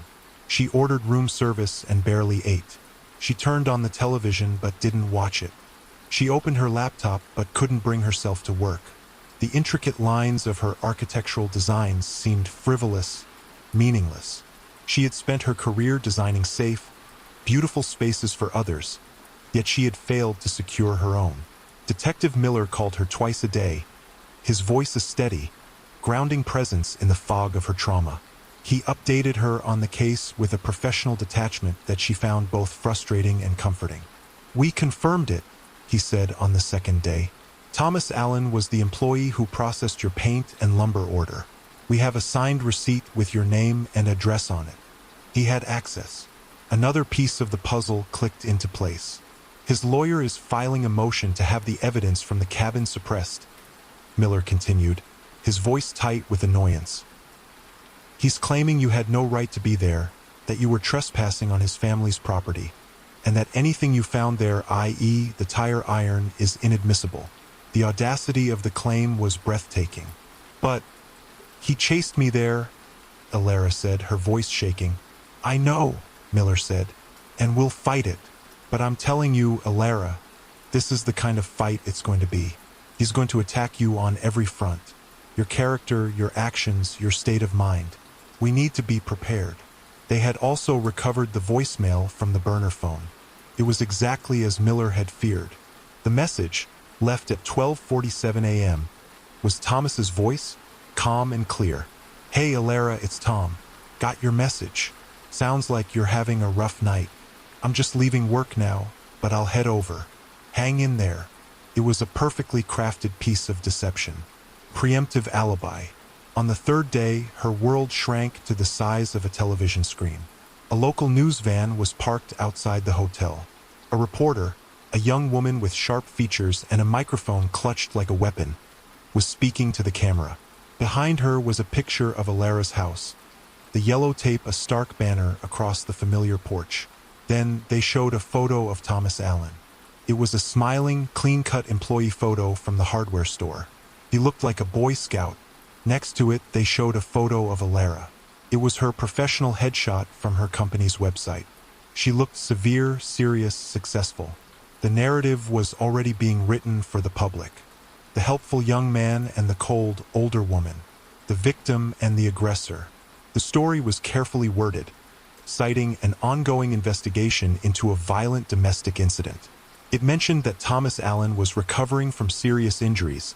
She ordered room service and barely ate. She turned on the television but didn't watch it. She opened her laptop but couldn't bring herself to work. The intricate lines of her architectural designs seemed frivolous, meaningless. She had spent her career designing safe, beautiful spaces for others, yet she had failed to secure her own. Detective Miller called her twice a day, his voice a steady, grounding presence in the fog of her trauma. He updated her on the case with a professional detachment that she found both frustrating and comforting. "We confirmed it," he said on the second day. "Thomas Allen was the employee who processed your paint and lumber order. We have a signed receipt with your name and address on it. He had access." Another piece of the puzzle clicked into place. "His lawyer is filing a motion to have the evidence from the cabin suppressed," Miller continued, his voice tight with annoyance. "He's claiming you had no right to be there, that you were trespassing on his family's property, and that anything you found there, i.e. the tire iron, is inadmissible." The audacity of the claim was breathtaking. "But he chased me there," Alara said, her voice shaking. I know, Miller said, and we'll fight it. But I'm telling you, Alara, this is the kind of fight it's going to be. He's going to attack you on every front. Your character, your actions, your state of mind. We need to be prepared. They had also recovered the voicemail from the burner phone. It was exactly as Miller had feared. The message, left at 12:47 a.m., was Thomas's voice, calm and clear. Hey Alara, it's Tom. Got your message. Sounds like you're having a rough night. I'm just leaving work now, but I'll head over. Hang in there. It was a perfectly crafted piece of deception. Preemptive alibi. On the third day, her world shrank to the size of a television screen. A local news van was parked outside the hotel. A reporter, a young woman with sharp features and a microphone clutched like a weapon, was speaking to the camera. Behind her was a picture of Alara's house. The yellow tape a stark banner across the familiar porch. Then they showed a photo of Thomas Allen. It was a smiling, clean-cut employee photo from the hardware store. He looked like a Boy Scout. Next to it, they showed a photo of Alara. It was her professional headshot from her company's website. She looked severe, serious, successful. The narrative was already being written for the public. The helpful young man and the cold, older woman. The victim and the aggressor. The story was carefully worded, citing an ongoing investigation into a violent domestic incident. It mentioned that Thomas Allen was recovering from serious injuries,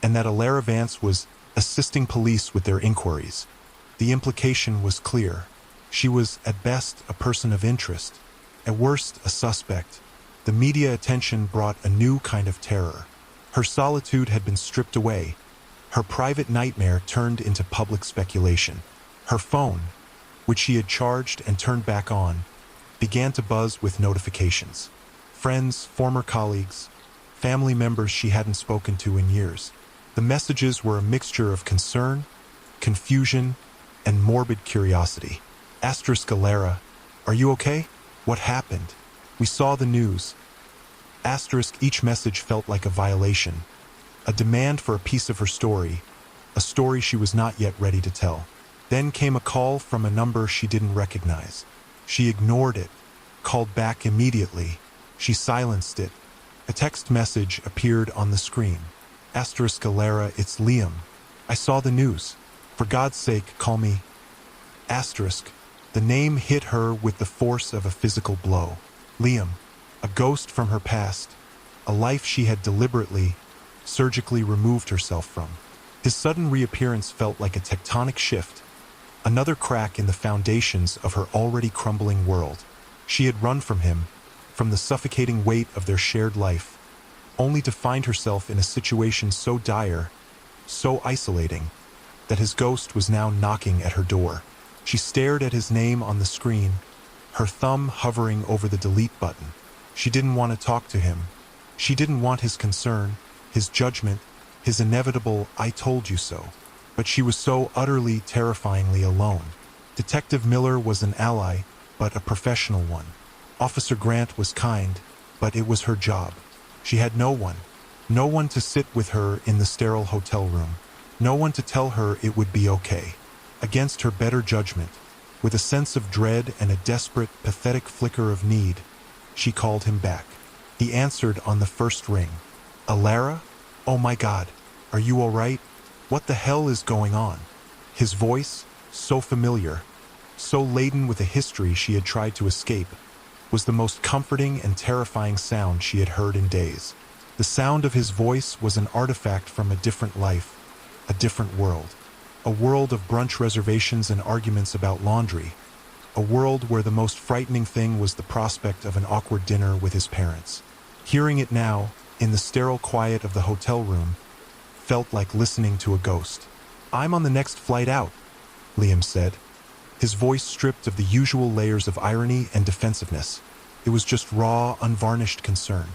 and that Alara Vance was assisting police with their inquiries. The implication was clear. She was, at best, a person of interest, at worst, a suspect. The media attention brought a new kind of terror. Her solitude had been stripped away. Her private nightmare turned into public speculation. Her phone, which she had charged and turned back on, began to buzz with notifications. Friends, former colleagues, family members she hadn't spoken to in years. The messages were a mixture of concern, confusion, and morbid curiosity. Asterisk Alara, are you okay? What happened? We saw the news. Asterisk each message felt like a violation, a demand for a piece of her story, a story she was not yet ready to tell. Then came a call from a number she didn't recognize. She ignored it, called back immediately. She silenced it. A text message appeared on the screen. Asterisk Alara, it's Liam. I saw the news. For God's sake, call me. Asterisk. The name hit her with the force of a physical blow. Liam. A ghost from her past. A life she had deliberately, surgically removed herself from. His sudden reappearance felt like a tectonic shift. Another crack in the foundations of her already crumbling world. She had run from him, from the suffocating weight of their shared life, only to find herself in a situation so dire, so isolating, that his ghost was now knocking at her door. She stared at his name on the screen, her thumb hovering over the delete button. She didn't want to talk to him. She didn't want his concern, his judgment, his inevitable "I told you so." But she was so utterly, terrifyingly alone. Detective Miller was an ally, but a professional one. Officer Grant was kind, but it was her job. She had no one to sit with her in the sterile hotel room, no one to tell her it would be okay. Against her better judgment, with a sense of dread and a desperate, pathetic flicker of need, she called him back. He answered on the first ring. Alara? Oh my God, are you all right? What the hell is going on? His voice, so familiar, so laden with a history she had tried to escape, was the most comforting and terrifying sound she had heard in days. The sound of his voice was an artifact from a different life, a different world. A world of brunch reservations and arguments about laundry. A world where the most frightening thing was the prospect of an awkward dinner with his parents. Hearing it now, in the sterile quiet of the hotel room, felt like listening to a ghost. I'm on the next flight out, Liam said, his voice stripped of the usual layers of irony and defensiveness. It was just raw, unvarnished concern.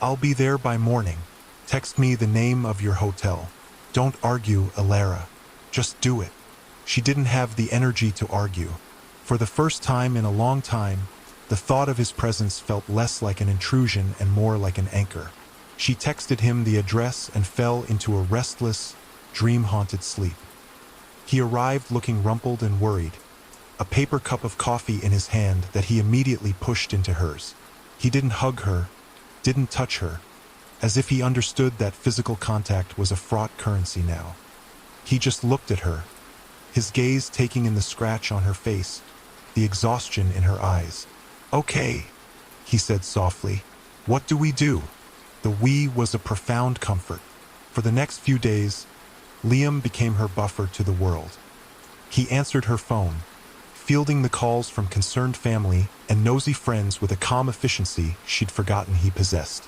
I'll be there by morning. Text me the name of your hotel. Don't argue, Alara. Just do it. She didn't have the energy to argue. For the first time in a long time, the thought of his presence felt less like an intrusion and more like an anchor. She texted him the address and fell into a restless, dream-haunted sleep. He arrived looking rumpled and worried, a paper cup of coffee in his hand that he immediately pushed into hers. He didn't hug her, didn't touch her, as if he understood that physical contact was a fraught currency now. He just looked at her, his gaze taking in the scratch on her face, the exhaustion in her eyes. "Okay," he said softly. "What do we do?" The "we" was a profound comfort. For the next few days, Liam became her buffer to the world. He answered her phone, fielding the calls from concerned family and nosy friends with a calm efficiency she'd forgotten he possessed.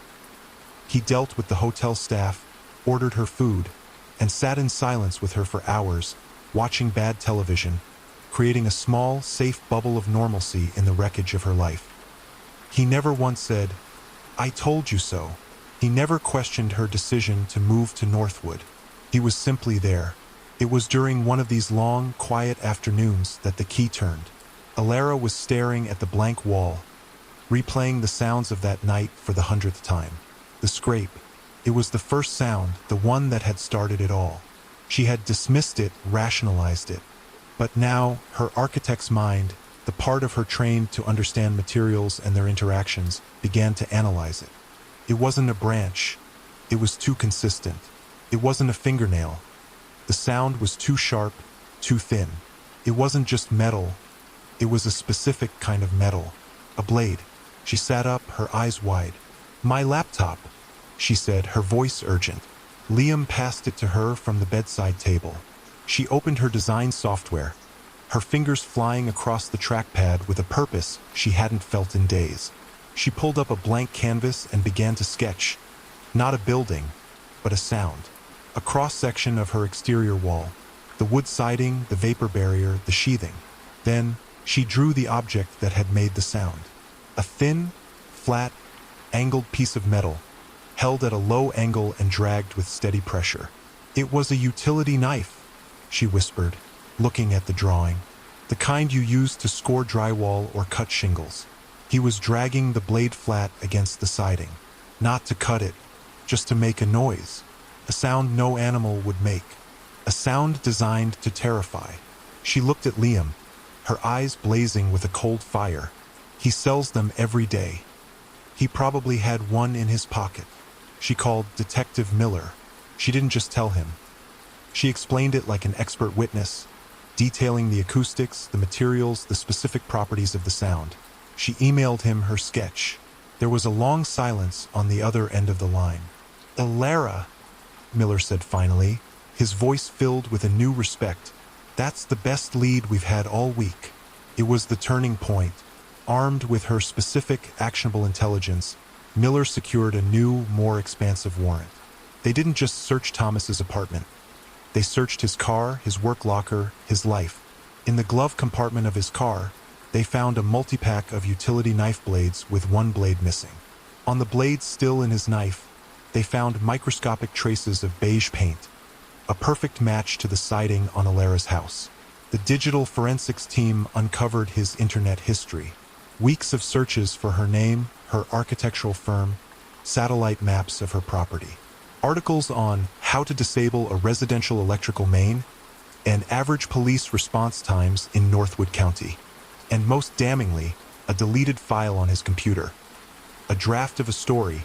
He dealt with the hotel staff, ordered her food, and sat in silence with her for hours, watching bad television, creating a small, safe bubble of normalcy in the wreckage of her life. He never once said, "I told you so." He never questioned her decision to move to Northwood. He was simply there. It was during one of these long, quiet afternoons that the key turned. Alara was staring at the blank wall, replaying the sounds of that night for the 100th time. The scrape. It was the first sound, the one that had started it all. She had dismissed it, rationalized it. But now, her architect's mind, the part of her trained to understand materials and their interactions, began to analyze it. It wasn't a branch. It was too consistent. It wasn't a fingernail. The sound was too sharp, too thin. It wasn't just metal. It was a specific kind of metal. A blade. She sat up, her eyes wide. "My laptop," she said, her voice urgent. Liam passed it to her from the bedside table. She opened her design software, her fingers flying across the trackpad with a purpose she hadn't felt in days. She pulled up a blank canvas and began to sketch. Not a building, but a sound. A cross-section of her exterior wall. The wood siding, the vapor barrier, the sheathing. Then, she drew the object that had made the sound. A thin, flat, angled piece of metal, held at a low angle and dragged with steady pressure. "It was a utility knife," she whispered, looking at the drawing. "The kind you use to score drywall or cut shingles." He was dragging the blade flat against the siding. Not to cut it, just to make a noise. A sound no animal would make. A sound designed to terrify. She looked at Liam, her eyes blazing with a cold fire. "He sells them every day. He probably had one in his pocket." She called Detective Miller. She didn't just tell him. She explained it like an expert witness, detailing the acoustics, the materials, the specific properties of the sound. She emailed him her sketch. There was a long silence on the other end of the line. "Alara," Miller said finally, his voice filled with a new respect. "That's the best lead we've had all week." It was the turning point. Armed with her specific, actionable intelligence, Miller secured a new, more expansive warrant. They didn't just search Thomas's apartment. They searched his car, his work locker, his life. In the glove compartment of his car, they found a multi-pack of utility knife blades with one blade missing. On the blades still in his knife, they found microscopic traces of beige paint, a perfect match to the siding on Alara's house. The digital forensics team uncovered his internet history. Weeks of searches for her name, her architectural firm, satellite maps of her property. Articles on how to disable a residential electrical main, and average police response times in Northwood County. And most damningly, a deleted file on his computer. A draft of a story,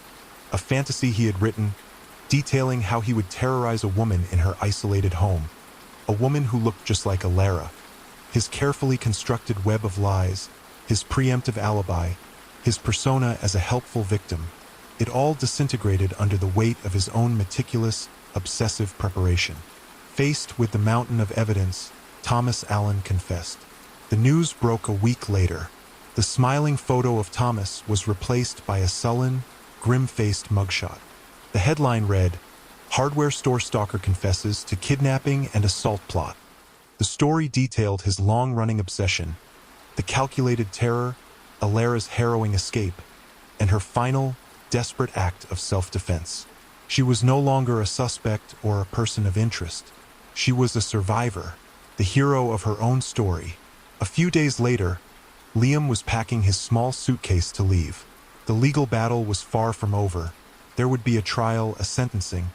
a fantasy he had written, detailing how he would terrorize a woman in her isolated home. A woman who looked just like Alara. His carefully constructed web of lies, his preemptive alibi, his persona as a helpful victim. It all disintegrated under the weight of his own meticulous, obsessive preparation. Faced with the mountain of evidence, Thomas Allen confessed. The news broke a week later. The smiling photo of Thomas was replaced by a sullen, grim-faced mugshot. The headline read, "Hardware store stalker confesses to kidnapping and assault plot." The story detailed his long-running obsession, the calculated terror, Alara's harrowing escape, and her final, desperate act of self-defense. She was no longer a suspect or a person of interest. She was a survivor, the hero of her own story. A few days later, Liam was packing his small suitcase to leave. The legal battle was far from over. There would be a trial, a sentencing,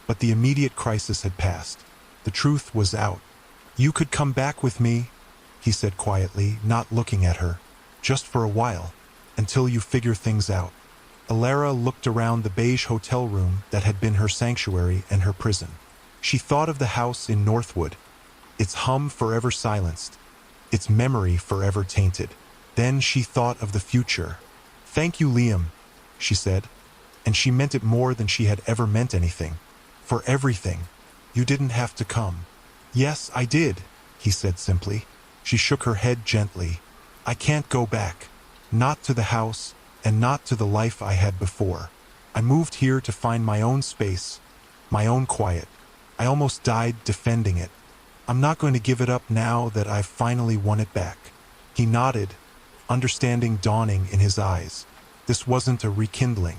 but the immediate crisis had passed. The truth was out. You could come back with me, he said quietly, not looking at her, just for a while, until you figure things out. Alara looked around the beige hotel room that had been her sanctuary and her prison. She thought of the house in Northwood, its hum forever silenced, its memory forever tainted. Then she thought of the future. Thank you, Liam, she said, and she meant it more than she had ever meant anything. For everything. You didn't have to come. Yes, I did, he said simply. She shook her head gently. I can't go back. Not to the house, and not to the life I had before. I moved here to find my own space, my own quiet. I almost died defending it. I'm not going to give it up now that I've finally won it back. He nodded, understanding dawning in his eyes. This wasn't a rekindling.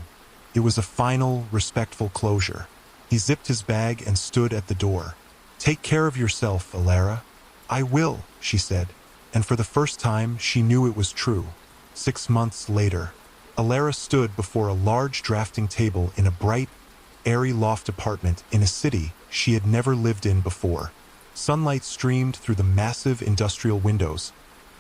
It was a final, respectful closure. He zipped his bag and stood at the door. Take care of yourself, Alara. I will, she said, and for the first time she knew it was true. 6 months later, Alara stood before a large drafting table in a bright, airy loft apartment in a city she had never lived in before. Sunlight streamed through the massive industrial windows,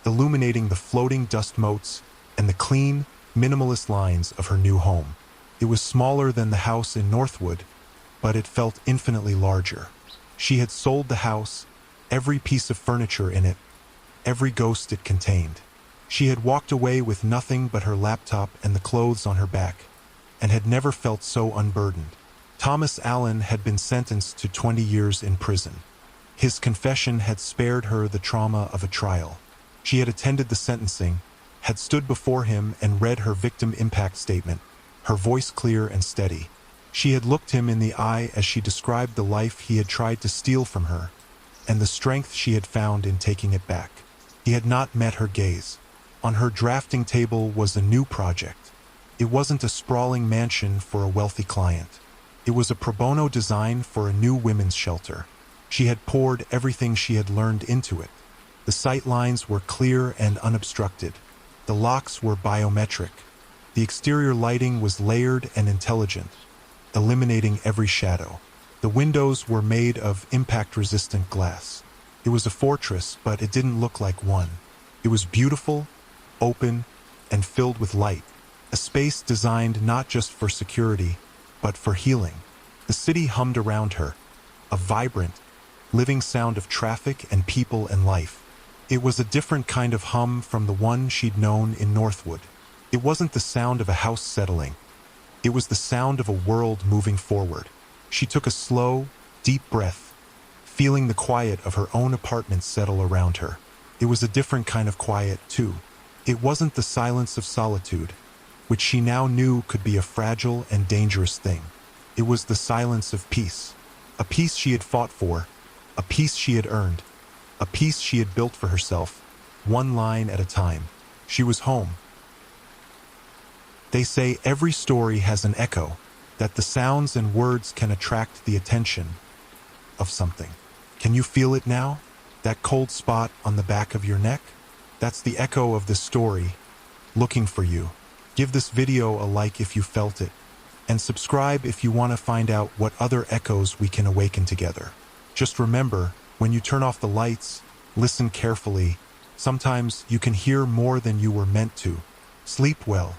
illuminating the floating dust motes and the clean, minimalist lines of her new home. It was smaller than the house in Northwood, but it felt infinitely larger. She had sold the house, every piece of furniture in it, every ghost it contained. She had walked away with nothing but her laptop and the clothes on her back, and had never felt so unburdened. Thomas Allen had been sentenced to 20 years in prison. His confession had spared her the trauma of a trial. She had attended the sentencing, had stood before him and read her victim impact statement, her voice clear and steady. She had looked him in the eye as she described the life he had tried to steal from her, and the strength she had found in taking it back. He had not met her gaze. On her drafting table was a new project. It wasn't a sprawling mansion for a wealthy client. It was a pro bono design for a new women's shelter. She had poured everything she had learned into it. The sight lines were clear and unobstructed. The locks were biometric. The exterior lighting was layered and intelligent, eliminating every shadow. The windows were made of impact-resistant glass. It was a fortress, but it didn't look like one. It was beautiful, open, and filled with light. A space designed not just for security, but for healing. The city hummed around her, a vibrant, living sound of traffic and people and life. It was a different kind of hum from the one she'd known in Northwood. It wasn't the sound of a house settling. It was the sound of a world moving forward. She took a slow, deep breath, feeling the quiet of her own apartment settle around her. It was a different kind of quiet, too. It wasn't the silence of solitude, which she now knew could be a fragile and dangerous thing. It was the silence of peace, a peace she had fought for, a peace she had earned, a peace she had built for herself, one line at a time. She was home. They say every story has an echo, that the sounds and words can attract the attention of something. Can you feel it now? That cold spot on the back of your neck? That's the echo of this story, looking for you. Give this video a like if you felt it, and subscribe if you want to find out what other echoes we can awaken together. Just remember, when you turn off the lights, listen carefully. Sometimes you can hear more than you were meant to. Sleep well.